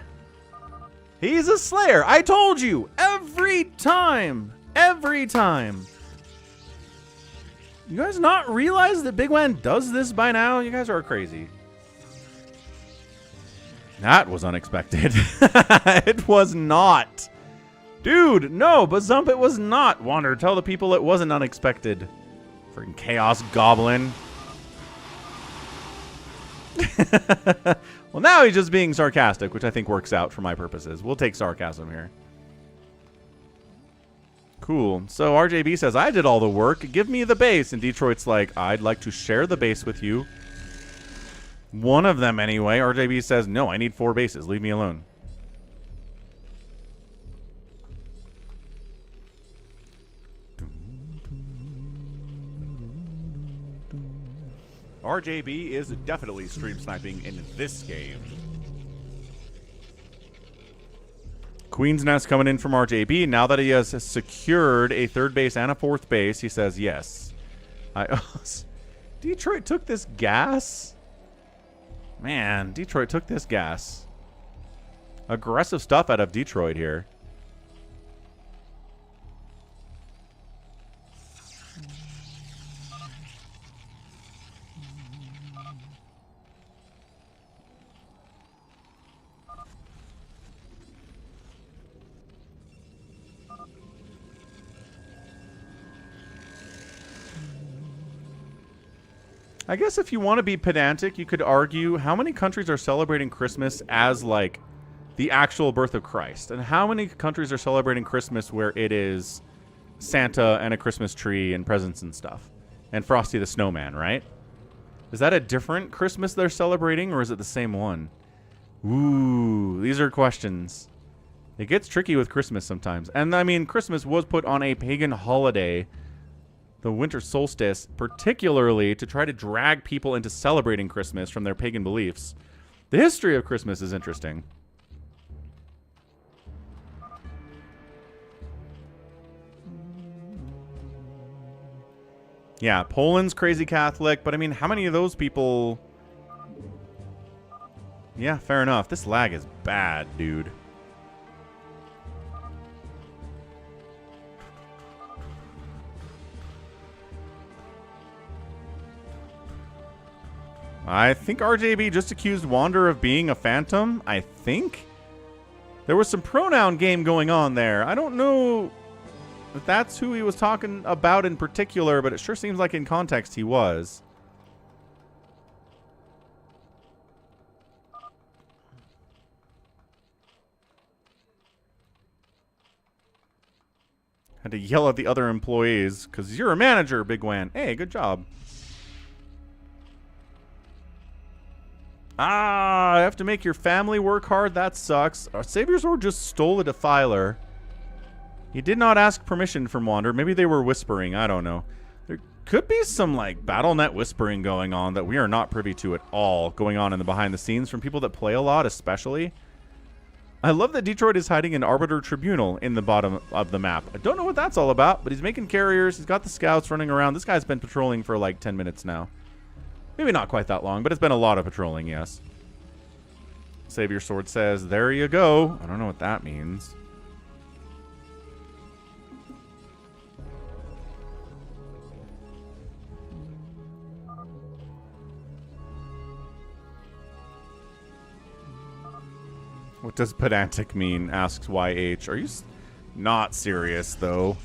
he's a Slayer. I told you. Every time. Every time. You guys not realize that Big Wan does this by now? You guys are crazy. That was unexpected. It was not. Dude, no, Bazump, it was not. Wander, tell the people it wasn't unexpected. Freaking Chaos Goblin. Well, now he's just being sarcastic, which I think works out for my purposes. We'll take sarcasm here. Cool. So RJB says, I did all the work. Give me the base. And Detroit's like, I'd like to share the base with you. One of them anyway. RJB says, no, I need 4 bases. Leave me alone. RJB is definitely stream sniping in this game. Queen's Nest coming in from RJB. Now that he has secured a 3rd base and a 4th base, he says yes. Detroit took this gas? Man, Detroit took this gas. Aggressive stuff out of Detroit here. I guess if you want to be pedantic, you could argue how many countries are celebrating Christmas as, like, the actual birth of Christ? And how many countries are celebrating Christmas where it is Santa and a Christmas tree and presents and stuff? And Frosty the Snowman, right? Is that a different Christmas they're celebrating, or is it the same one? Ooh, these are questions. It gets tricky with Christmas sometimes. And, I mean, Christmas was put on a pagan holiday, the winter solstice, particularly to try to drag people into celebrating Christmas from their pagan beliefs. The history of Christmas is interesting. Yeah, Poland's crazy Catholic, but I mean, how many of those people... Yeah, fair enough. This lag is bad, dude. I think RJB just accused Wander of being a phantom, I think? There was some pronoun game going on there. I don't know if that's who he was talking about in particular, but it sure seems like in context he was. Had to yell at the other employees, because you're a manager, Big Wan. Hey, good job. Ah, I have to make your family work hard? That sucks. Savior Sword just stole a Defiler. He did not ask permission from Wander. Maybe they were whispering. I don't know. There could be some, like, BattleNet whispering going on that we are not privy to at all, going on in the behind the scenes from people that play a lot, especially. I love that Detroit is hiding an Arbiter Tribunal in the bottom of the map. I don't know what that's all about, but he's making carriers. He's got the scouts running around. This guy's been patrolling for, like, 10 minutes now. Maybe not quite that long, but it's been a lot of patrolling, yes. Savior Sword says, there you go. I don't know what that means. What does pedantic mean? Asks YH. Are you not serious, though?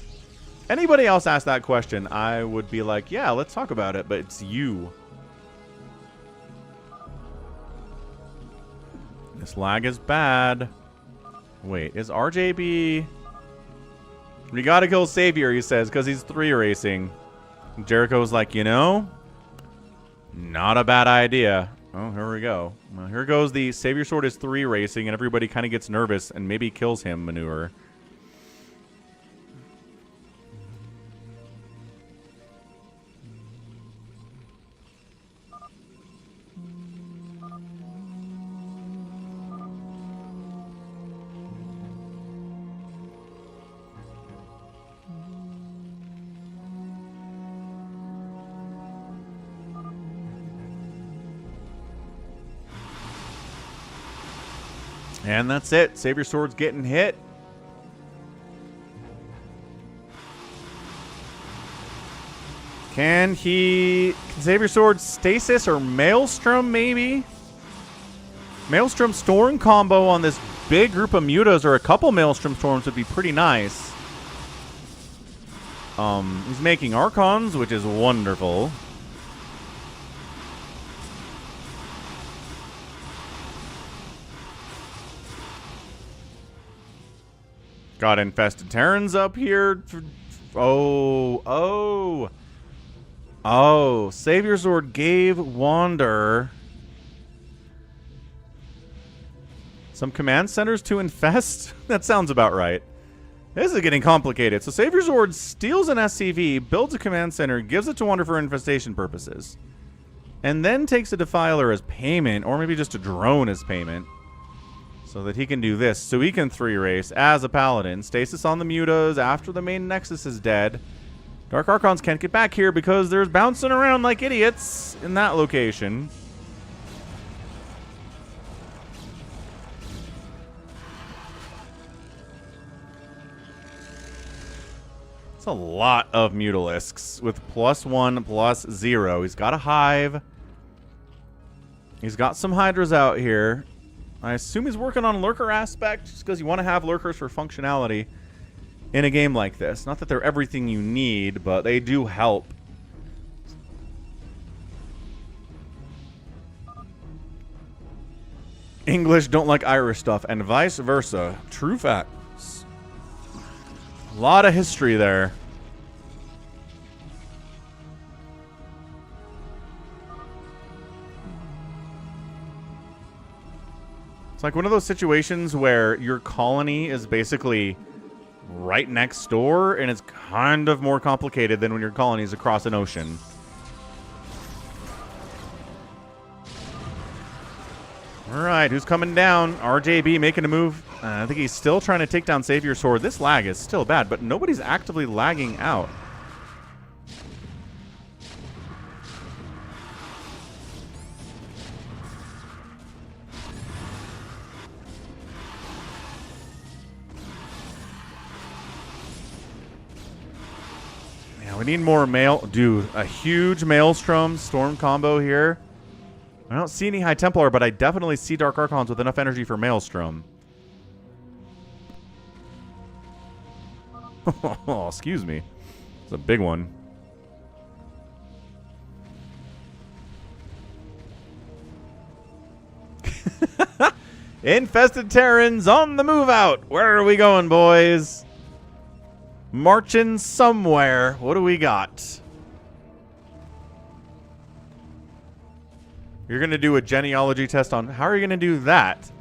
Anybody else ask that question, I would be like, yeah, let's talk about it, but it's you. This lag is bad. Wait, is RJB... We gotta kill Savior, he says, because he's 3 racing. Jericho's like, you know, not a bad idea. Oh, here we go. Well, here goes the Savior Sword is 3 racing, and everybody kind of gets nervous and maybe kills him manure. And that's it. Savior Sword's getting hit. Can Savior Sword stasis or Maelstrom maybe? Maelstrom Storm combo on this big group of mutas, or a couple Maelstrom Storms would be pretty nice. He's making Archons, which is wonderful. Got infested Terrans up here. Oh. Savior Sword gave Wander some command centers to infest? That sounds about right. This is getting complicated. So Savior Sword steals an SCV, builds a command center, gives it to Wander for infestation purposes, and then takes a Defiler as payment, or maybe just a drone as payment, so that he can do this. So he can 3-race as a Paladin. Stasis on the Mutas after the main Nexus is dead. Dark Archons can't get back here because there's bouncing around like idiots in that location. It's a lot of Mutalisks with +1, +0. He's got a Hive. He's got some Hydras out here. I assume he's working on Lurker aspect just because you want to have Lurkers for functionality in a game like this. Not that they're everything you need, but they do help. English don't like Irish stuff, and vice versa. True facts. A lot of history there. It's like one of those situations where your colony is basically right next door, and it's kind of more complicated than when your colony is across an ocean. Alright, who's coming down? RJB making a move. I think he's still trying to take down Savior Sword. This lag is still bad, but nobody's actively lagging out. Yeah, we need more mail. Dude, a huge Maelstrom Storm combo here. I don't see any High Templar, but I definitely see Dark Archons with enough energy for Maelstrom. Oh, excuse me. It's a big one. Infested Terrans on the move out. Where are we going, boys? Marching somewhere. What do we got? You're going to do a genealogy test on... How are you going to do that?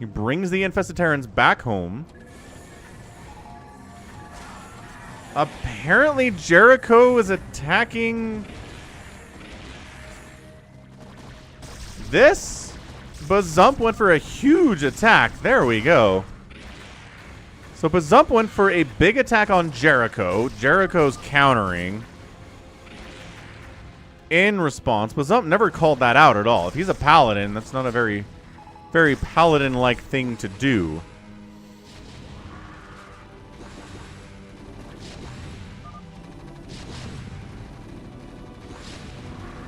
He brings the Infested Terrans back home. Apparently Jericho is attacking... this? Bazump went for a huge attack. There we go. So Bazump went for a big attack on Jericho. Jericho's countering. In response, Bazump never called that out at all. If he's a paladin, that's not a very paladin-like thing to do.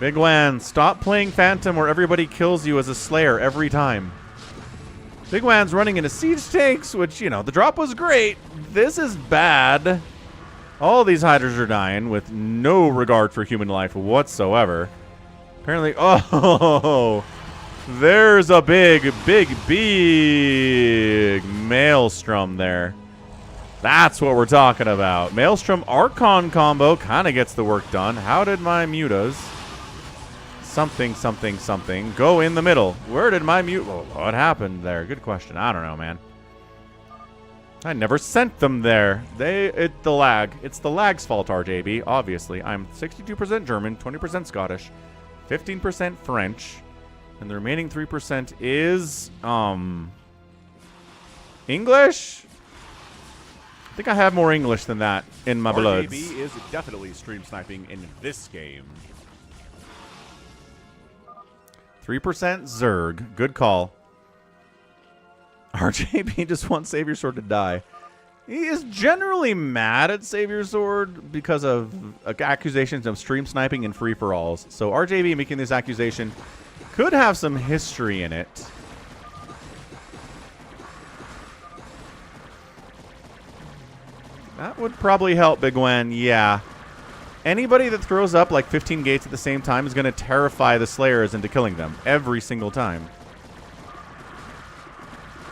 Big Wan, stop playing Phantom where everybody kills you as a Slayer every time. Big Wan's running into siege tanks, which, you know, the drop was great. This is bad. All these Hydras are dying with no regard for human life whatsoever. Apparently, oh, there's a big Maelstrom there. That's what we're talking about. Maelstrom Archon combo kind of gets the work done. How did my mutas? Something. Go in the middle. Where did my mute... Oh, what happened there? Good question. I don't know, man. I never sent them there. The lag. It's the lag's fault, RJB, obviously. I'm 62% German, 20% Scottish, 15% French, and the remaining 3% is, English? I think I have more English than that in my bloods. RJB is definitely stream sniping in this game. 3% Zerg. Good call. RJB just wants Savior Sword to die. He is generally mad at Savior Sword because of accusations of stream sniping and free-for-alls. So RJB making this accusation could have some history in it. That would probably help, Big Wen. Yeah. Anybody that throws up like 15 gates at the same time is going to terrify the Slayers into killing them every single time.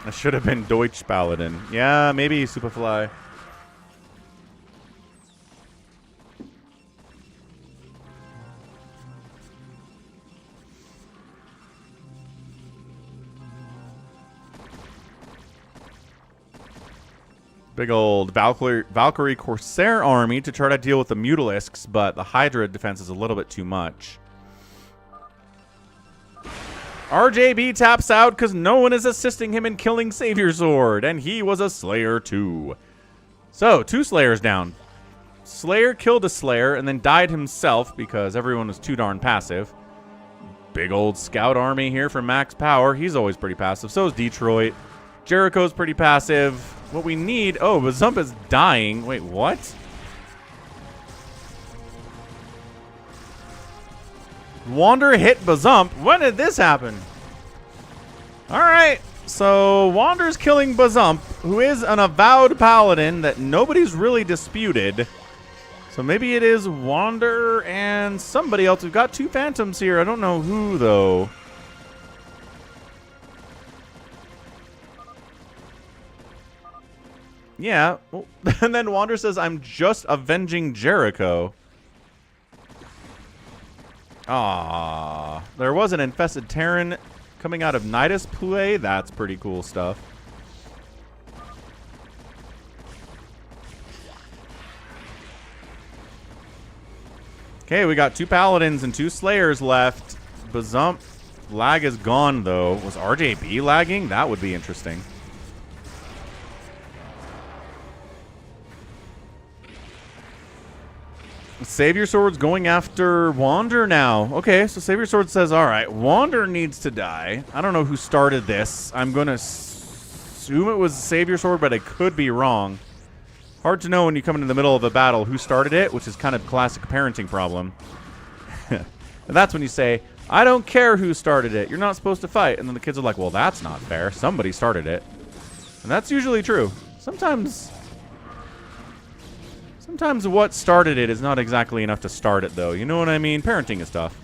I should have been Deutsch Paladin. Yeah, maybe Superfly. Big old Valkyrie Corsair army to try to deal with the Mutalisks, but the Hydra defense is a little bit too much. RJB taps out because no one is assisting him in killing Savior Sword, and he was a Slayer too. So, 2 Slayers down. Slayer killed a Slayer and then died himself because everyone was too darn passive. Big old Scout army here for max power. He's always pretty passive. So is Detroit. Jericho's pretty passive. What we need... Oh, Bazump is dying. Wait, what? Wander hit Bazump. When did this happen? Alright. So, Wander's killing Bazump, who is an avowed paladin that nobody's really disputed. So maybe it is Wander and somebody else. We've got 2 Phantoms here. I don't know who, though. Yeah, well, and then Wander says, I'm just avenging Jericho. Ah, there was an infested Terran coming out of Nidus play. That's pretty cool stuff. Okay, we got 2 Paladins and 2 Slayers left. Bazump, lag is gone, though. Was RJB lagging? That would be interesting. Savior Sword's going after Wander now. Okay, so Savior Sword says, all right, Wander needs to die. I don't know who started this. I'm going to assume it was Savior Sword, but I could be wrong. Hard to know when you come into the middle of a battle who started it, which is kind of classic parenting problem. And that's when you say, I don't care who started it. You're not supposed to fight. And then the kids are like, well, that's not fair. Somebody started it. And that's usually true. Sometimes what started it is not exactly enough to start it, though. You know what I mean? Parenting is tough.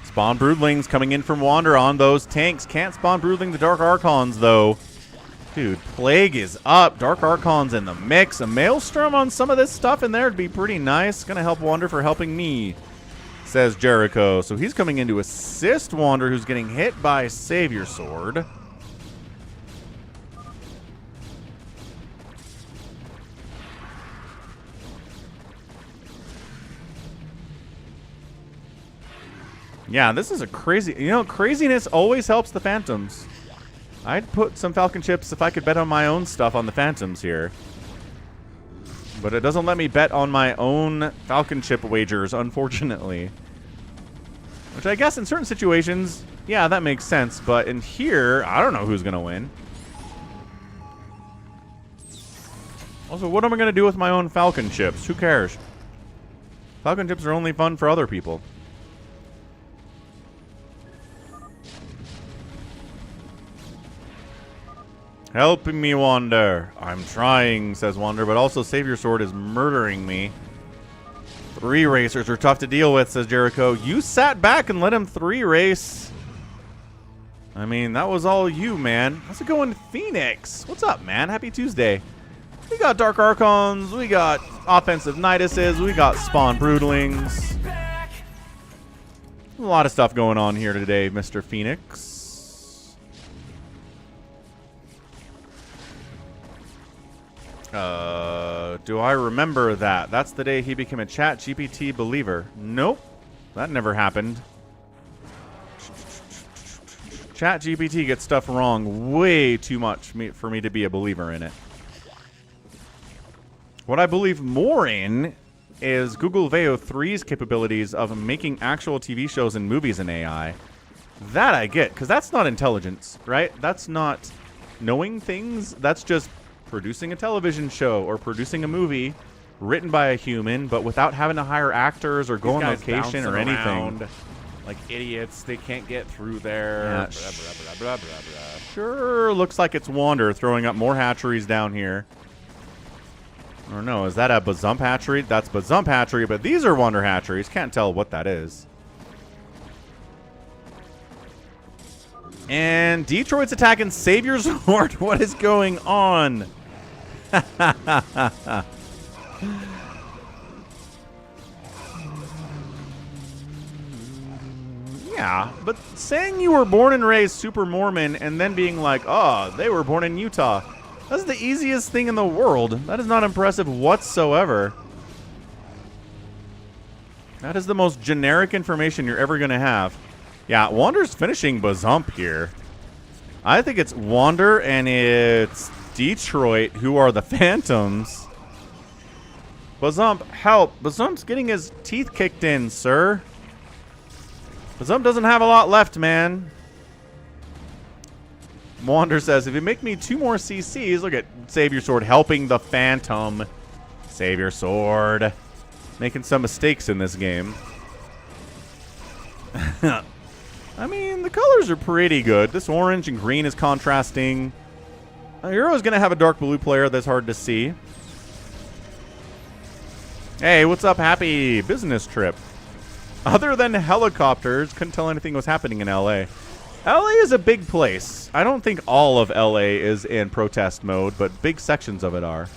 Spawn Broodlings coming in from Wander on those tanks. Can't spawn Broodling the Dark Archons, though. Dude, Plague is up. Dark Archon's in the mix. A Maelstrom on some of this stuff in there would be pretty nice. Gonna help Wander for helping me, says Jericho. So he's coming in to assist Wander, who's getting hit by Savior Sword. Yeah, this is a crazy... You know, craziness always helps the Phantoms. I'd put some Falcon chips if I could bet on my own stuff on the Phantoms here. But it doesn't let me bet on my own Falcon chip wagers, unfortunately. Which I guess in certain situations, yeah, that makes sense. But in here, I don't know who's going to win. Also, what am I going to do with my own Falcon chips? Who cares? Falcon chips are only fun for other people. Helping me, Wander. I'm trying, says Wander, but also Savior Sword is murdering me. 3 racers are tough to deal with, says Jericho. You sat back and let him 3 race. I mean, that was all you, man. How's it going, Phoenix? What's up, man? Happy Tuesday. We got Dark Archons. We got offensive Niduses. We got Spawn Broodlings. A lot of stuff going on here today, Mr. Phoenix. Do I remember that? That's the day he became a Chat GPT believer. Nope. That never happened. Chat GPT gets stuff wrong way too much for me to be a believer in it. What I believe more in is Google Veo 3's capabilities of making actual TV shows and movies in AI. That I get, because that's not intelligence, right? That's not knowing things. That's just producing a television show or producing a movie written by a human, but without having to hire actors or go on These guys location or bouncing anything. around like idiots. They can't get through there. Yeah, Blah, blah, blah, blah, blah, blah. Sure looks like it's Wander throwing up more hatcheries down here. Or no, is that a Bazump hatchery? That's Bazump hatchery, but these are Wander hatcheries. Can't tell what that is. And Detroit's attacking Savior's Horde. What is going on? Yeah, but saying you were born and raised super Mormon and then being like, oh, they were born in Utah. That's the easiest thing in the world. That is not impressive whatsoever. That is the most generic information you're ever going to have. Yeah, Wander's finishing Bazump here. I think it's Wander and it's Detroit who are the Phantoms. Bazump, help. Bazump's getting his teeth kicked in, sir. Bazump doesn't have a lot left, man. Wander says, if you make me 2 more CCs, look at Savior Sword helping the Phantom. Savior Sword. Making some mistakes in this game. I mean, the colors are pretty good. This orange and green is contrasting. Euro's going to have a dark blue player that's hard to see. Hey, what's up? Happy business trip. Other than helicopters, couldn't tell anything was happening in LA. LA is a big place. I don't think all of LA is in protest mode, but big sections of it are.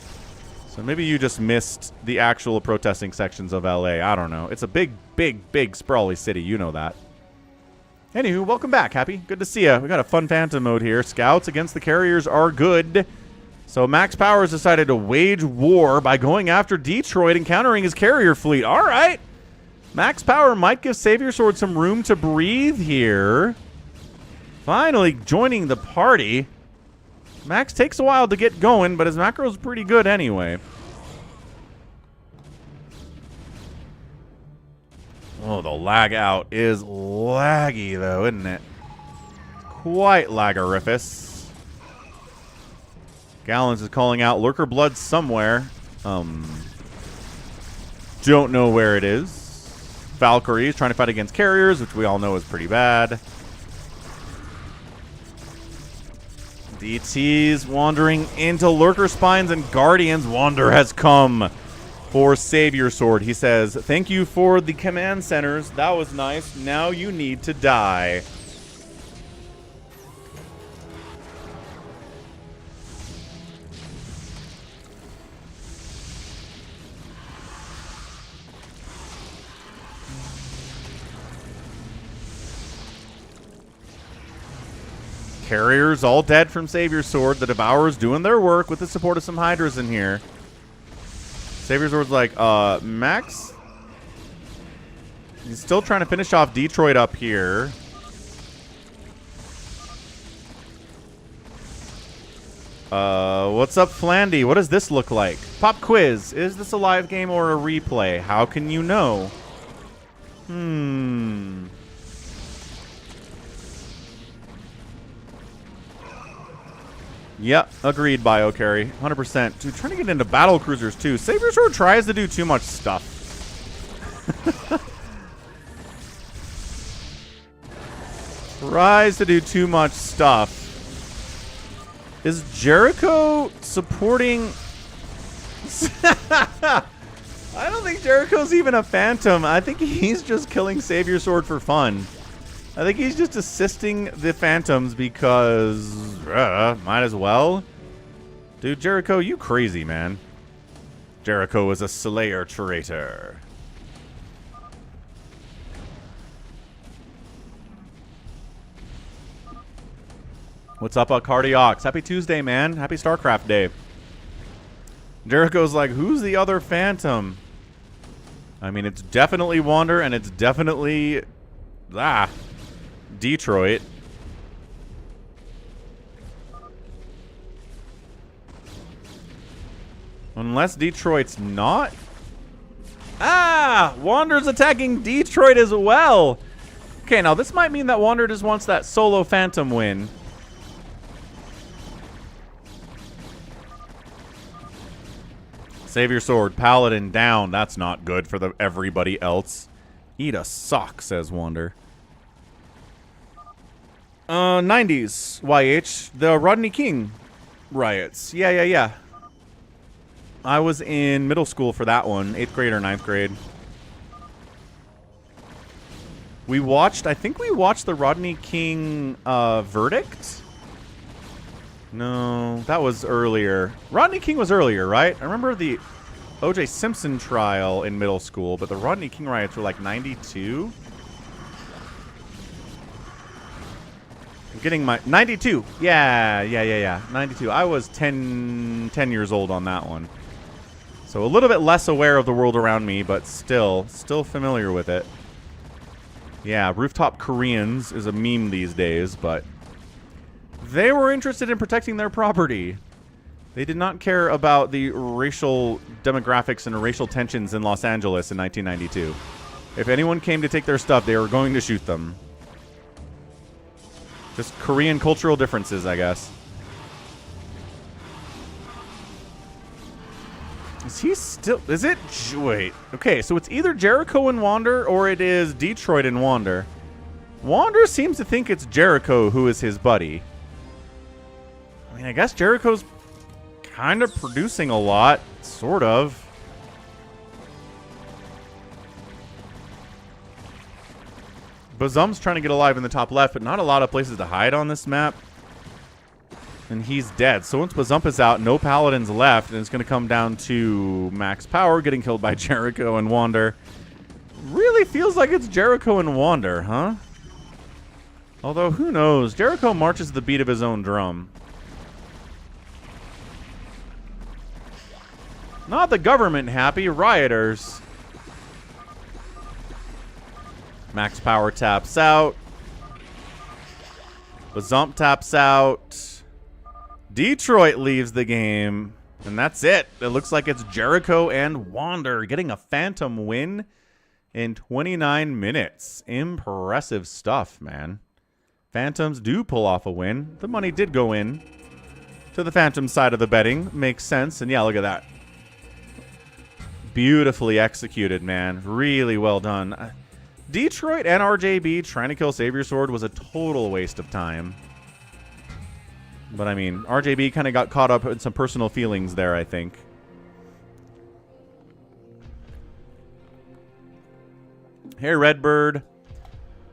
So maybe you just missed the actual protesting sections of LA. I don't know. It's a big, big, big sprawly city. You know that. Anywho, welcome back, Happy. Good to see ya. We got a fun Phantom mode here. Scouts against the carriers are good. So Max Powers decided to wage war by going after Detroit and countering his carrier fleet. All right. Max Power might give Savior Sword some room to breathe here. Finally joining the party. Max takes a while to get going, but his macro's pretty good anyway. Oh, the lag out is laggy, though, isn't it? Quite lagorific. Gallons is calling out Lurker Blood somewhere. Don't know where it is. Valkyrie is trying to fight against carriers, which we all know is pretty bad. DT's wandering into Lurker Spines and Guardians. Wander has come for Savior Sword. He says, thank you for the command centers. That was nice. Now you need to die. Carriers all dead from Savior Sword. The Devourers doing their work with the support of some Hydras in here. Savior Sword's like, Max? He's still trying to finish off Detroit up here. What's up, Flandy? What does this look like? Pop quiz. Is this a live game or a replay? How can you know? Yep, agreed, BioCarry. 100%. Dude, trying to get into battle cruisers, too. Savior Sword tries to do too much stuff. Tries to do too much stuff. Is Jericho supporting... I don't think Jericho's even a Phantom. I think he's just killing Savior Sword for fun. I think he's just assisting the Phantoms because might as well. Dude, Jericho, you crazy, man. Jericho is a Slayer traitor. What's up, Cardiox? Happy Tuesday, man. Happy StarCraft Day. Jericho's like, who's the other Phantom? I mean, it's definitely Wander, and it's definitely... Detroit. Unless Detroit's not. Wander's attacking Detroit as well. Okay, now this might mean that Wander just wants that solo Phantom win. Save your sword. Paladin down. That's not good for everybody else. Eat a sock, says Wander. 90s, YH. The Rodney King riots. Yeah. I was in middle school for that one. 8th grade or 9th grade. I think we watched the Rodney King verdict. No, that was earlier. Rodney King was earlier, right? I remember the O.J. Simpson trial in middle school, but the Rodney King riots were like 92. I'm getting my 92. Yeah. 92. I was 10 years old on that one. So a little bit less aware of the world around me, but still familiar with it. Yeah, rooftop Koreans is a meme these days, but they were interested in protecting their property. They did not care about the racial demographics and racial tensions in Los Angeles in 1992. If anyone came to take their stuff, they were going to shoot them. Just Korean cultural differences, I guess. Is he still... Is it... Wait. Okay, so it's either Jericho and Wander, or it is Detroit and Wander. Wander seems to think it's Jericho who is his buddy. I mean, I guess Jericho's kind of producing a lot. Sort of. Bazum's trying to get alive in the top left, but not a lot of places to hide on this map. And he's dead. So once Bazump is out, no Paladins left, and it's going to come down to Max Power getting killed by Jericho and Wander. Really feels like it's Jericho and Wander, huh? Although, who knows? Jericho marches to the beat of his own drum. Not the government happy, rioters. Max Power taps out. Bazump taps out. Detroit leaves the game. And that's it. It looks like it's Jericho and Wander getting a Phantom win in 29 minutes. Impressive stuff, man. Phantoms do pull off a win. The money did go in to the Phantom side of the betting. Makes sense. And yeah, look at that. Beautifully executed, man. Really well done. Detroit and RJB trying to kill Savior Sword was a total waste of time. But I mean, RJB kind of got caught up in some personal feelings there, I think. Hey, Redbird.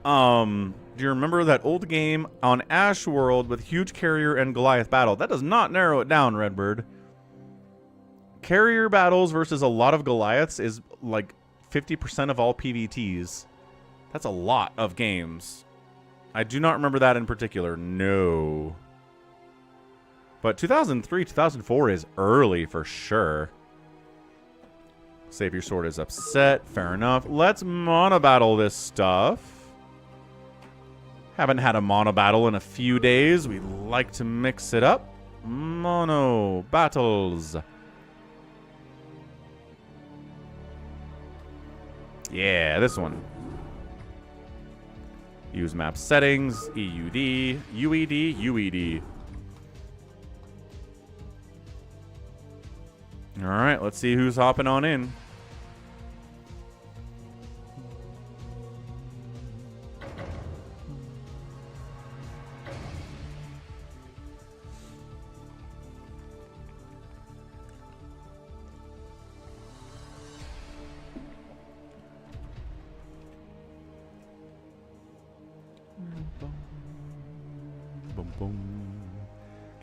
Do you remember that old game on Ash World with huge carrier and Goliath battle? That does not narrow it down, Redbird. Carrier battles versus a lot of Goliaths is like 50% of all PvTs. That's a lot of games. I do not remember that in particular. No. But 2003, 2004 is early for sure. Savior Sword is upset. Fair enough. Let's monobattle this stuff. Haven't had a monobattle in a few days. We like to mix it up. Mono battles. Yeah, this one. Use map settings, EUD, UED, UED. All right, let's see who's hopping on in.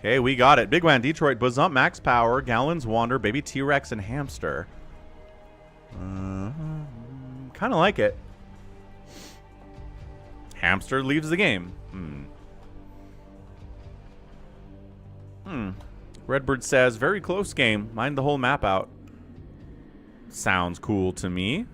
Okay, we got it. Big Wan, Detroit, Bazump, Max Power, Gallons, Wander, Baby T-Rex, and Hamster. Kind of like it. Hamster leaves the game. Redbird says, very close game. Mind the whole map out. Sounds cool to me.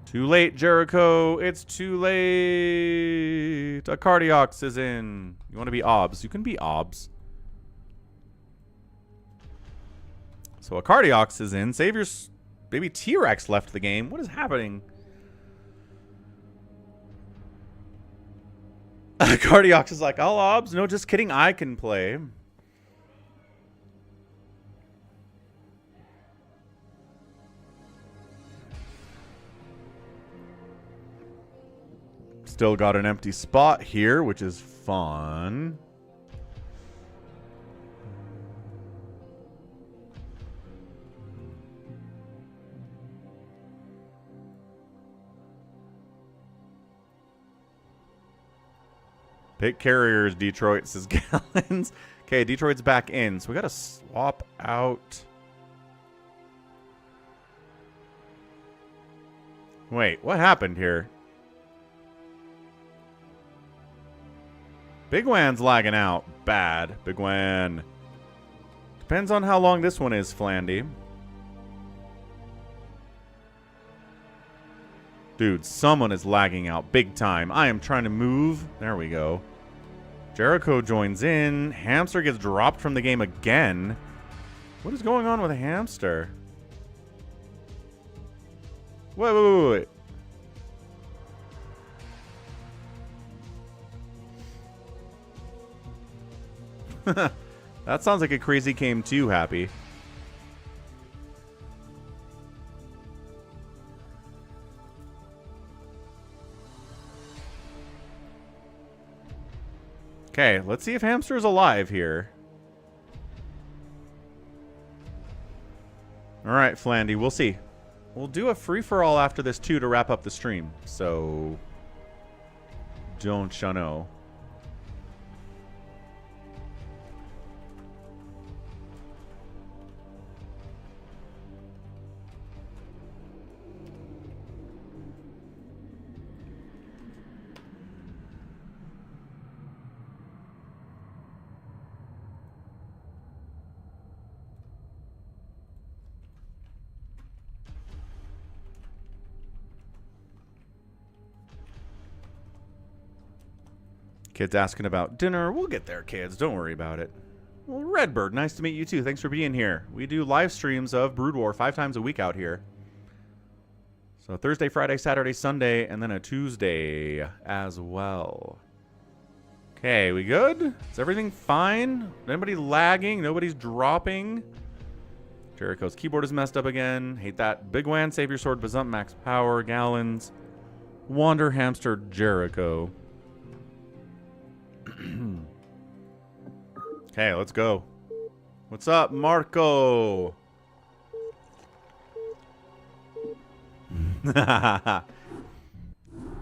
Too late, Jericho. It's too late. A Cardiox is in. You want to be OBS? You can be OBS. So a Cardiox is in. Savior's baby T-Rex left the game. What is happening? Cardiox is like, I'll OBS. No, just kidding. I can play. Still got an empty spot here, which is fun. Pick carriers, Detroit, says Gallons. Okay, Detroit's back in, so we gotta swap out. Wait, what happened here? Big Wan's lagging out. Bad. Big Wan. Depends on how long this one is, Flandy. Dude, someone is lagging out big time. I am trying to move. There we go. Jericho joins in. Hamster gets dropped from the game again. What is going on with a Hamster? Wait. That sounds like a crazy game too, Happy. Okay, let's see if Hamster's alive here. Alright, Flandy, we'll see. We'll do a free-for-all after this too to wrap up the stream. So, don't you know. Kids asking about dinner. We'll get there, kids. Don't worry about it. Well, Redbird, nice to meet you too. Thanks for being here. We do live streams of Brood War 5 times a week out here. So Thursday, Friday, Saturday, Sunday, and then a Tuesday as well. Okay, we good? Is everything fine? Anybody lagging? Nobody's dropping? Jericho's keyboard is messed up again. Hate that. Big Wan, save your sword, Bazump, max power, Gallons. Wander, Hamster, Jericho. Okay, let's go. What's up, Marco? Yeah,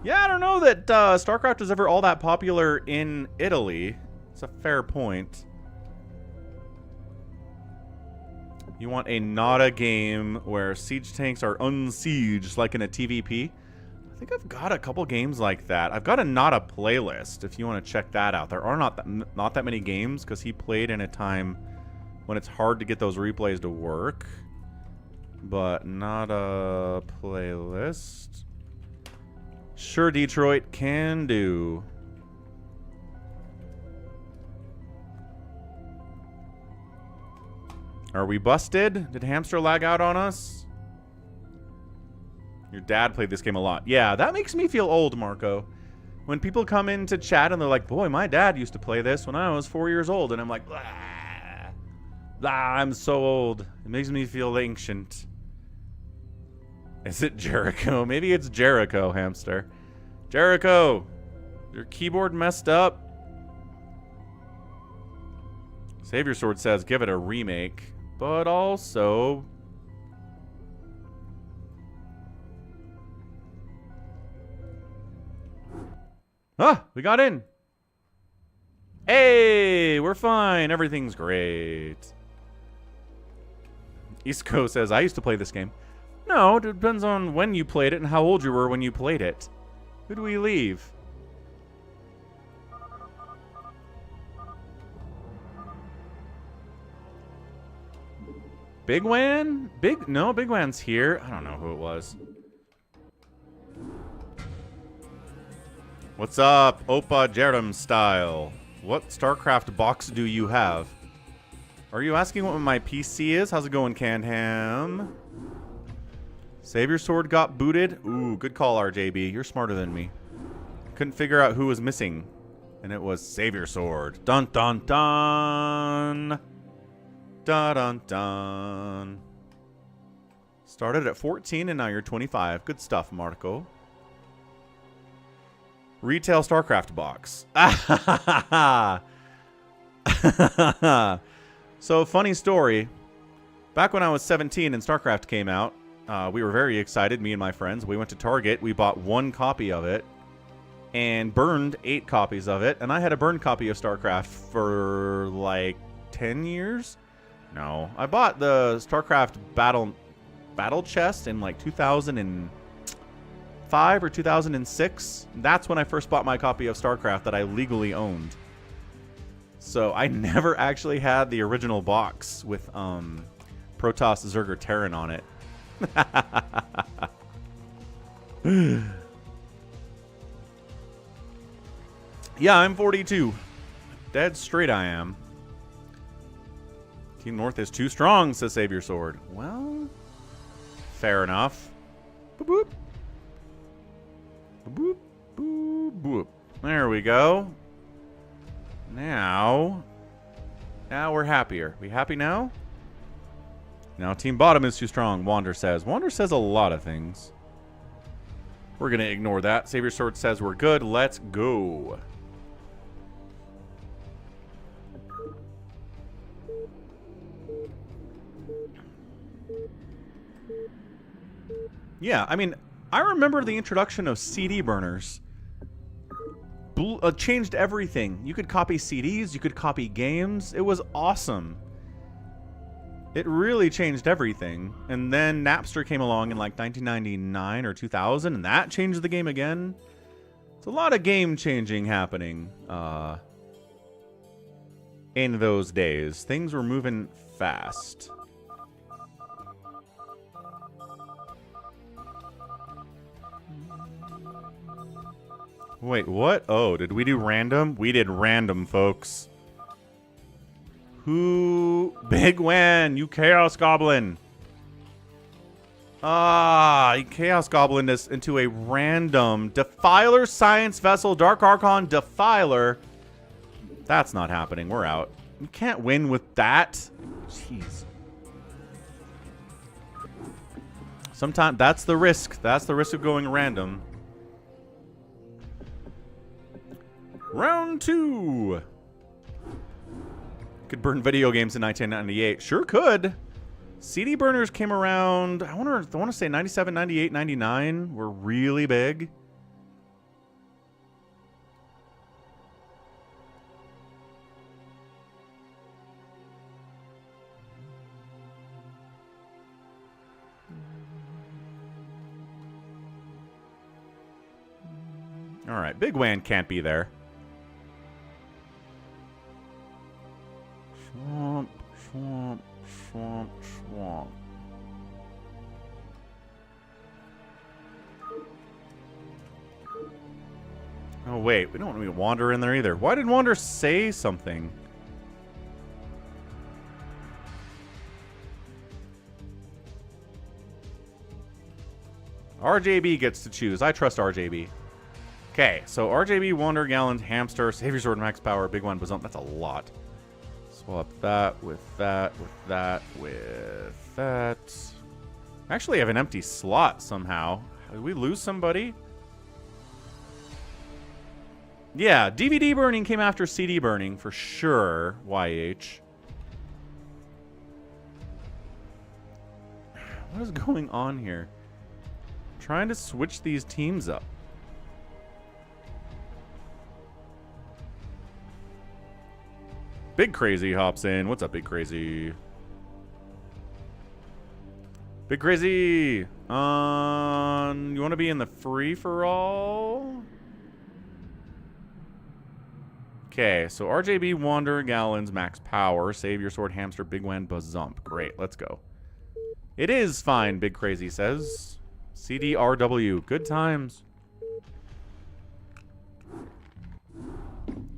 I don't know that StarCraft was ever all that popular in Italy. It's a fair point. You want a Nada game where siege tanks are unsieged like in a TVP? I think I've got a couple games like that. I've got a Nada playlist if you want to check that out. There are not that many games because he played in a time when it's hard to get those replays to work. But Nada playlist. Sure, Detroit, can do. Are we busted? Did Hamster lag out on us? Your dad played this game a lot. Yeah, that makes me feel old, Marco. When people come into chat and they're like, boy, my dad used to play this when I was 4 years old. And I'm like, I'm so old. It makes me feel ancient. Is it Jericho? Maybe it's Jericho, Hamster. Jericho, your keyboard messed up. Savior Sword says give it a remake. But also... Ah, we got in. Hey, we're fine. Everything's great. East Coast says, I used to play this game. No, it depends on when you played it and how old you were when you played it. Who do we leave? Big Wan? No, Big Wan's here. I don't know who it was. What's up, Opa Jerem style? What StarCraft box do you have? Are you asking what my PC is? How's it going, Canned Ham? Savior Sword got booted? Ooh, good call, RJB. You're smarter than me. Couldn't figure out who was missing. And it was Savior Sword. Dun dun dun. Dun dun dun. Started at 14 and now you're 25. Good stuff, Marco. Retail StarCraft box. So, funny story. Back when I was 17 and StarCraft came out, we were very excited, me and my friends. We went to Target. We bought 1 copy of it and burned 8 copies of it. And I had a burned copy of StarCraft for like 10 years. No, I bought the StarCraft battle chest in like 2005 or 2006. That's when I first bought my copy of StarCraft that I legally owned. So I never actually had the original box with Protoss, Zerg, Terran on it. Yeah, I'm 42. Dead straight I am. Team North is too strong, says Savior Sword. Well, fair enough. Boop, boop. Boop, boop, boop. There we go. Now we're happier. We happy now? Now Team Bottom is too strong, Wander says. Wander says a lot of things. We're going to ignore that. Savior Sword says we're good. Let's go. Yeah, I mean, I remember the introduction of CD burners. Changed everything. You could copy CDs, you could copy games. It was awesome. It really changed everything. And then Napster came along in like 1999 or 2000, and that changed the game again. It's a lot of game changing happening in those days. Things were moving fast. Wait, what? Oh, did we do random? We did random, folks. Who? Big Wen, you Chaos Goblin. You Chaos Goblin this into a random Defiler Science Vessel Dark Archon Defiler. That's not happening. We're out. You can't win with that. Jeez. Sometimes that's the risk. That's the risk of going random. Round 2. Could burn video games in 1998. Sure could. CD burners came around, I want to say 97, 98, 99 were really big. All right, Big Wan can't be there. Swamp, swamp, swamp, swamp. Oh, wait. We don't want to Wander in there either. Why did Wander say something? RJB gets to choose. I trust RJB. Okay, so RJB, Wander, Gallant, Hamster, Savior Sword, Max Power, Big One, Bazump. That's a lot. Swap that with that, with that, with that. Actually, I have an empty slot somehow. Did we lose somebody? Yeah, DVD burning came after CD burning for sure. YH. What is going on here? I'm trying to switch these teams up. Big Crazy hops in. What's up, Big Crazy? Big Crazy! You want to be in the free-for-all? Okay, so RJB, Wander, Gallons, Max Power, Savior Sword, Hamster, Big Wan, Bazump. Great, let's go. It is fine, Big Crazy says. CDRW. Good times.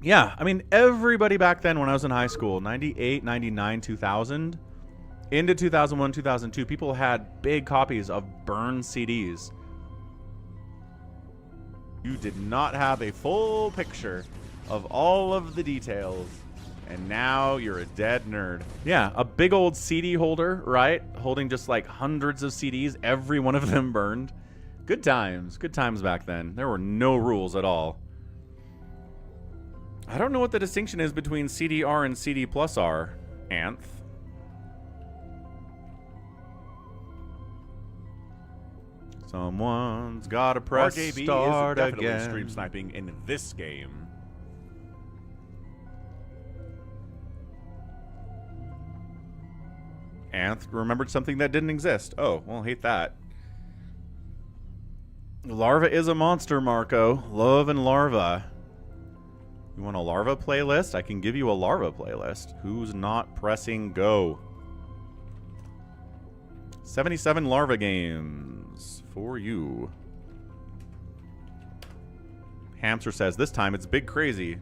Yeah, I mean, everybody back then when I was in high school, 98, 99, 2000, into 2001, 2002, people had big copies of burned CDs. You did not have a full picture of all of the details, and now you're a dead nerd. Yeah, a big old CD holder, right? Holding just like hundreds of CDs, every one of them burned. Good times back then. There were no rules at all. I don't know what the distinction is between CDR and CD plus R, Anth. Someone's gotta press RJB start is definitely again. stream sniping in this game. Anth remembered something that didn't exist. Oh, well, hate that. Larva is a monster, Marco. Love and larva. You want a larva playlist? I can give you a larva playlist. Who's not pressing go? 77 larva games for you. Hamster says this time it's big crazy.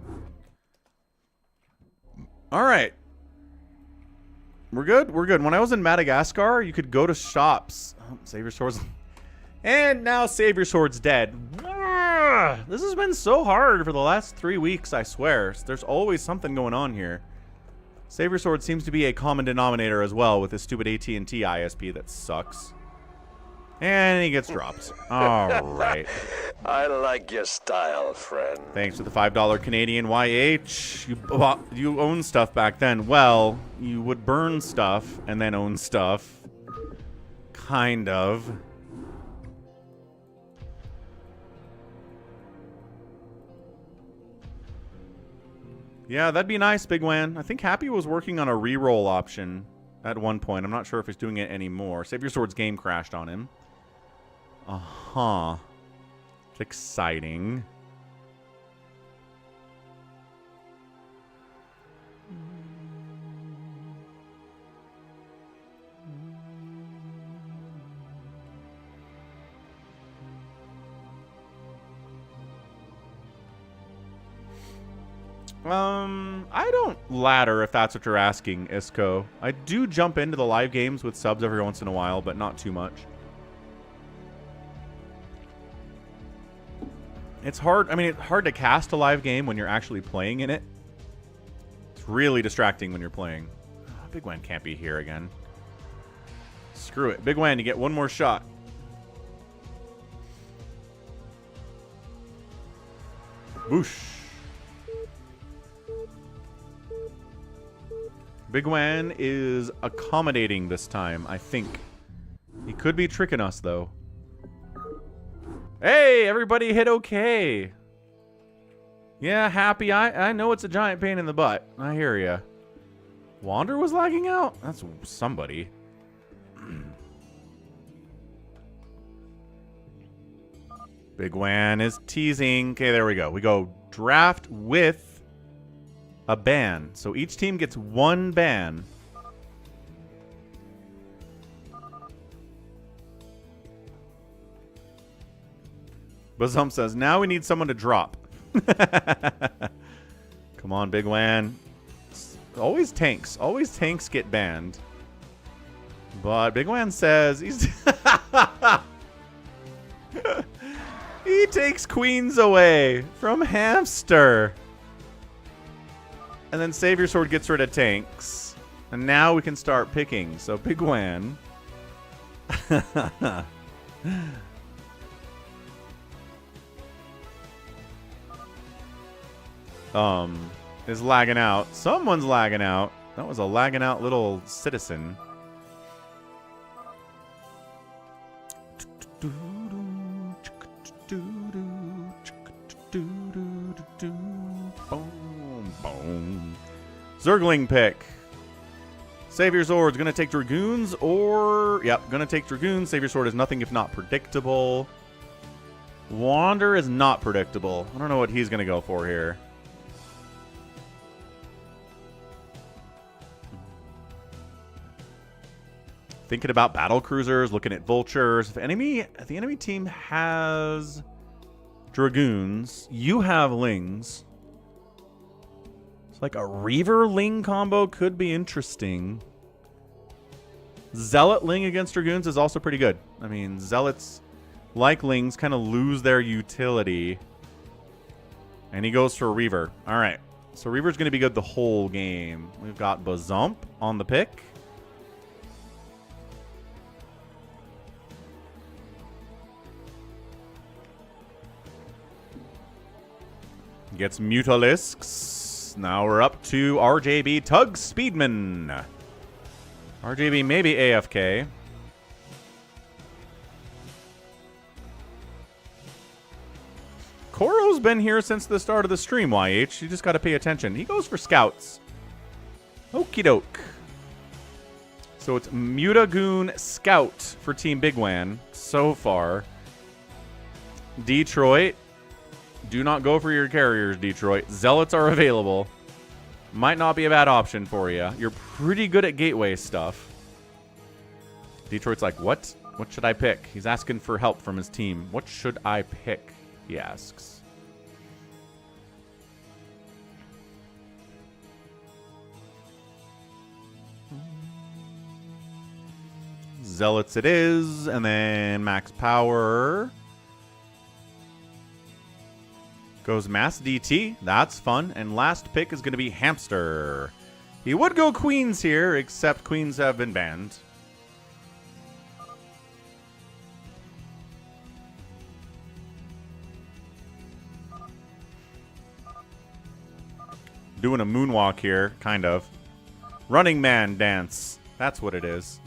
All right. We're good? We're good. When I was in Madagascar, you could go to shops. Oh, save your swords. And now save your sword's dead. This has been so hard for the last 3 weeks, I swear. There's always something going on here. Save your sword seems to be a common denominator as well with this stupid AT&T ISP that sucks. And he gets dropped. All right. I like your style, friend. Thanks for the $5 Canadian YH. You owned stuff back then. Well, you would burn stuff and then own stuff. Kind of. Yeah, that'd be nice, Big Wan. I think Happy was working on a reroll option at one point. I'm not sure if he's doing it anymore. Save Your Sword's game crashed on him. Uh-huh. It's exciting. I don't ladder if that's what you're asking, Isco. I do jump into the live games with subs every once in a while, but not too much. It's hard. I mean, it's hard to cast a live game when you're actually playing in it. It's really distracting when you're playing. Oh, Big Wan can't be here again. Screw it. Big Wan, you get one more shot. Whoosh. Big Wan is accommodating this time, I think. He could be tricking us, though. Hey, everybody hit okay. Yeah, Happy. I know it's a giant pain in the butt. I hear ya. Wander was lagging out? That's somebody. Big Wan is teasing. Okay, there we go. We go draft with a ban. So each team gets one ban. Bazump says, now we need someone to drop. Come on, Big Wan. Always tanks. Always tanks get banned. But Big Wan says he's... He takes queens away from Hamster. And then Save Your Sword gets rid of tanks. And now we can start picking. So Big Wan. Is lagging out. Someone's lagging out. That was a lagging out little citizen. Boom. Zergling pick. Save Your Sword's gonna take Dragoons or... Yep, gonna take Dragoons. Save Your Sword is nothing if not predictable. Wander is not predictable. I don't know what he's gonna go for here. Thinking about battle cruisers, looking at vultures. If the enemy team has Dragoons, you have Lings. It's like a Reaver Ling combo could be interesting. Zealot Ling against Dragoons is also pretty good. I mean, Zealots, like Lings, kind of lose their utility. And he goes for Reaver. All right. So Reaver's going to be good the whole game. We've got Bazump on the pick. Gets Mutalisks. Now we're up to RJB Tug Speedman. RJB maybe AFK. Koro's been here since the start of the stream, YH. You just got to pay attention. He goes for scouts. Okie doke. So it's Mutagoon Scout for Team Big Wan so far. Detroit. Do not go for your carriers, Detroit. Zealots are available. Might not be a bad option for you. You're pretty good at gateway stuff. Detroit's like, what? What should I pick? He's asking for help from his team. What should I pick? He asks. Zealots it is, and then max power goes mass DT. That's fun. And last pick is going to be Hamster. He would go Queens here, except Queens have been banned. Doing a moonwalk here, kind of. Running Man dance. That's what it is.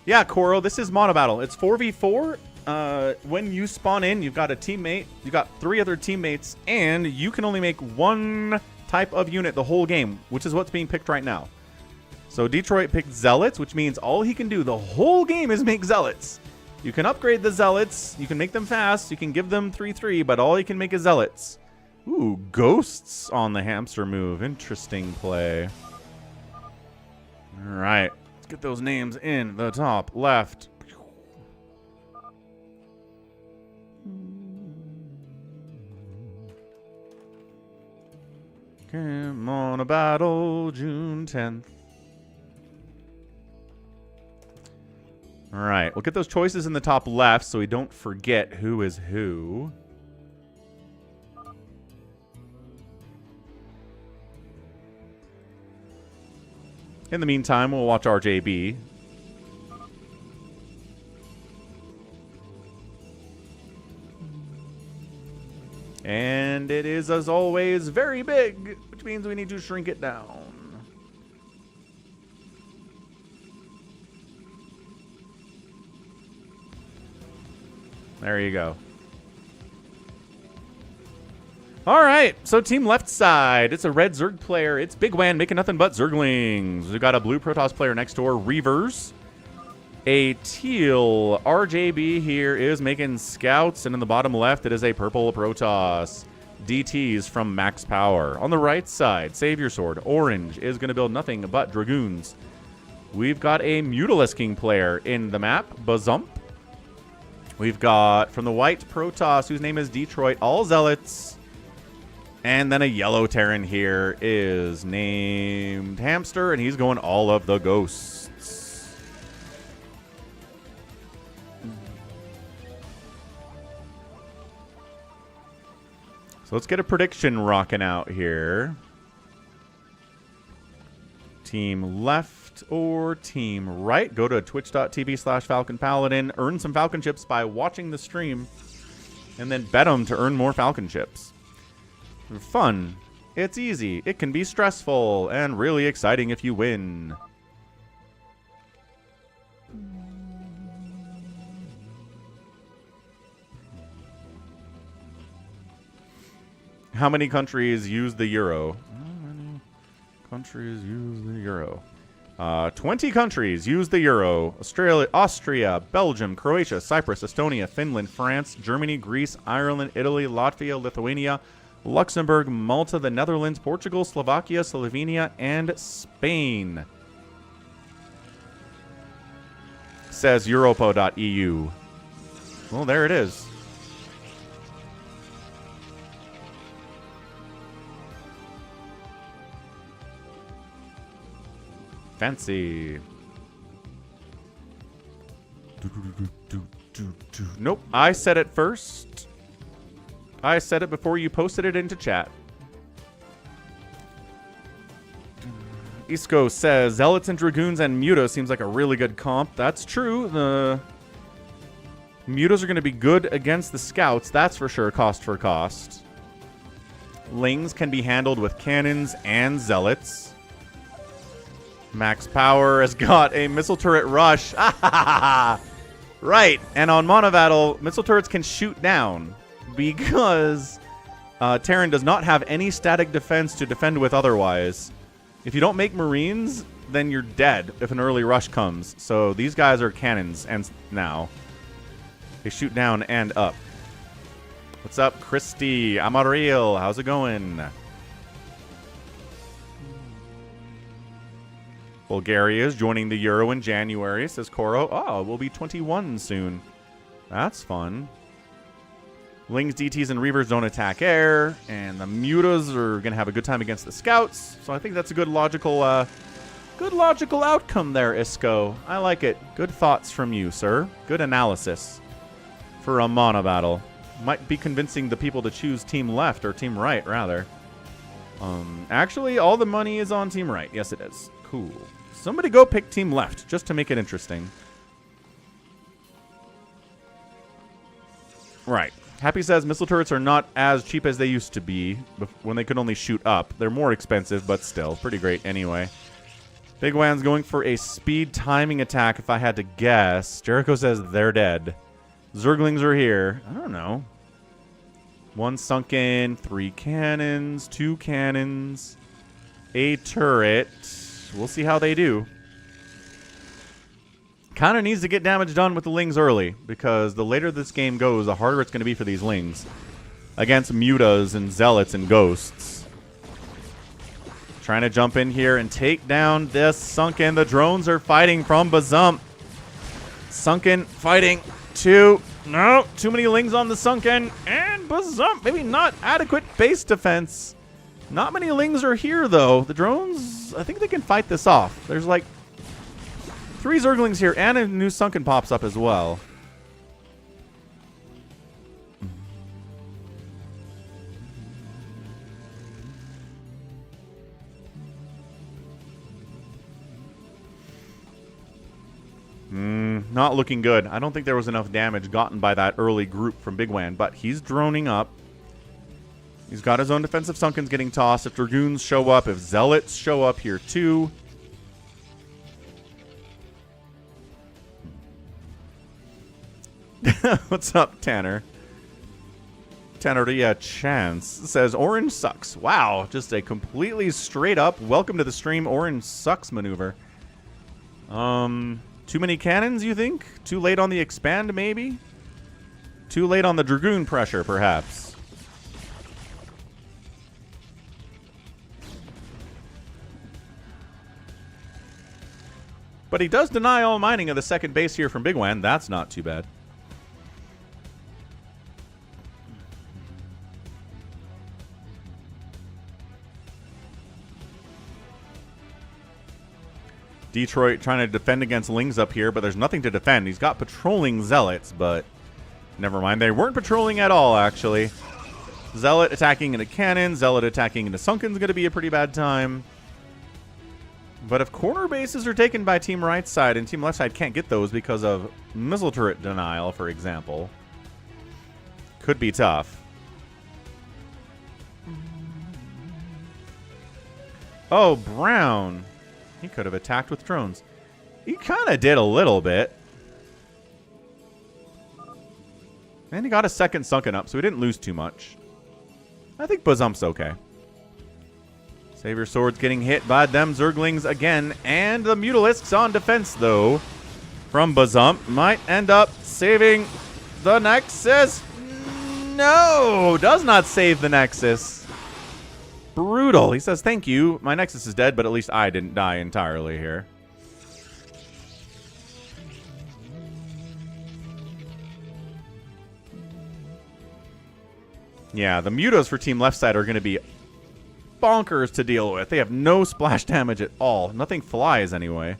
Yeah, Koro, this is Monobattle. It's 4v4. When you spawn in, you've got a teammate, you've got 3 other teammates, and you can only make one type of unit the whole game, which is what's being picked right now. So Detroit picked Zealots, which means all he can do the whole game is make Zealots. You can upgrade the Zealots, you can make them fast, you can give them 3/3, but all you can make is Zealots. Ooh, Ghosts on the Hamster move. Interesting play. All right. Get those names in the top left. Come on, a battle, June 10th. All right, we'll get those choices in the top left so we don't forget who is who. In the meantime, we'll watch RJB. And it is, as always, very big, which means we need to shrink it down. There you go. All right, so team left side. It's a red Zerg player. It's Big Wan making nothing but Zerglings. We've got a blue Protoss player next door, Reavers. A teal RJB here is making scouts, and in the bottom left, it is a purple Protoss. DTs from max power. On the right side, Savior Sword. Orange is going to build nothing but Dragoons. We've got a Mutalisking player in the map, Bazump. We've got, from the white Protoss, whose name is Detroit, all Zealots. And then a yellow Terran here is named Hamster, and he's going all of the Ghosts. So let's get a prediction rocking out here. Team left or team right? Go to twitch.tv/FalconPaladin. Earn some Falcon chips by watching the stream. And then bet them to earn more Falcon chips. Fun. It's easy. It can be stressful. And really exciting if you win. How many countries use the euro? How many countries use the euro? 20 countries use the euro. Australia, Austria, Belgium, Croatia, Cyprus, Estonia, Finland, France, Germany, Greece, Ireland, Italy, Latvia, Lithuania, Luxembourg, Malta, the Netherlands, Portugal, Slovakia, Slovenia, and Spain. Says Europo.eu. Well, there it is. Fancy. Nope, I said it first. I said it before you posted it into chat. Isco says, Zealots and Dragoons and Muta seems like a really good comp. That's true. The Mutas are going to be good against the scouts, that's for sure, cost for cost. Lings can be handled with cannons and zealots. Max Power has got a missile turret rush. Right, and on Monobattle, missile turrets can shoot down because Terran does not have any static defense to defend with otherwise. If you don't make Marines, then you're dead if an early rush comes. So these guys are cannons, and now they shoot down and up. What's up, Christy? I'm Ariel. How's it going? Bulgaria is joining the Euro in January, says Koro. Oh, we'll be 21 soon. That's fun. Lings, DTs, and Reavers don't attack air, and the Mutas are going to have a good time against the Scouts. So I think that's a good logical outcome there, Isco. I like it. Good thoughts from you, sir. Good analysis for a Monobattle. Might be convincing the people to choose Team Left, or Team Right, rather. Actually, all the money is on Team Right. Yes, it is. Cool. Somebody go pick Team Left, just to make it interesting. Right. Happy says missile turrets are not as cheap as they used to be when they could only shoot up. They're more expensive, but still pretty great anyway. Big Wan's going for a speed timing attack if I had to guess. Jericho says they're dead. Zerglings are here. I don't know. 1 sunken, 3 cannons, 2 cannons, a turret. We'll see how they do. Kind of needs to get damage done with the Lings early, because the later this game goes, the harder it's going to be for these Lings against Mutas and Zealots and Ghosts. Trying to jump in here and take down this Sunken. The drones are fighting from Bazump. Sunken fighting to... No, too many Lings on the Sunken. And Bazump, maybe not adequate base defense. Not many Lings are here, though. The drones, I think they can fight this off. There's like 3 Zerglings here, and a new Sunken pops up as well. Not looking good. I don't think there was enough damage gotten by that early group from Big Wan, but he's droning up. He's got his own defensive Sunkens getting tossed. If Dragoons show up, if Zealots show up here too. What's up, Tanner? Tanneria Chance says, Orange sucks. Wow, just a completely straight up, welcome to the stream, Orange sucks maneuver. Too many cannons, you think? Too late on the expand, maybe? Too late on the Dragoon pressure, perhaps. But he does deny all mining of the second base here from Big Wan. That's not too bad. Detroit trying to defend against Lings up here, but there's nothing to defend. He's got patrolling Zealots, but never mind. They weren't patrolling at all, actually. Zealot attacking into cannon. Zealot attacking into Sunken's going to be a pretty bad time. But if corner bases are taken by Team Right side and Team Left side can't get those because of missile turret denial, for example, could be tough. Oh, Brown. He could have attacked with drones. He kind of did a little bit. And he got a second Sunken up, so he didn't lose too much. I think Bazump's okay. Savior Sword's getting hit by them Zerglings again. And the Mutalisks on defense, though, from Bazump. Might end up saving the Nexus. No! Does not save the Nexus. Brutal. He says, thank you. My Nexus is dead, but at least I didn't die entirely here. Yeah, the Mutas for Team Left side are going to be bonkers to deal with. They have no splash damage at all. Nothing flies anyway.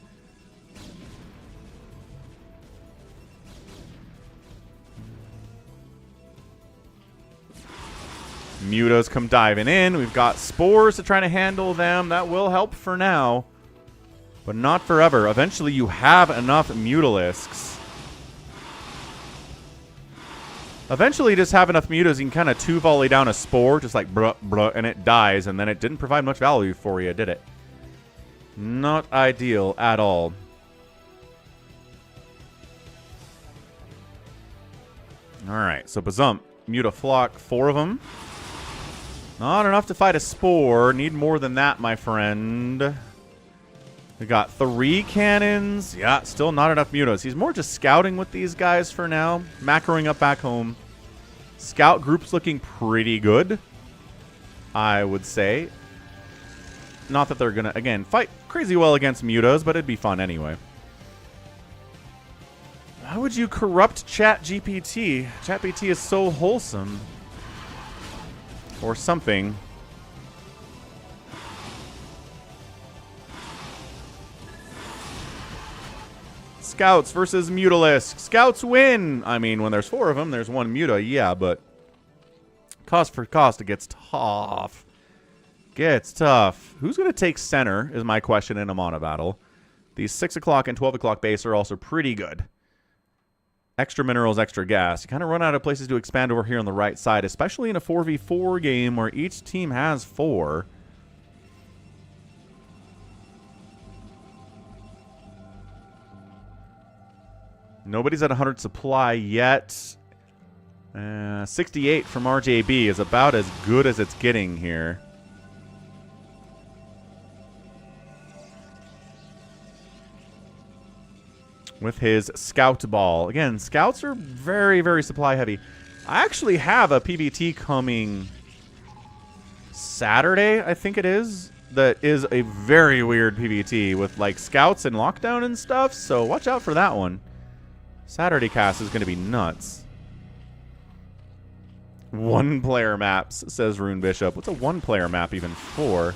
Mutas come diving in. We've got spores to try to handle them. That will help for now, but not forever. Eventually, you have enough Mutalisks Eventually, just have enough mutas, you can kind of two-volley down a spore, just like bruh, bruh, and it dies, and then it didn't provide much value for you, did it? Not ideal at all. Alright, so Bazump, Mutaflock, 4 of them. Not enough to fight a spore. Need more than that, my friend. We got 3 cannons. Yeah, still not enough mutas. He's more just scouting with these guys for now. Macroing up back home. Scout group's looking pretty good, I would say. Not that they're going to, again, fight crazy well against mutas, but it'd be fun anyway. How would you corrupt ChatGPT? ChatGPT is so wholesome. Or something. Scouts versus Mutalisk. Scouts win! I mean, when there's 4 of them, there's 1 Muta, yeah, but cost for cost, it gets tough. Gets tough. Who's going to take center is my question in a Monobattle. These 6 o'clock and 12 o'clock base are also pretty good. Extra minerals, extra gas. You kind of run out of places to expand over here on the right side, especially in a 4v4 game where each team has 4. Nobody's at 100 supply yet. 68 from RJB is about as good as it's getting here. With his scout ball. Again, scouts are very, very supply heavy. I actually have a PvT coming Saturday, I think it is, that is a very weird PvT with like scouts and lockdown and stuff, so watch out for that one. Saturday cast is going to be nuts. 1-player maps, says Rune Bishop. What's a 1-player map even for?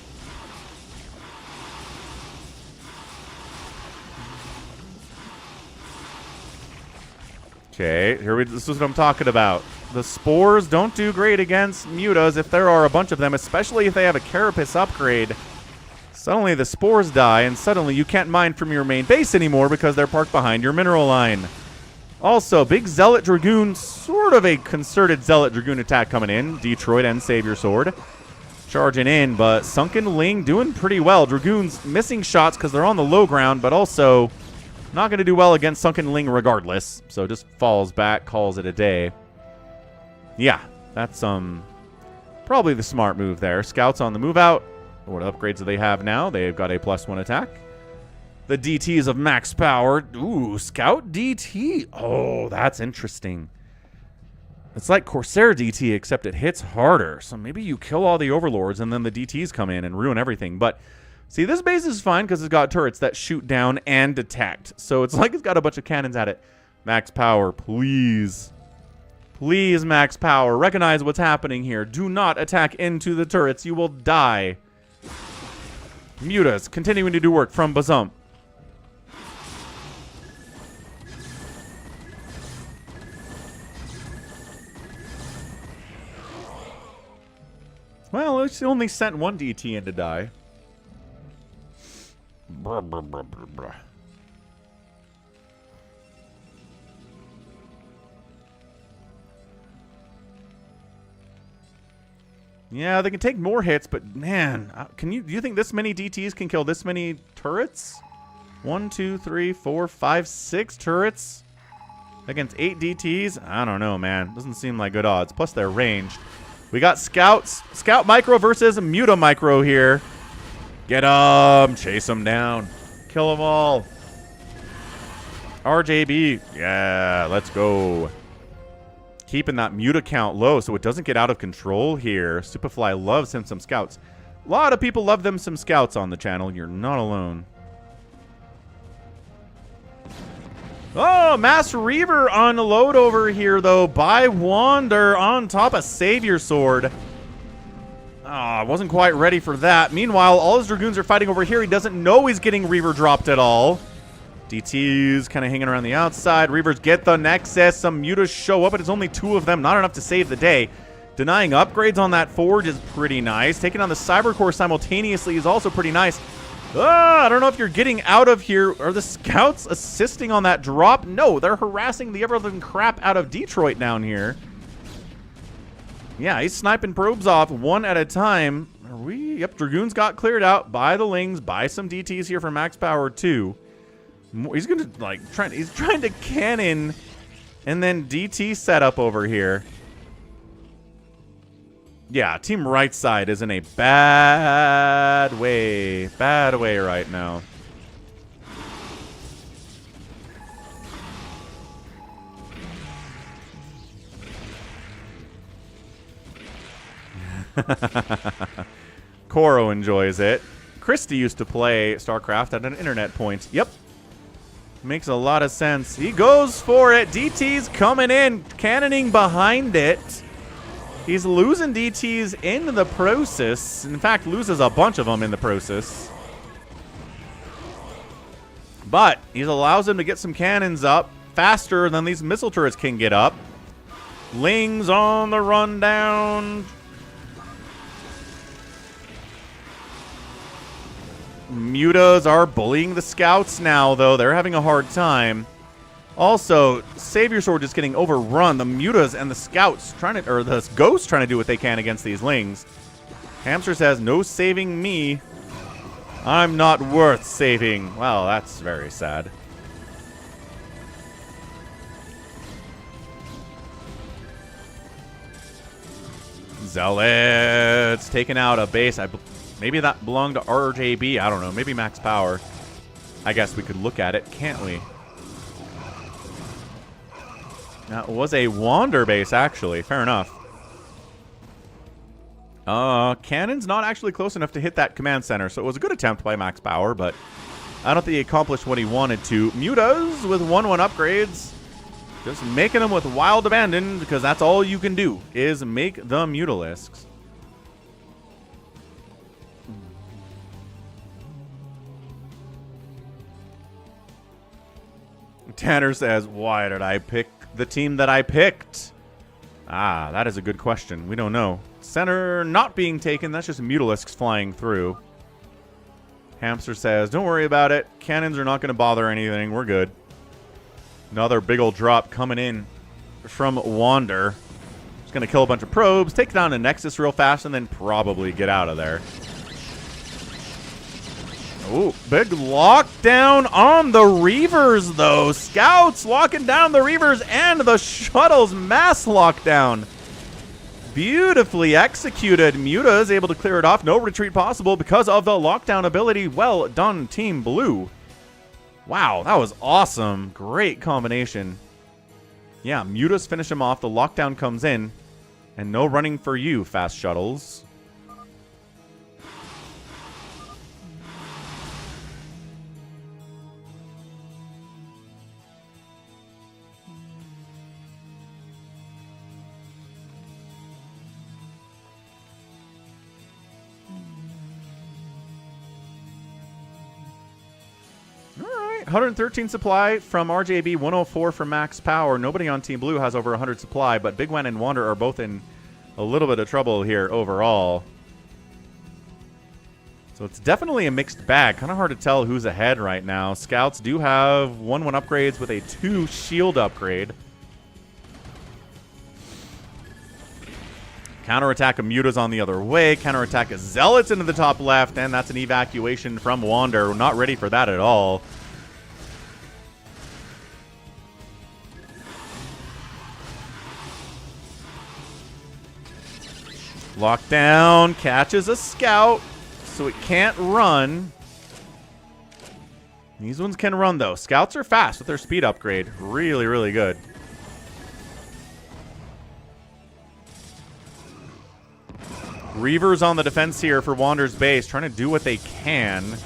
Okay, this is what I'm talking about. The spores don't do great against mutas if there are a bunch of them, especially if they have a Carapace upgrade. Suddenly the spores die, and suddenly you can't mine from your main base anymore because they're parked behind your mineral line. Also, big Zealot Dragoon, sort of a concerted Zealot Dragoon attack coming in. Detroit and Savior Sword charging in, but Sunken Ling doing pretty well. Dragoons missing shots because they're on the low ground, but also not going to do well against Sunken Ling regardless. So just falls back, calls it a day. Yeah, that's probably the smart move there. Scouts on the move out. What upgrades do they have now? They've got a +1 attack. The DTs of max power. Ooh, Scout DT. Oh, that's interesting. It's like Corsair DT, except it hits harder. So maybe you kill all the Overlords and then the DTs come in and ruin everything. But see, this base is fine because it's got turrets that shoot down and detect. So it's like it's got a bunch of cannons at it. Max power, please. Please, max power. Recognize what's happening here. Do not attack into the turrets. You will die. Mutas continuing to do work from Bazump. Well, it's only sent 1 DT in to die. Bruh, bruh, bruh, bruh, bruh. Yeah, they can take more hits, but man, do you think this many DTs can kill this many turrets? 1, 2, 3, 4, 5, 6 turrets against 8 DTs? I don't know, man. Doesn't seem like good odds. Plus, they're ranged. We got scouts. Scout Micro versus Muta Micro here. Get them. Chase them down. Kill them all. RJB. Yeah, let's go. Keeping that Muta count low so it doesn't get out of control here. Superfly loves him some scouts. A lot of people love them some scouts on the channel. You're not alone. Oh, Mass Reaver unload over here, though, by Wander on top of Savior Sword. Ah, wasn't quite ready for that. Meanwhile, all his Dragoons are fighting over here. He doesn't know he's getting Reaver dropped at all. DT's kind of hanging around the outside. Reavers get the Nexus. Some Mutas show up, but it's only 2 of them. Not enough to save the day. Denying upgrades on that Forge is pretty nice. Taking on the Cyber Core simultaneously is also pretty nice. I don't know if you're getting out of here. Are the scouts assisting on that drop? No, they're harassing the ever-living crap out of Detroit down here. Yeah, he's sniping probes off one at a time. Are we? Yep, Dragoons got cleared out by the Lings, by some DTs here for max power too. He's gonna like he's trying to cannon and then DT setup over here. Yeah, team right side is in a bad way right now. Koro enjoys it. Christy used to play StarCraft at an internet point. Yep. Makes a lot of sense. He goes for it. DT's coming in, cannoning behind it. He's losing DTs in the process. In fact, loses a bunch of them in the process. But he allows him to get some cannons up faster than these missile turrets can get up. Lings on the rundown. Mutas are bullying the scouts now, though. They're having a hard time. Also, Savior Sword just getting overrun. The Mutas and the scouts trying to, or the ghosts trying to do what they can against these Lings. Hamster says, no saving me. I'm not worth saving. Well, that's very sad. Zealots taking out a base. Maybe that belonged to RJB. I don't know. Maybe max power. I guess we could look at it, can't we? That was a Wander base, actually. Fair enough. Cannon's not actually close enough to hit that command center, so it was a good attempt by max power, but I don't think he accomplished what he wanted to. Mutas with 1/1 upgrades. Just making them with Wild Abandon, because that's all you can do, is make the Mutalisks. Tanner says, why did I pick the team that I picked? Ah, that is a good question. We don't know. Center not being taken. That's just Mutalisks flying through. Hamster says, don't worry about it. Cannons are not going to bother anything. We're good. Another big old drop coming in from Wander. Just going to kill a bunch of probes, take down a Nexus real fast, and then probably get out of there. Ooh, big lockdown on the Reavers, though. Scouts locking down the Reavers and the shuttles. Mass lockdown. Beautifully executed. Muta is able to clear it off. No retreat possible because of the lockdown ability. Well done, Team Blue. Wow, that was awesome. Great combination. Yeah, Mutas finish him off. The lockdown comes in. And no running for you, fast shuttles. All right, 113 supply from RJB, 104 for max power. Nobody on Team Blue has over 100 supply, but Big Wen and Wander are both in a little bit of trouble here overall. So it's definitely a mixed bag. Kind of hard to tell who's ahead right now. Scouts do have 1/1 upgrades with a 2 shield upgrade. Counterattack of Mutas on the other way. Counterattack of Zealots into the top left. And that's an evacuation from Wander. We're not ready for that at all. Lockdown. Catches a scout. So it can't run. These ones can run, though. Scouts are fast with their speed upgrade. Really, really good. Reavers on the defense here for Wander's base, trying to do what they can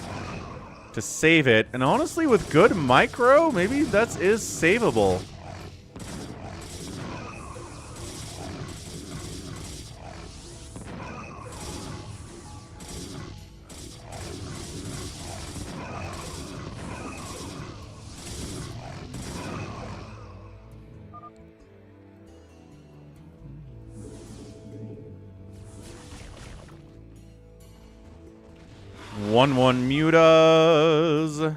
to save it. And honestly, with good micro, maybe that is savable. One Mutas.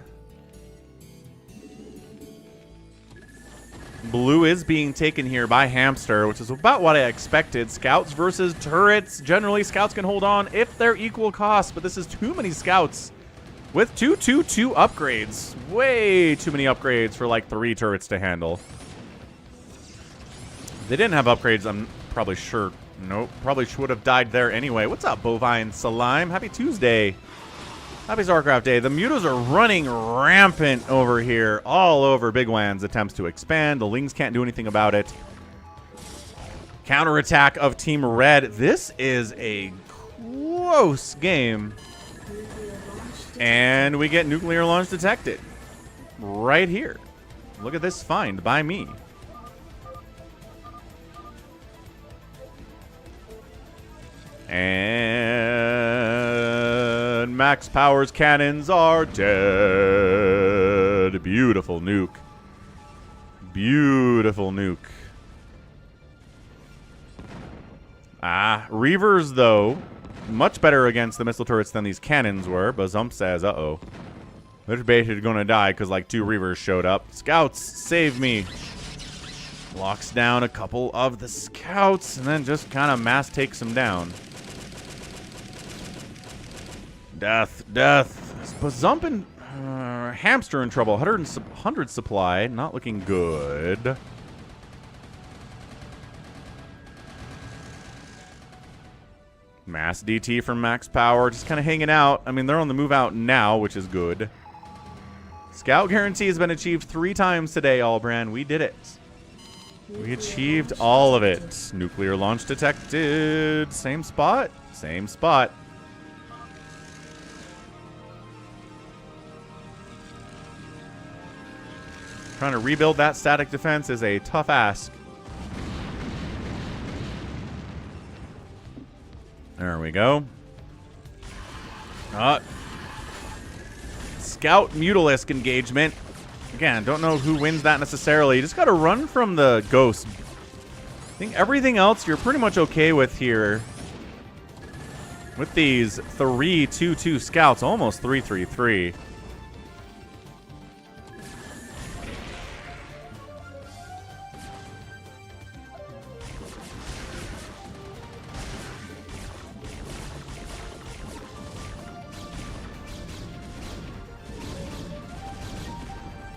Blue is being taken here by Hamster, which is about what I expected. Scouts versus turrets. Generally, scouts can hold on if they're equal cost, but this is too many scouts with 2/2/2 upgrades. Way too many upgrades for like 3 turrets to handle. If they didn't have upgrades, I'm probably sure. Nope, probably would have died there anyway. What's up, Bovine Salime? Happy Tuesday. Happy StarCraft Day. The mutas are running rampant over here, all over Big Wan's attempts to expand. The Lings can't do anything about it. Counterattack of Team Red. This is a close game. And we get nuclear launch detected. Right here. Look at this find by me. And Max Power's cannons are dead. Beautiful nuke. Beautiful nuke. Reavers, though, much better against the missile turrets than these cannons were. Bazump says, uh-oh. This base is going to die because, like, 2 Reavers showed up. Scouts, save me. Locks down a couple of the scouts and then just kind of mass takes them down. Death, death. Bazump and Hamster in trouble. 100 supply. Not looking good. Mass DT from Max Power. Just kind of hanging out. I mean, they're on the move out now, which is good. Scout guarantee has been achieved 3 times today, Allbrand. We did it. We achieved all of it. Nuclear launch detected. Same spot. Same spot. Trying to rebuild that static defense is a tough ask. There we go. Scout Mutalisk engagement. Again, don't know who wins that necessarily. You just got to run from the ghost. I think everything else you're pretty much okay with here. With these 3/2/2 scouts, almost 3/3/3.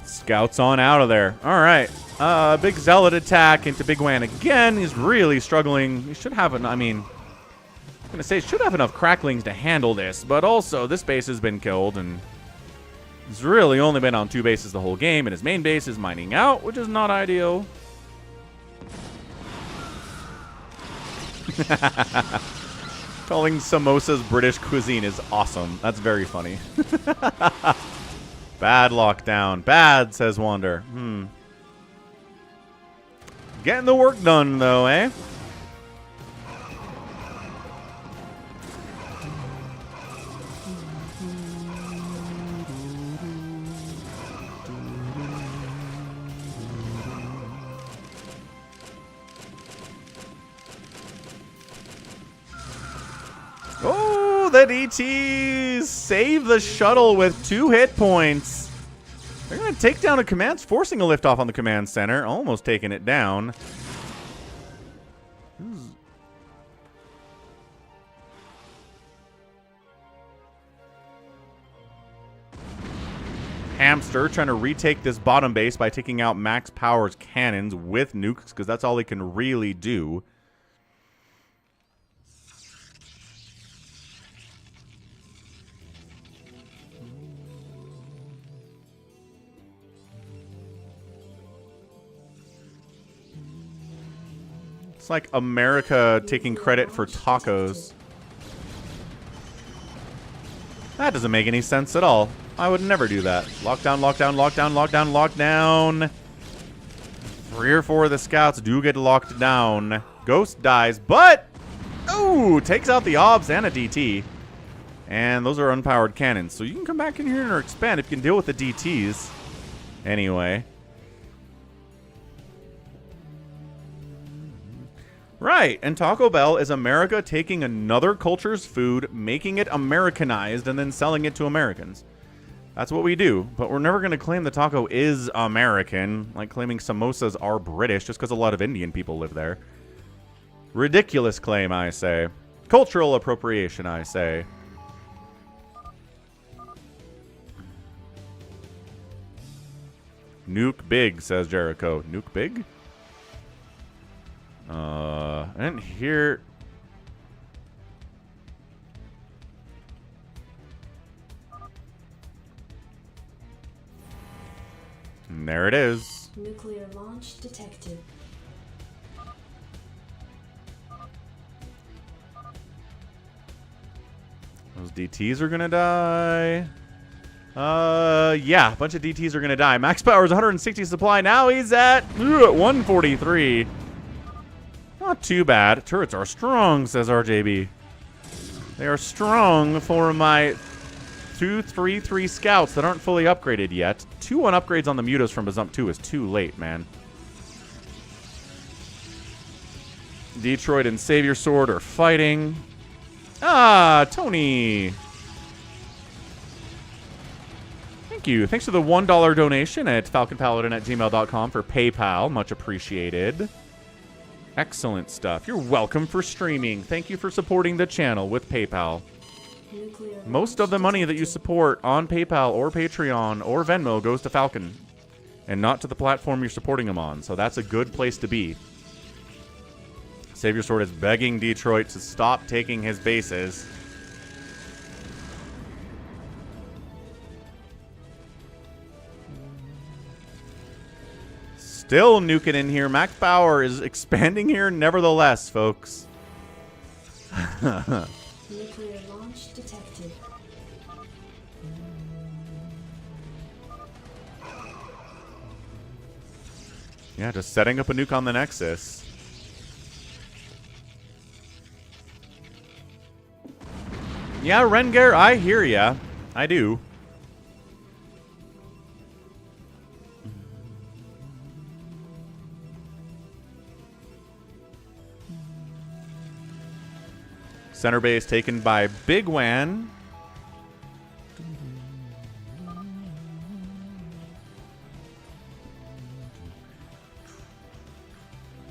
Scouts on out of there. All right. Big Zealot attack into Big Wan again. He's really struggling. He should have an, I mean, I'm going to say should have enough cracklings to handle this, but also this base has been killed, and he's really only been on 2 bases the whole game, and his main base is mining out, which is not ideal. Calling samosas British cuisine is awesome. That's very funny. Bad lockdown. Bad, says Wander. Getting the work done, though, eh? Oh, the DTs save the shuttle with 2 hit points. They're going to take down a command, forcing a liftoff on the command center. Almost taking it down. Hamster trying to retake this bottom base by taking out Max Power's cannons with nukes, because that's all he can really do. It's like America taking credit for tacos. That doesn't make any sense at all. I would never do that. Lockdown, lockdown, lockdown, lockdown, lockdown. 3 or 4 of the scouts do get locked down. Ghost dies, but... ooh, takes out the obs and a DT. And those are unpowered cannons. So you can come back in here and expand if you can deal with the DTs. Anyway. Right, and Taco Bell is America taking another culture's food, making it Americanized, and then selling it to Americans. That's what we do. But we're never going to claim the taco is American, like claiming samosas are British just because a lot of Indian people live there. Ridiculous claim, I say. Cultural appropriation, I say. Nuke big, says Jericho. Nuke big? I didn't hear... And there it is. Nuclear launch detected. Those DTs are gonna die. Yeah, a bunch of DTs are gonna die. Max power is 160 supply. Now he's at 143. Not too bad. Turrets are strong, says RJB. They are strong for my 2-3-3 scouts that aren't fully upgraded yet. 2-1 upgrades on the mutas from Bazump 2 is too late, man. Detroit and Savior Sword are fighting. Ah, Tony. Thank you. Thanks for the $1 donation at falconpaladin@gmail.com for PayPal. Much appreciated. Excellent stuff. You're welcome for streaming. Thank you for supporting the channel with PayPal. Most of the money that you support on PayPal or Patreon or Venmo goes to Falcon and not to the platform you're supporting them on. So that's a good place to be. Savior Sword is begging Detroit to stop taking his bases. Still nuking in here. Max power is expanding here nevertheless, folks. Nuclear launch detected. Yeah, just setting up a nuke on the Nexus. Yeah, Rengar, I hear ya. I do. Center base taken by Big Wan.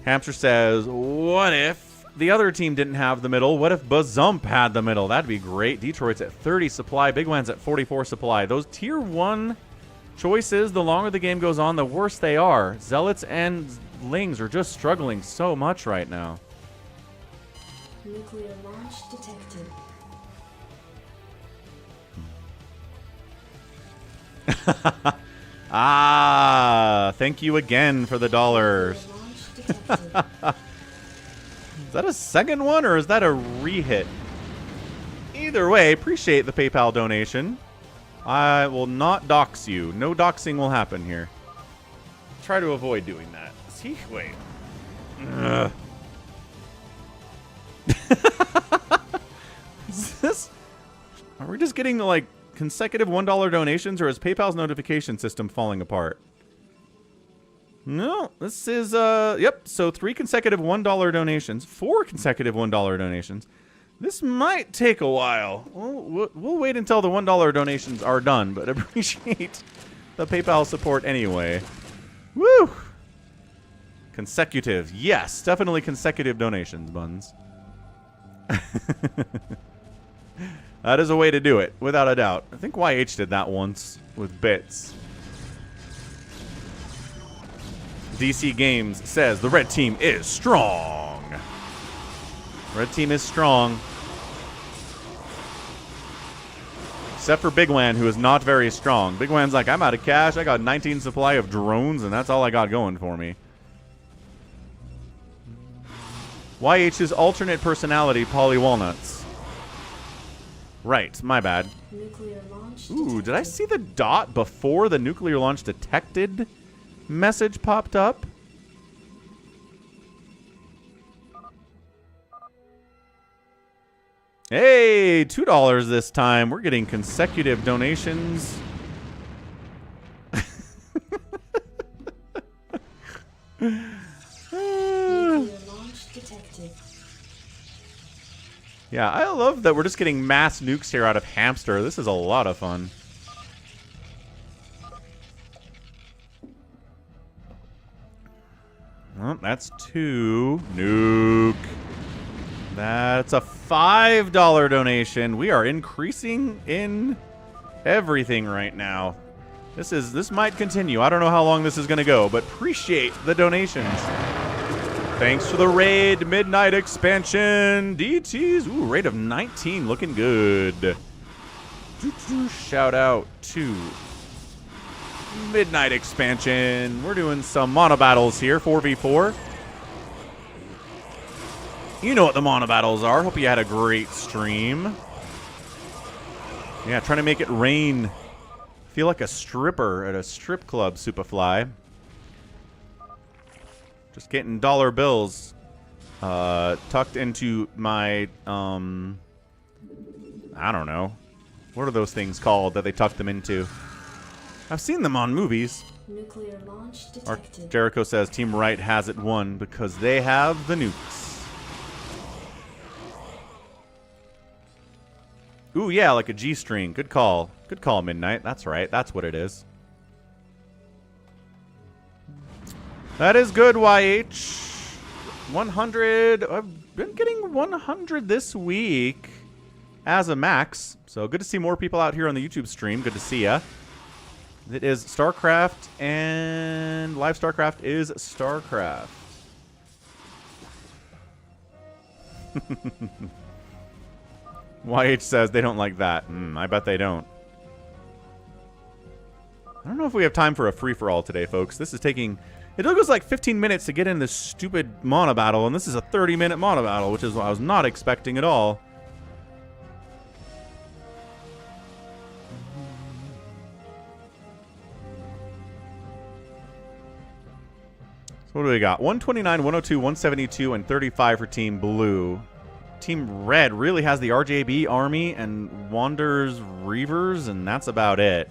Hamster says, what if the other team didn't have the middle? What if Bazump had the middle? That'd be great. Detroit's at 30 supply. Big Wan's at 44 supply. Those tier 1 choices, the longer the game goes on, the worse they are. Zealots and Lings are just struggling so much right now. Nuclear launch detected. Ah, thank you again for the dollars. Is that a second one or is that a re-hit? Either way, appreciate the PayPal donation. I will not dox you. No doxing will happen here. Try to avoid doing that. See? Wait. Ugh. Is this... Are we just getting like consecutive $1 donations, or is PayPal's notification system falling apart? No, this is yep, so 3 consecutive $1 donations, 4 consecutive $1 donations. This might take a while. We'll wait until the $1 donations are done, but appreciate the PayPal support anyway. Woo! Consecutive. Yes, definitely consecutive donations, buns. That is a way to do it, without a doubt. I think YH did that once with bits. DC Games says the red team is strong. Red team is strong. Except for Big Wan, who is not very strong. Big Wan's like, I'm out of cash. I got 19 supply of drones, and that's all I got going for me. YH's alternate personality, Polly Walnuts. Right, my bad. Nuclear launch Ooh, did I see the dot before the nuclear launch detected message popped up? Hey, $2 this time. We're getting consecutive donations. Nuclear launch detected. Yeah, I love that we're just getting mass nukes here out of Hamster. This is a lot of fun. That's 2. Nuke. That's a $5 donation. We are increasing in everything right now. This might continue. I don't know how long this is going to go, but appreciate the donations. Thanks for the raid, Midnight Expansion. DTs. Ooh, rate of 19. Looking good. Shout out to Midnight Expansion. We're doing some monobattles here, 4v4. You know what the monobattles are. Hope you had a great stream. Yeah, trying to make it rain. Feel like a stripper at a strip club, Superfly. Just getting dollar bills tucked into my, I don't know. What are those things called that they tuck them into? I've seen them on movies. Nuclear launch detected. Jericho says Team Right has it won because they have the nukes. Ooh, yeah, like a G-string. Good call. Good call, Midnight. That's right. That's what it is. That is good, YH. 100. I've been getting 100 this week as a max. So good to see more people out here on the YouTube stream. Good to see ya. It is StarCraft, and live StarCraft is StarCraft. YH says they don't like that. I bet they don't. I don't know if we have time for a free-for-all today, folks. This is taking... It took us like 15 minutes to get in this stupid monobattle, and this is a 30-minute monobattle, which is what I was not expecting at all. So what do we got? 129, 102, 172, and 35 for Team Blue. Team Red really has the RJB Army and Wander's Reavers, and that's about it.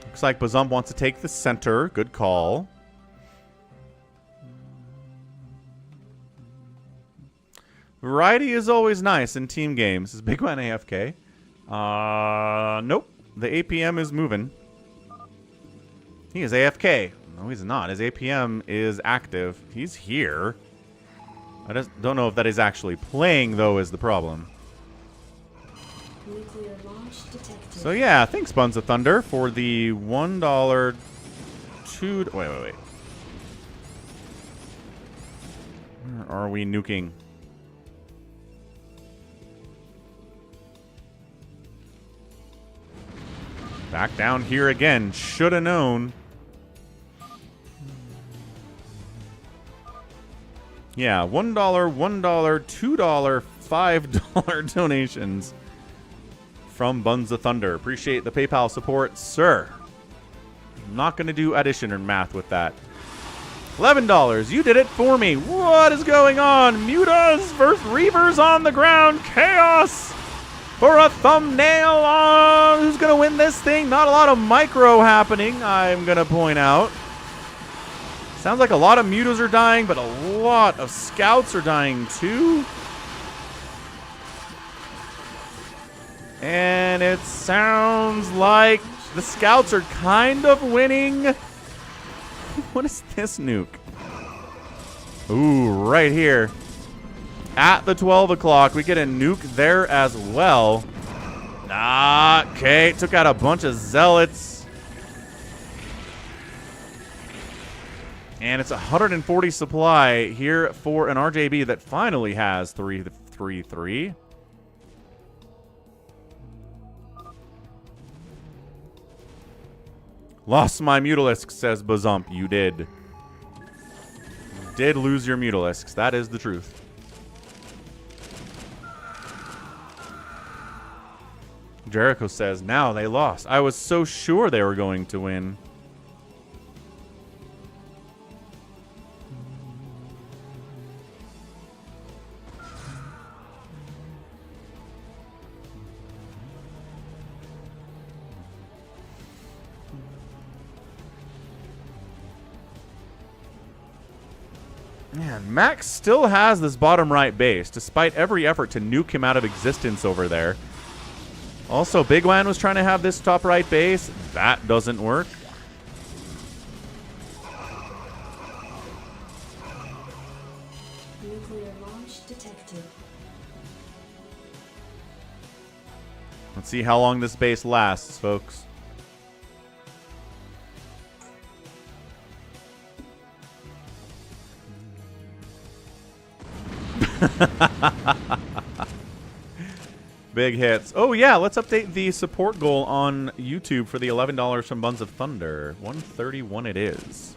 Looks like Bazump wants to take the center. Good call. Variety is always nice in team games. Is Big One AFK? Nope. The APM is moving. He is AFK. No, he's not. His APM is active. He's here. I just don't know if that is actually playing, though, is the problem. Nuclear launch detected. So, yeah, thanks, Buns of Thunder, for the $1, $2... Wait. Where are we nuking? Back down here again. Should have known. Yeah, $1, $2, $5 donations from Buns of Thunder. Appreciate the PayPal support, sir. I'm not going to do addition or math with that. $11. You did it for me. What is going on? Mutas versus Reavers on the ground. Chaos for a thumbnail on who's going to win this thing. Not a lot of micro happening, I'm going to point out. Sounds like a lot of mutas are dying, but a lot of scouts are dying too. And it sounds like the scouts are kind of winning. What is this nuke? Ooh, right here. At the 12 o'clock, we get a nuke there as well. Okay, took out a bunch of zealots. And it's 140 supply here for an RJB that finally has 3-3-3. Lost my Mutalisks, says Bazump. You did. You did lose your Mutalisks. That is the truth. Jericho says, now they lost. I was so sure they were going to win. Man, Max still has this bottom right base, despite every effort to nuke him out of existence over there. Also, Big Wan was trying to have this top right base. That doesn't work. Nuclear launch detected. Let's see how long this base lasts, folks. Big hits. Oh, yeah, let's update the support goal on YouTube for the $11 from Buns of Thunder. 131 it is.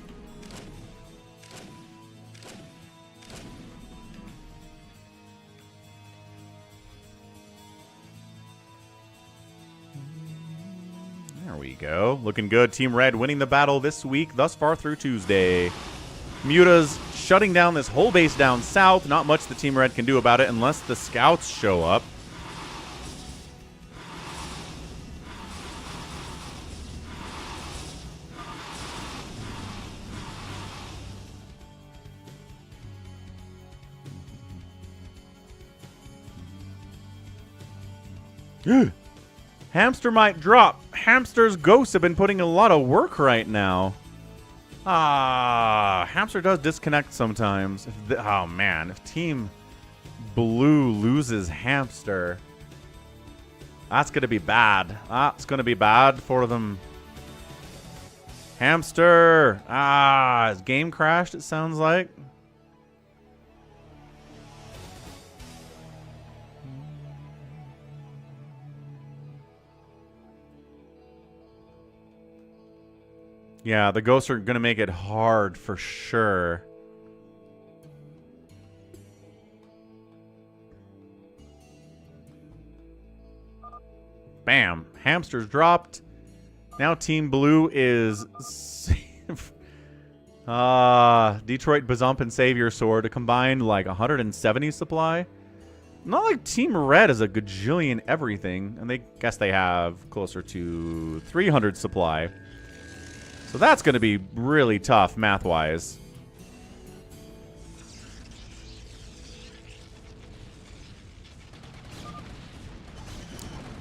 There we go. Looking good. Team Red winning the battle this week, thus far through Tuesday. Muta's shutting down this whole base down south. Not much the Team Red can do about it unless the scouts show up. Hamster might drop. Hamster's ghosts have been putting a lot of work right now. Hamster does disconnect sometimes. Oh, man. If Team Blue loses Hamster, that's going to be bad. That's going to be bad for them. Hamster. His game crashed, it sounds like. Yeah, the ghosts are going to make it hard for sure. Bam. Hamster's dropped. Now Team Blue is... Detroit Bazump and Savior Sword to combine like 170 supply. Not like Team Red is a gajillion everything. And they guess they have closer to 300 supply. So that's going to be really tough math-wise.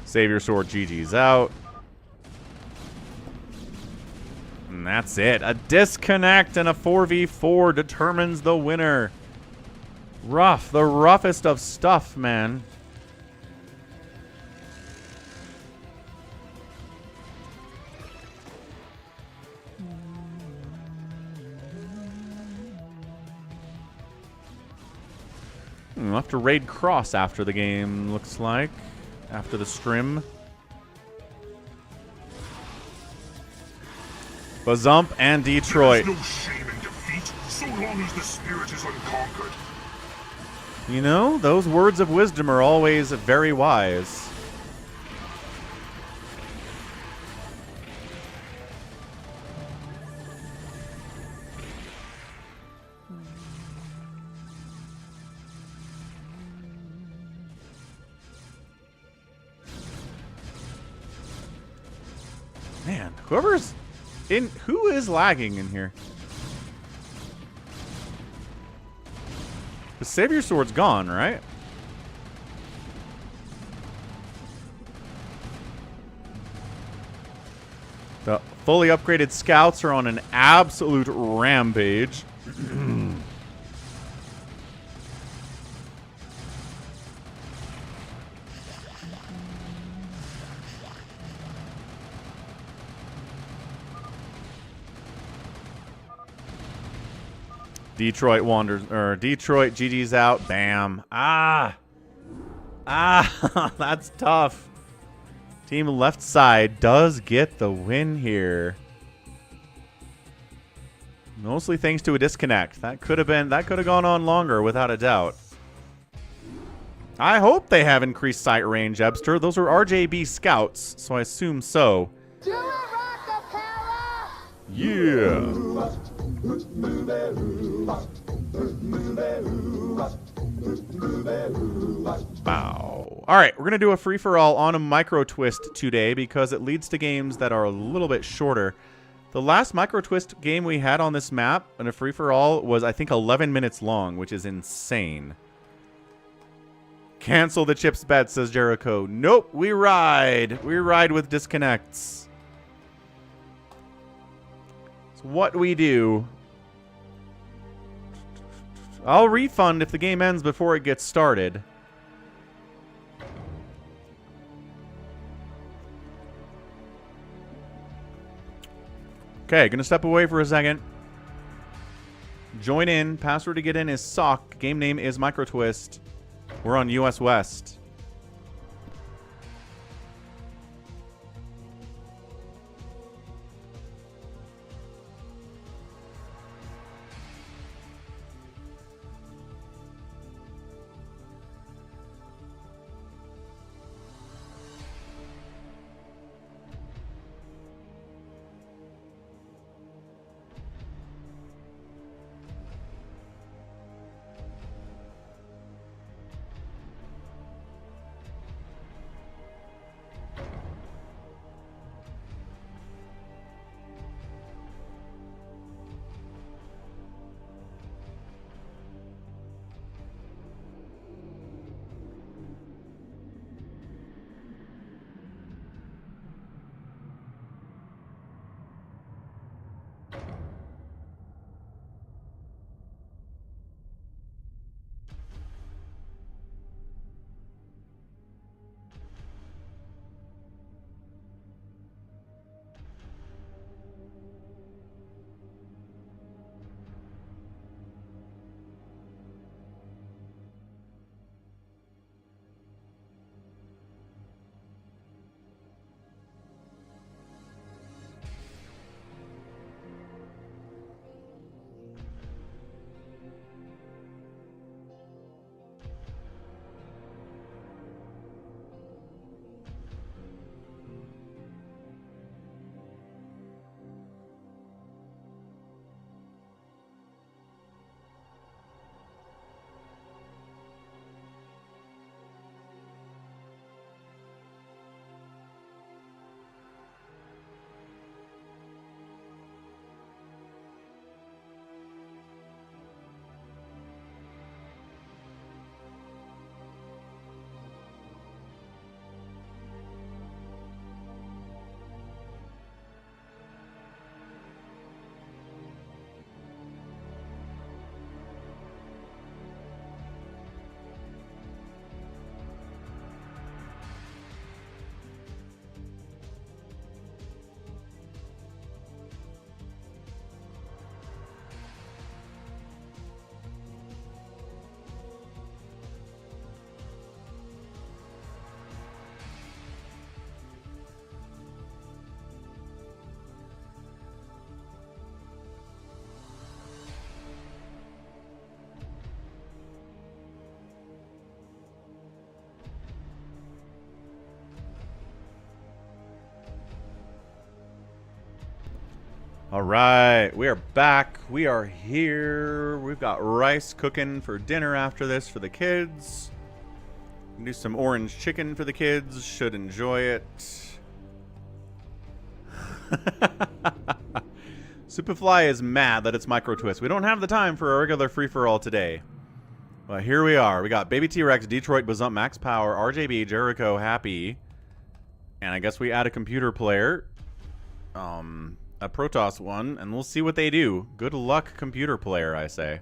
Savior Sword GG's out. And that's it. A disconnect and a 4v4 determines the winner. Rough. The roughest of stuff, man. We'll have to raid Cross after the game, looks like. After the scrim. Bazump and Detroit. There's no shame in defeat, so long as the spirit is unconquered. You know, those words of wisdom are always very wise. Man, whoever's in... Who is lagging in here? The Savior Sword's gone, right? The fully upgraded scouts are on an absolute rampage. Detroit wanders, or Detroit GG's out. Bam. That's tough. Team left side does get the win here. Mostly thanks to a disconnect. That could have gone on longer without a doubt. I hope they have increased sight range, Ebster. Those are RJB scouts, so I assume so. Yeah. Wow. All right, we're going to do a free-for-all on a Microtwist today because it leads to games that are a little bit shorter. The last Microtwist game we had on this map in a free-for-all was, I think, 11 minutes long, which is insane. Cancel the chips bet, says Jericho. Nope, we ride. We ride with disconnects. It's what we do. I'll refund if the game ends before it gets started. Okay, gonna step away for a second. Join in. Password to get in is SOC. Game name is Microtwist. We're on US West. All right, we are back. We are here. We've got rice cooking for dinner after this for the kids. Do some orange chicken for the kids. Should enjoy it. Superfly is mad that it's Microtwist. We don't have the time for a regular free-for-all today. But here we are. We got Baby T-Rex, Detroit, Bazump, Max Power, RJB, Jericho, Happy. And I guess we add a computer player. A Protoss one, and we'll see what they do. Good luck, computer player, I say.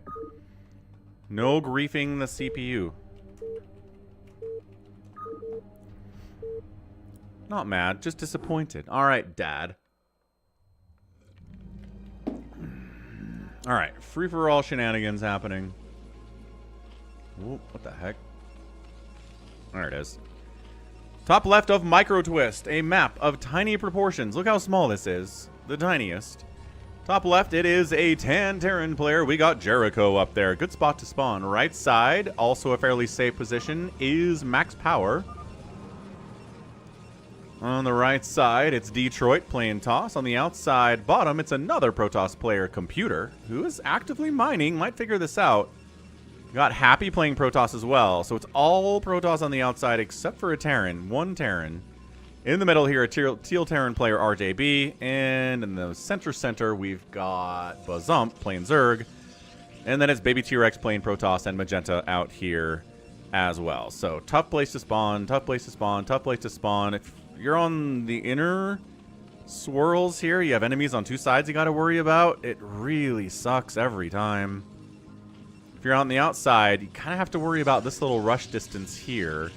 No griefing the CPU. Not mad, just disappointed. Alright, Dad. Alright, free-for-all shenanigans happening. Ooh, what the heck? There it is. Top left of Microtwist, a map of tiny proportions. Look how small this is. The tiniest. Top left, it is a Tan Terran player. We got Jericho up there. Good spot to spawn. Right side, also a fairly safe position, is Max Power. On the right side, it's Detroit playing Toss. On the outside, bottom, it's another Protoss player, Computer, who is actively mining. Might figure this out. Got Happy playing Protoss as well. So it's all Protoss on the outside except for a Terran. One Terran. In the middle here, a Teal Terran player, RJB. And in the center, we've got Bazump playing Zerg. And then it's Baby T-Rex playing Protoss and Magenta out here as well. So tough place to spawn, tough place to spawn, tough place to spawn. If you're on the inner swirls here, you have enemies on two sides you got to worry about. It really sucks every time. If you're on the outside, you kind of have to worry about this little rush distance here.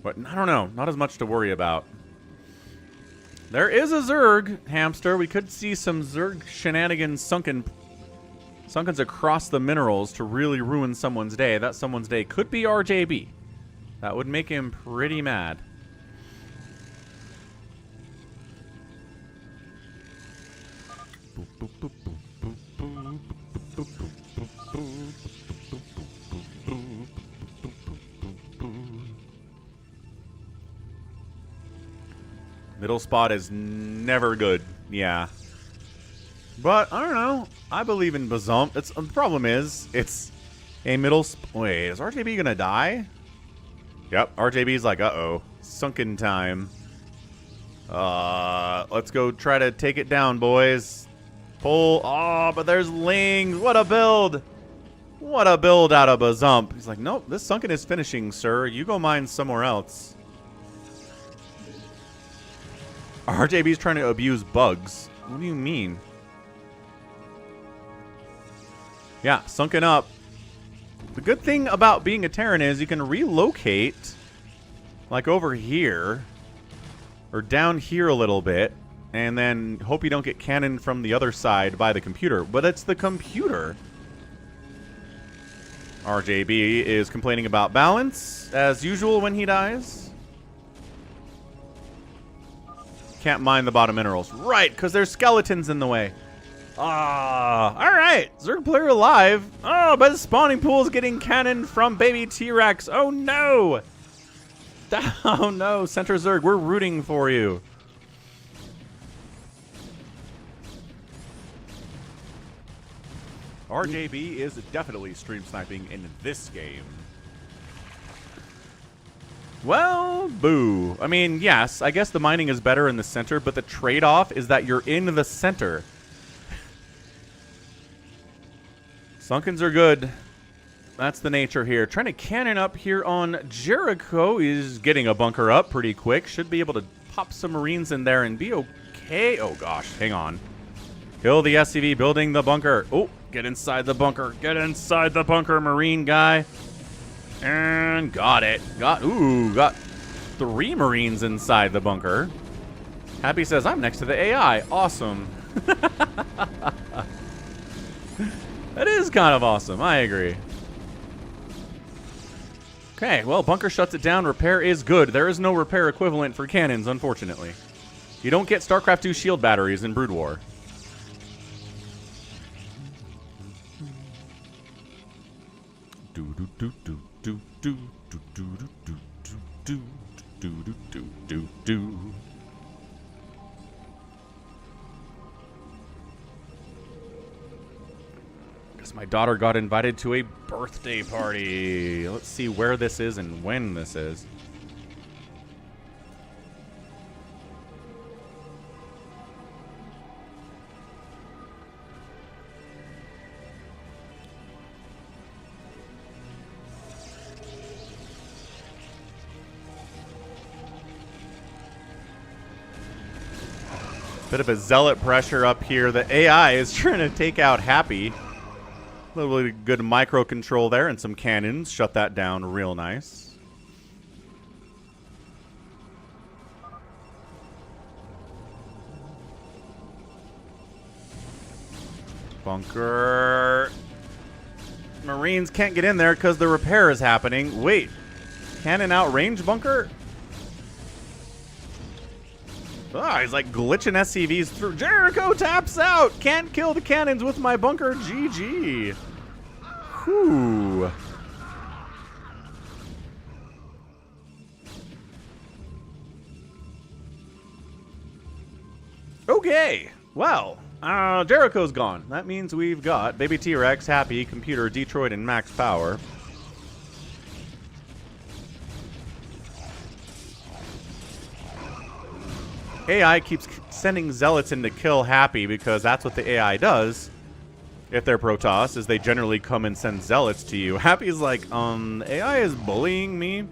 But I don't know. Not as much to worry about. There is a Zerg hamster. We could see some Zerg shenanigans sunkens across the minerals to really ruin someone's day. That someone's day could be RJB. That would make him pretty mad. Middle spot is never good. Yeah. But, I don't know. I believe in Bazump. The problem is, it's a middle... Wait, is RJB gonna die? Yep, RJB's like, uh-oh. Sunken time. Let's go try to take it down, boys. Pull. Oh, but there's Ling. What a build. What a build out of Bazump. He's like, nope, this Sunken is finishing, sir. You go mine somewhere else. RJB's trying to abuse bugs. What do you mean? Yeah, sunken up. The good thing about being a Terran is you can relocate, like over here, or down here a little bit, and then hope you don't get cannoned from the other side by the computer. But it's the computer. RJB is complaining about balance, as usual when he dies. Can't mine the bottom minerals. Right, because there's skeletons in the way. Ah, alright. Zerg player alive. Oh, but the spawning pool is getting cannoned from baby T-Rex. Oh no. Oh no, Center Zerg, we're rooting for you. RJB is definitely stream sniping in this game. Well, boo. I mean, yes, I guess the mining is better in the center, but the trade-off is that you're in the center. Sunkens are good. That's the nature here. Trying to cannon up here on Jericho. He's getting a bunker up pretty quick. Should be able to pop some Marines in there and be okay. Oh, gosh. Hang on. Kill the SCV building the bunker. Oh, get inside the bunker. Get inside the bunker, Marine guy. And got it. Got 3 Marines inside the bunker. Happy says, I'm next to the AI. Awesome. That is kind of awesome. I agree. Okay, well, bunker shuts it down. Repair is good. There is no repair equivalent for cannons, unfortunately. You don't get StarCraft 2 shield batteries in Brood War. Guess my daughter got invited to a birthday party. Let's see where this is and when this is. Bit of a zealot pressure up here. The AI is trying to take out Happy. A little bit of good micro control there and some cannons. Shut that down real nice. Bunker. Marines can't get in there because the repair is happening. Wait. Cannon outrange bunker? Ah, he's like glitching SCVs through. Jericho taps out. Can't kill the cannons with my bunker. GG. Whew. Okay. Well, Jericho's gone. That means we've got Baby T-Rex, Happy, Computer, Detroit, and Max Power. AI keeps sending zealots in to kill Happy because that's what the AI does. If they're Protoss, is they generally come and send zealots to you. Happy's like, AI is bullying me.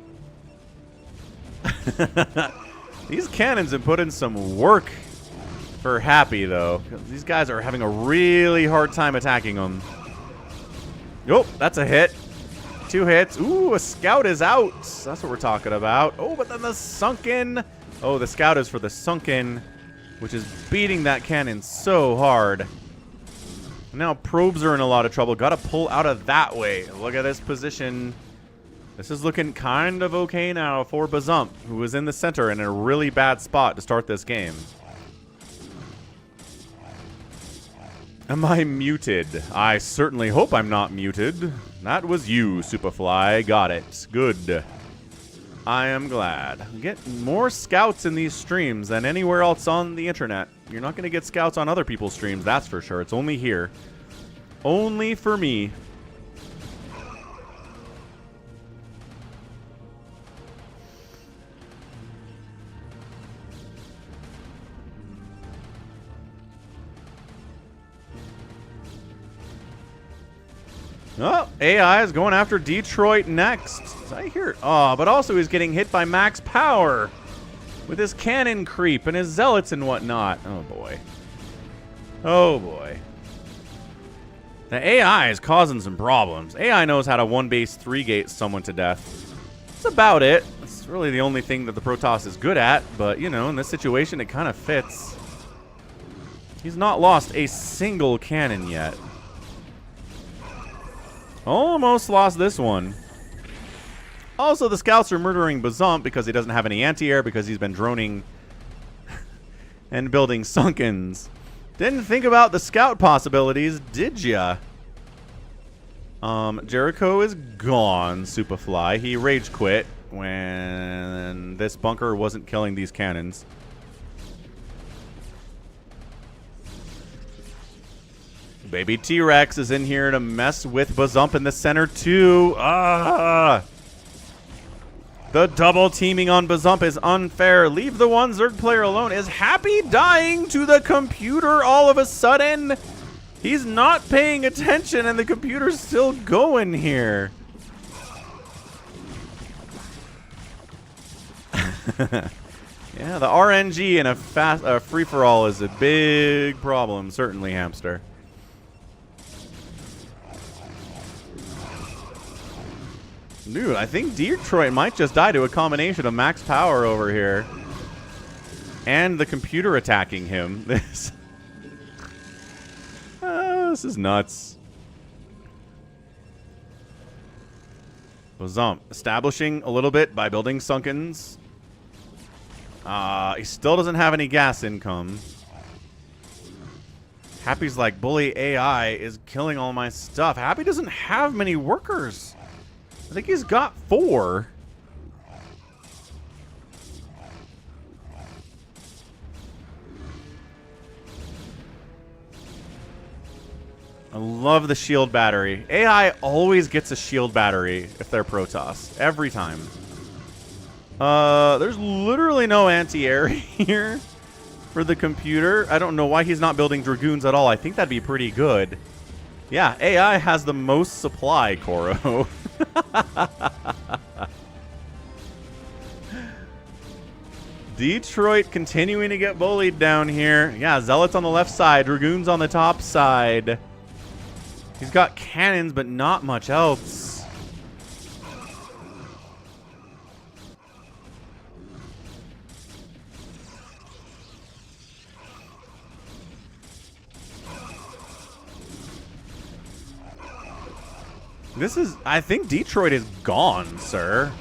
These cannons have put in some work for Happy, though. These guys are having a really hard time attacking him. Oh, that's a hit. 2 hits. Ooh, a scout is out. That's what we're talking about. Oh, but then the sunken. Oh, the scout is for the sunken, which is beating that cannon so hard. Now probes are in a lot of trouble. Got to pull out of that way. Look at this position. This is looking kind of okay now for Bazump, who was in the center in a really bad spot to start this game. Am I muted? I certainly hope I'm not muted. That was you, Superfly. Got it. Good. I am glad. Get more scouts in these streams than anywhere else on the internet. You're not going to get scouts on other people's streams, that's for sure. It's only here. Only for me. Oh, AI is going after Detroit next. I hear. Oh, but also he's getting hit by max power with his cannon creep and his zealots and whatnot. Oh boy. Oh boy. The AI is causing some problems. AI knows how to 1-base 3-gate someone to death. That's about it. That's really the only thing that the Protoss is good at. But, you know, in this situation, it kind of fits. He's not lost a single cannon yet. Almost lost this one. Also, the scouts are murdering Bazump because he doesn't have any anti-air because he's been droning and building sunkens. Didn't think about the scout possibilities, did ya? Jericho is gone, Superfly. He rage quit when this bunker wasn't killing these cannons. Baby T-Rex is in here to mess with Bazump in the center, too. Ah! The double teaming on Bazump is unfair. Leave the one Zerg player alone. Is Happy dying to the computer all of a sudden? He's not paying attention, and the computer's still going here. Yeah, the RNG in a free-for-all is a big problem, certainly, Hamster. Dude, I think Detroit might just die to a combination of max power over here and the computer attacking him. This is nuts. Bazump establishing a little bit by building sunkens. He still doesn't have any gas income. Happy's like, bully AI is killing all my stuff. Happy doesn't have many workers. I think he's got 4. I love the shield battery. AI always gets a shield battery if they're Protoss. Every time. There's literally no anti-air here for the computer. I don't know why he's not building Dragoons at all. I think that'd be pretty good. Yeah, AI has the most supply, Koro. Detroit continuing to get bullied down here. Yeah, Zealots on the left side, Dragoons on the top side. He's got cannons, but not much else. This is, I think Detroit is gone, sir.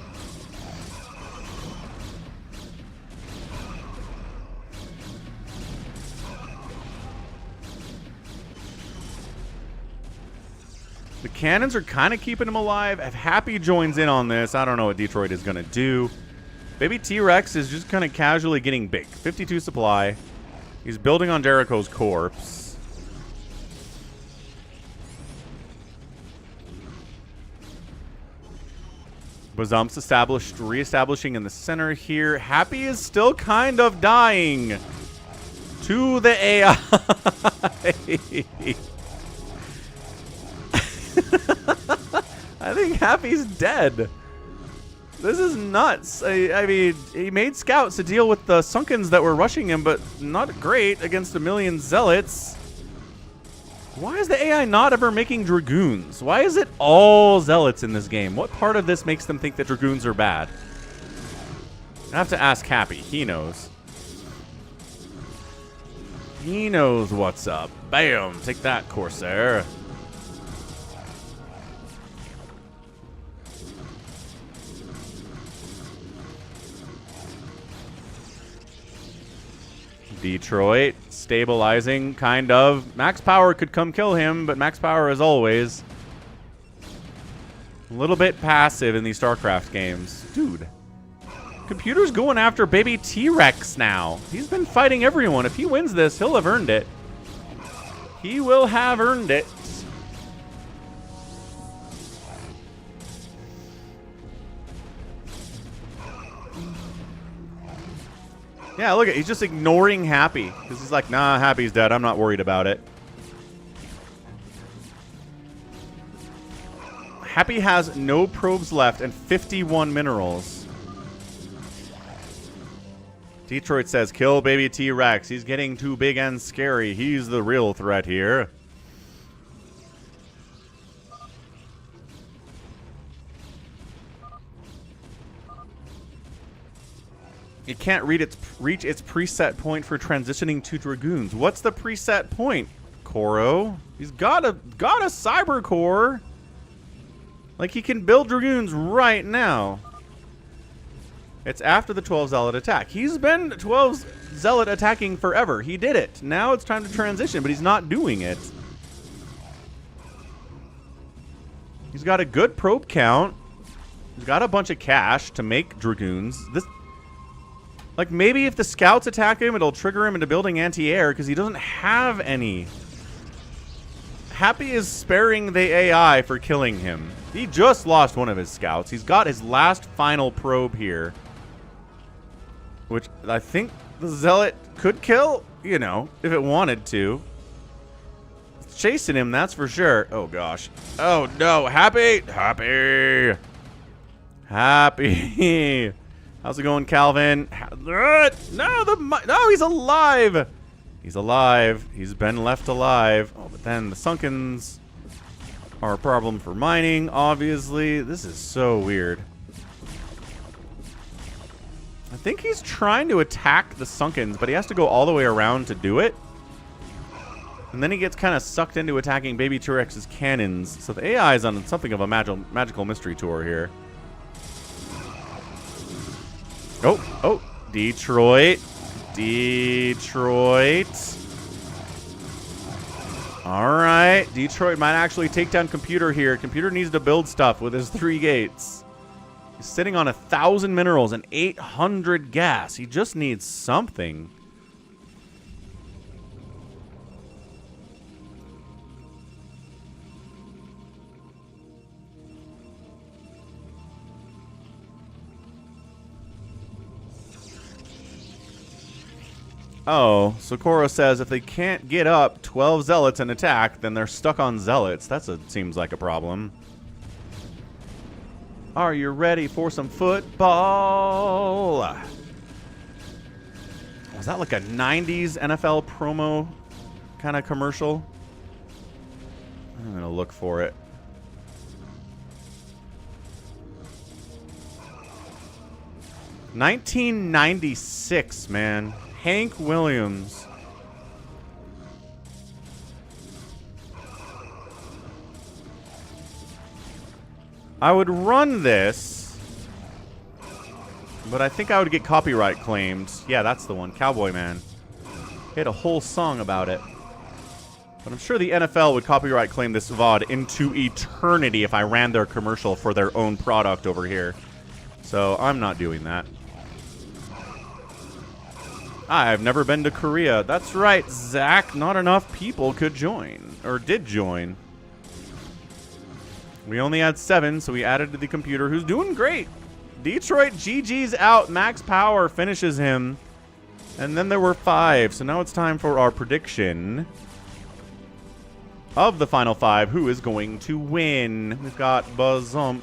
The cannons are kind of keeping him alive. If Happy joins in on this, I don't know what Detroit is going to do. Baby T-Rex is just kind of casually getting big. 52 supply. He's building on Jericho's corpse. Bazump's reestablishing in the center here. Happy is still kind of dying to the AI. I think Happy's dead. This is nuts. I mean, he made scouts to deal with the Sunkens that were rushing him, but not great against a million zealots. Why is the AI not ever making Dragoons? Why is it all zealots in this game? What part of this makes them think that Dragoons are bad? I have to ask Happy. He knows. He knows what's up. Bam! Take that, Corsair. Detroit, stabilizing, kind of. Max Power could come kill him, but Max Power, as always, a little bit passive in these StarCraft games. Dude, computer's going after baby T-Rex now. He's been fighting everyone. If he wins this, he'll have earned it. He will have earned it. Yeah, look at, he's just ignoring Happy. Because he's like, nah, Happy's dead. I'm not worried about it. Happy has no probes left and 51 minerals. Detroit says, kill baby T-Rex. He's getting too big and scary. He's the real threat here. It can't reach its preset point for transitioning to Dragoons. What's the preset point, Koro? He's got a cyber core. Like, he can build Dragoons right now. It's after the 12 Zealot attack. He's been 12 Zealot attacking forever. He did it. Now it's time to transition, but he's not doing it. He's got a good probe count. He's got a bunch of cash to make Dragoons. This... Like, maybe if the scouts attack him, it'll trigger him into building anti-air, because he doesn't have any. Happy is sparing the AI for killing him. He just lost one of his scouts. He's got his last final probe here, which I think the Zealot could kill, you know, if it wanted to. It's chasing him, that's for sure. Oh, gosh. Oh, no. Happy! Happy! Happy! How's it going, Calvin? No, he's alive. He's alive. He's been left alive. Oh, but then the Sunkens are a problem for mining, obviously. This is so weird. I think he's trying to attack the Sunkens, but he has to go all the way around to do it. And then he gets kind of sucked into attacking baby T-Rex's cannons. So the AI is on something of a magical mystery tour here. Oh, Detroit. All right, Detroit might actually take down Computer here. Computer needs to build stuff with his 3 gates. He's sitting on 1,000 minerals and 800 gas. He just needs something. Oh, Socorro says if they can't get up 12 Zealots and attack, then they're stuck on Zealots. Seems like a problem. Are you ready for some football? Was that like a 90s NFL promo kind of commercial? I'm going to look for it. $1996, man. Hank Williams. I would run this, but I think I would get copyright claimed. Yeah, that's the one. Cowboy Man. He had a whole song about it. But I'm sure the NFL would copyright claim this VOD into eternity if I ran their commercial for their own product over here. So I'm not doing that. I've never been to Korea. That's right, Zach. Not enough people could join. Or did join. We only had 7, so we added to the Computer, who's doing great. Detroit GG's out. Max Power finishes him. And then there were 5. So now it's time for our prediction of the final 5. Who is going to win? We've got Bazump.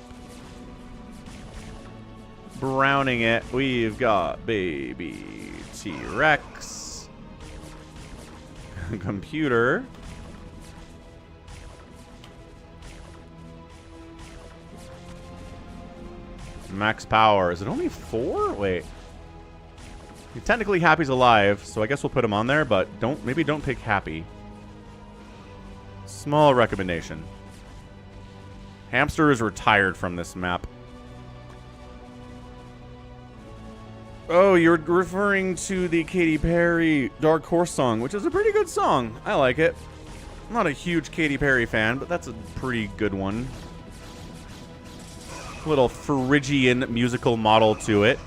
browning it. We've got baby T-Rex. Computer. Max power. Is it only 4? Wait. Technically, Happy's alive, so I guess we'll put him on there, but maybe don't pick Happy. Small recommendation. Hamster is retired from this map. Oh, you're referring to the Katy Perry Dark Horse song, which is a pretty good song. I like it. I'm not a huge Katy Perry fan, but that's a pretty good one. Little Phrygian musical model to it.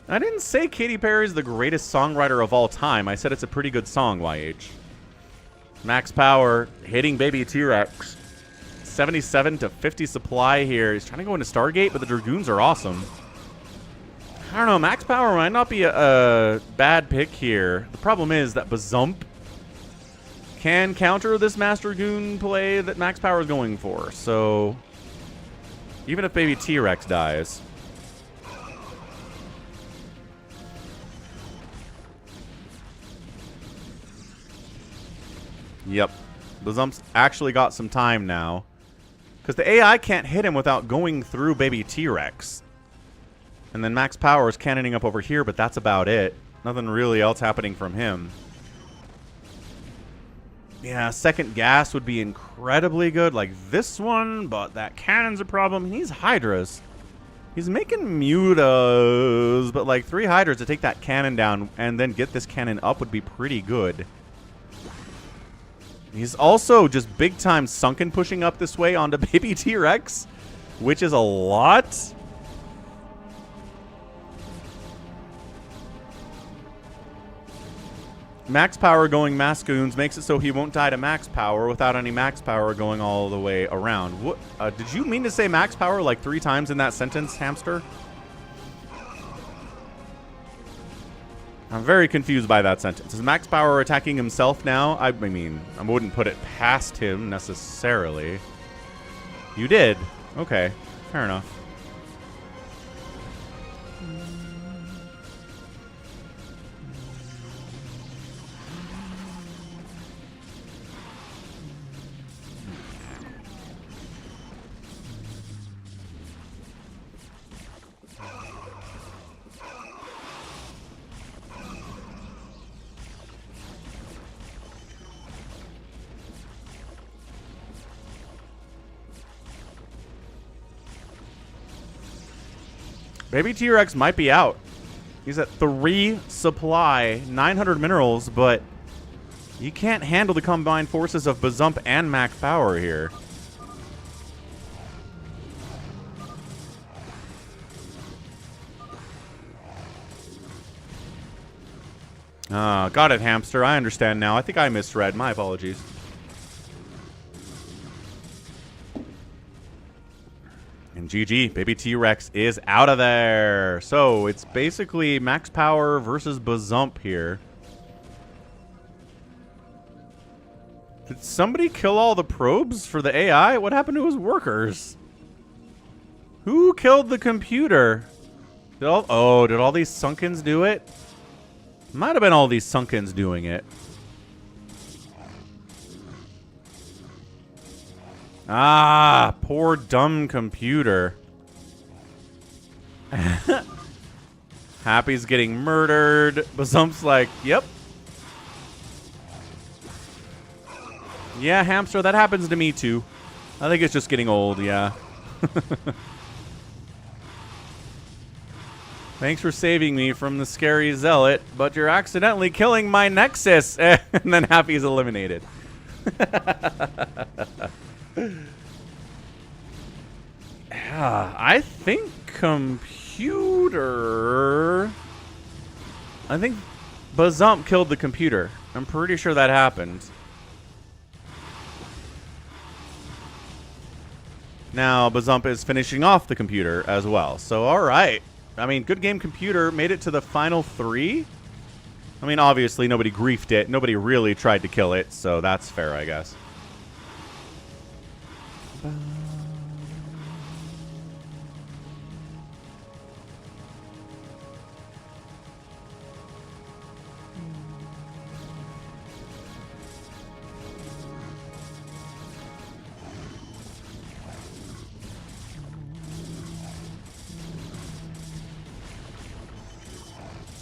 I didn't say Katy Perry's the greatest songwriter of all time. I said it's a pretty good song, YH. Max power, hitting baby T-Rex. 77 to 50 supply here. He's trying to go into Stargate, but the Dragoons are awesome. I don't know, max power might not be a bad pick here. The problem is that Bazump can counter this Master Dragoon play that max power is going for. So, even if baby T-Rex dies... Yep. Bazump's actually got some time now. Because the AI can't hit him without going through baby T-Rex. And then max power is cannoning up over here, but that's about it. Nothing really else happening from him. Yeah, second gas would be incredibly good like this one, but that cannon's a problem. He needs Hydras. He's making mutas, but like 3 Hydras to take that cannon down and then get this cannon up would be pretty good. He's also just big time sunken pushing up this way onto baby T-Rex, which is a lot. Max power going Mascoons makes it so he won't die to max power without any max power going all the way around. What? Did you mean to say max power like 3 times in that sentence, Hamster? I'm very confused by that sentence. Is max power attacking himself now? I mean, I wouldn't put it past him necessarily. You did. Okay, fair enough. Baby T-Rex might be out. He's at 3 supply, 900 minerals, but you can't handle the combined forces of Bazump and max power here. Got it, Hamster. I understand now. I think I misread. My apologies. And GG, baby T-Rex is out of there. So it's basically max power versus Bazump here. Did somebody kill all the probes for the AI? What happened to his workers? Who killed the computer? Did all these Sunkens do it? Might have been all these Sunkens doing it. Ah, poor dumb computer. Happy's getting murdered. Bazump's like, yep. Yeah, Hamster, that happens to me too. I think it's just getting old, yeah. Thanks for saving me from the scary zealot, but you're accidentally killing my Nexus. And then Happy's eliminated. Yeah, I think computer... I think Bazump killed the computer. I'm pretty sure that happened. Now, Bazump is finishing off the computer as well. So, alright. I mean, Good Game Computer made it to the final 3. I mean, obviously, nobody griefed it. Nobody really tried to kill it, so that's fair, I guess.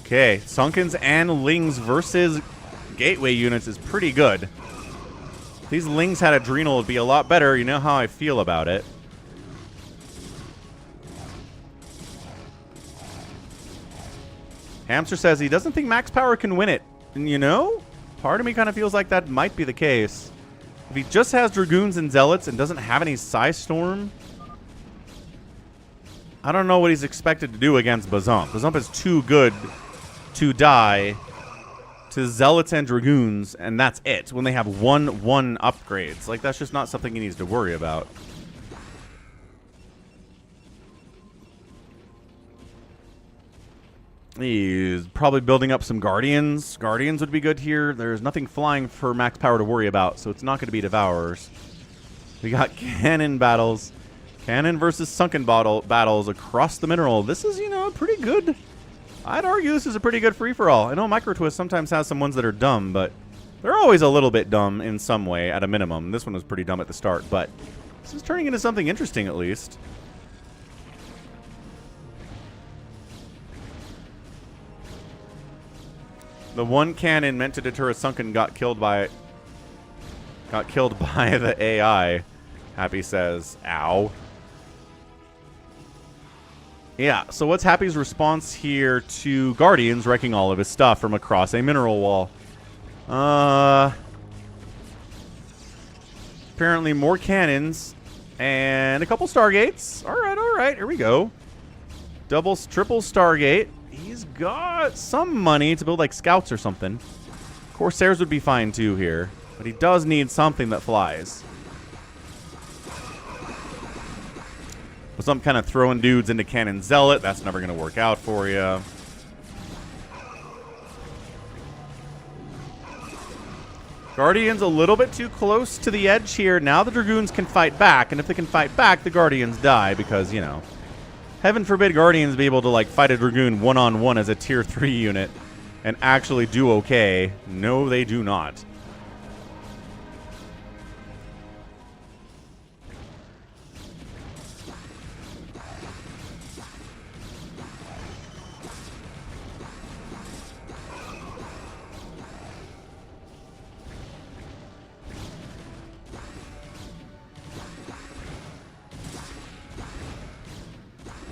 Okay, Sunkens and Lings versus Gateway units is pretty good. If these Lings had Adrenal, it'd be a lot better. You know how I feel about it. Hamster says he doesn't think Max Power can win it. And you know, part of me kind of feels like that might be the case. If he just has Dragoons and Zealots and doesn't have any Psystorm, I don't know what he's expected to do against Bazump. Bazump is too good to die to Zealots and Dragoons, and that's it. When they have 1/1 upgrades. Like, that's just not something he needs to worry about. He's probably building up some Guardians. Guardians would be good here. There's nothing flying for Max Power to worry about, so it's not going to be Devourers. We got Cannon battles. Cannon versus Sunken battles across the mineral. This is, you know, pretty good. I'd argue this is a pretty good free-for-all. I know Microtwist sometimes has some ones that are dumb, but they're always a little bit dumb in some way at a minimum. This one was pretty dumb at the start, but this is turning into something interesting at least. The one cannon meant to deter a Sunken got killed by the AI. Happy says, ow. Yeah, so what's Happy's response here to Guardians wrecking all of his stuff from across a mineral wall? Apparently more cannons and a couple Stargates. All right, here we go. Triple Stargate. He's got some money to build like scouts or something. Corsairs would be fine too here, but he does need something that flies. With some kind of throwing dudes into Cannon Zealot, that's never going to work out for you. Guardians a little bit too close to the edge here. Now the Dragoons can fight back, and if they can fight back, the Guardians die because, you know, heaven forbid Guardians be able to, like, fight a Dragoon one-on-one as a tier 3 unit and actually do okay. No, they do not.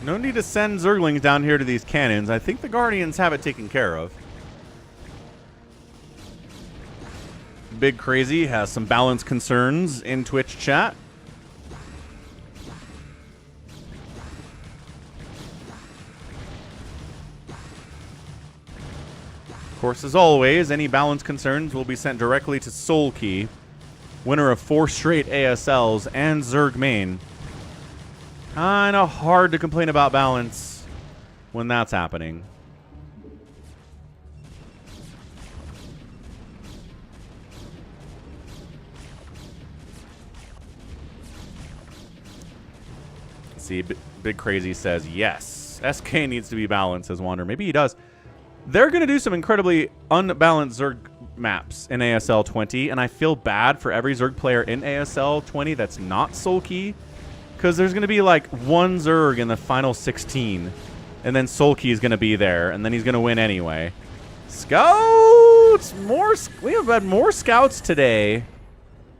No need to send Zerglings down here to these cannons. I think the Guardians have it taken care of. Big Crazy has some balance concerns in Twitch chat. Of course, as always, any balance concerns will be sent directly to Soul Key, winner of 4 straight ASLs and Zerg main. Kind of hard to complain about balance when that's happening. See, Big Crazy says, yes, SK needs to be balanced, says Wander. Maybe he does. They're going to do some incredibly unbalanced Zerg maps in ASL 20, and I feel bad for every Zerg player in ASL 20 that's not Soul Key. Because there's going to be like one Zerg in the final 16. And then Soul Key is going to be there. And then he's going to win anyway. Scouts! We have had more scouts today.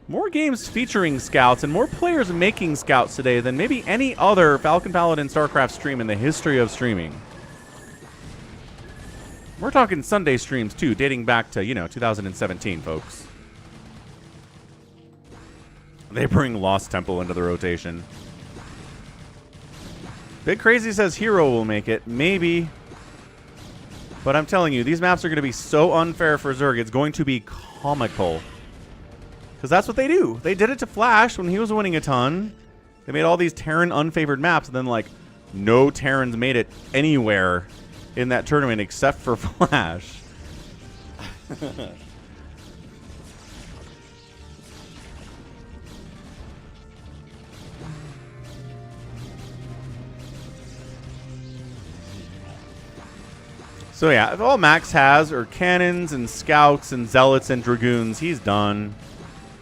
More games featuring scouts. And more players making scouts today than maybe any other Falcon Paladin StarCraft stream in the history of streaming. We're talking Sunday streams too. Dating back to, you know, 2017, folks. They bring Lost Temple into the rotation. Big Crazy says Hero will make it. Maybe. But I'm telling you, these maps are going to be so unfair for Zerg. It's going to be comical. Because that's what they do. They did it to Flash when he was winning a ton. They made all these Terran unfavored maps. And then, like, No Terrans made it anywhere in that tournament except for Flash. So yeah, if all Max has are cannons and scouts and zealots and dragoons, he's done.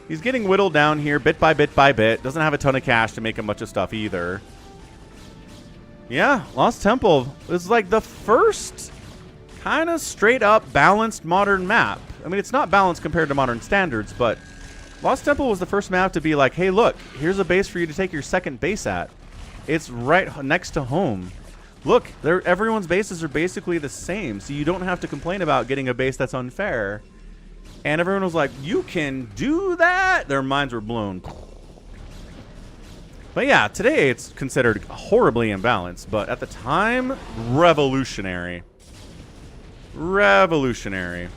He's getting whittled down here bit by bit by bit. Doesn't have a ton of cash to make a bunch of stuff either. Yeah, Lost Temple is like the first kind of straight up balanced modern map. I mean, it's not balanced compared to modern standards, but Lost Temple was the first map to be like, hey, look, here's a base for you to take your second base at. It's right next to home. Look, everyone's bases are basically the same, so you don't have to complain about getting a base that's unfair. And everyone was like, you can do that? Their minds were blown. But yeah, today it's considered horribly imbalanced, but at the time, revolutionary. Revolutionary.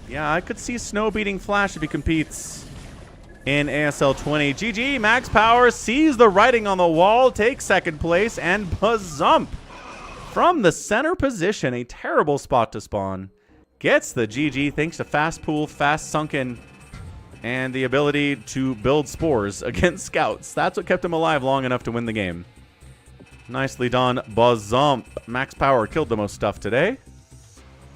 Yeah, I could see Snow beating Flash if he competes in ASL 20. JyJ, Max Power sees the writing on the wall, takes second place, and Bazump from the center position. A terrible spot to spawn. Gets the GG thanks to fast pool, fast sunken, and the ability to build spores against scouts. That's what kept him alive long enough to win the game. Nicely done, Bazump. Max Power killed the most stuff today.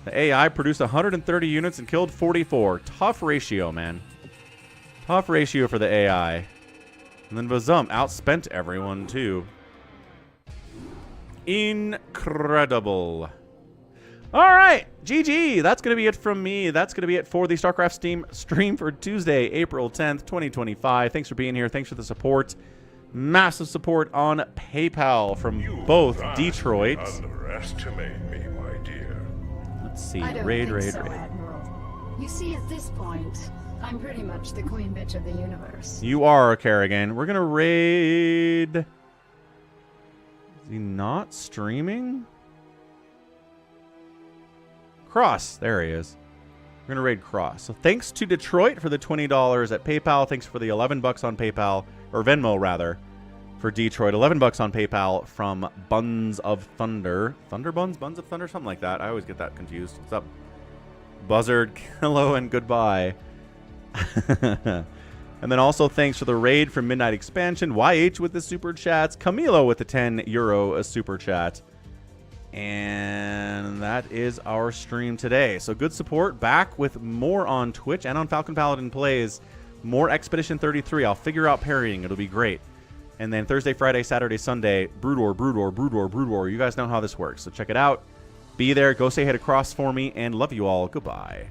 The AI produced 130 units and killed 44. Tough ratio, man. Tough ratio for the AI. And then Bazump outspent everyone, too. Incredible. All right, GG. That's going to be it from me. That's going to be it for the StarCraft stream for Tuesday, April 10th, 2025. Thanks for being here. Thanks for the support. Massive support on PayPal from both Detroit. Underestimate me, my dear. Let's see. I don't Raid. think so, Admiral. You see, at this point, I'm pretty much the queen bitch of the universe. You are, Kerrigan. We're going to raid. Is he not streaming? Cross. There he is. We're going to raid Cross. So thanks to Detroit for the $20 at PayPal. Thanks for the $11 on PayPal, or Venmo rather, for Detroit. $11 on PayPal from Buns of Thunder. Thunder Buns? Buns of Thunder? Something like that. I always get that confused. What's up? Buzzard, hello, and goodbye. And then also thanks for the raid from Midnight Expansion. YH with the super chats. Camilo with the €10 super chat. And that is our stream today. So good support. Back with more on Twitch and on Falcon Paladin Plays. More Expedition 33. I'll figure out parrying. It'll be great. And then Thursday, Friday, Saturday, Sunday, Brood War, Brood War, Brood War, Brood War. You guys know how this works. So check it out. Be there. Go say hey to Cross for me. And love you all. Goodbye.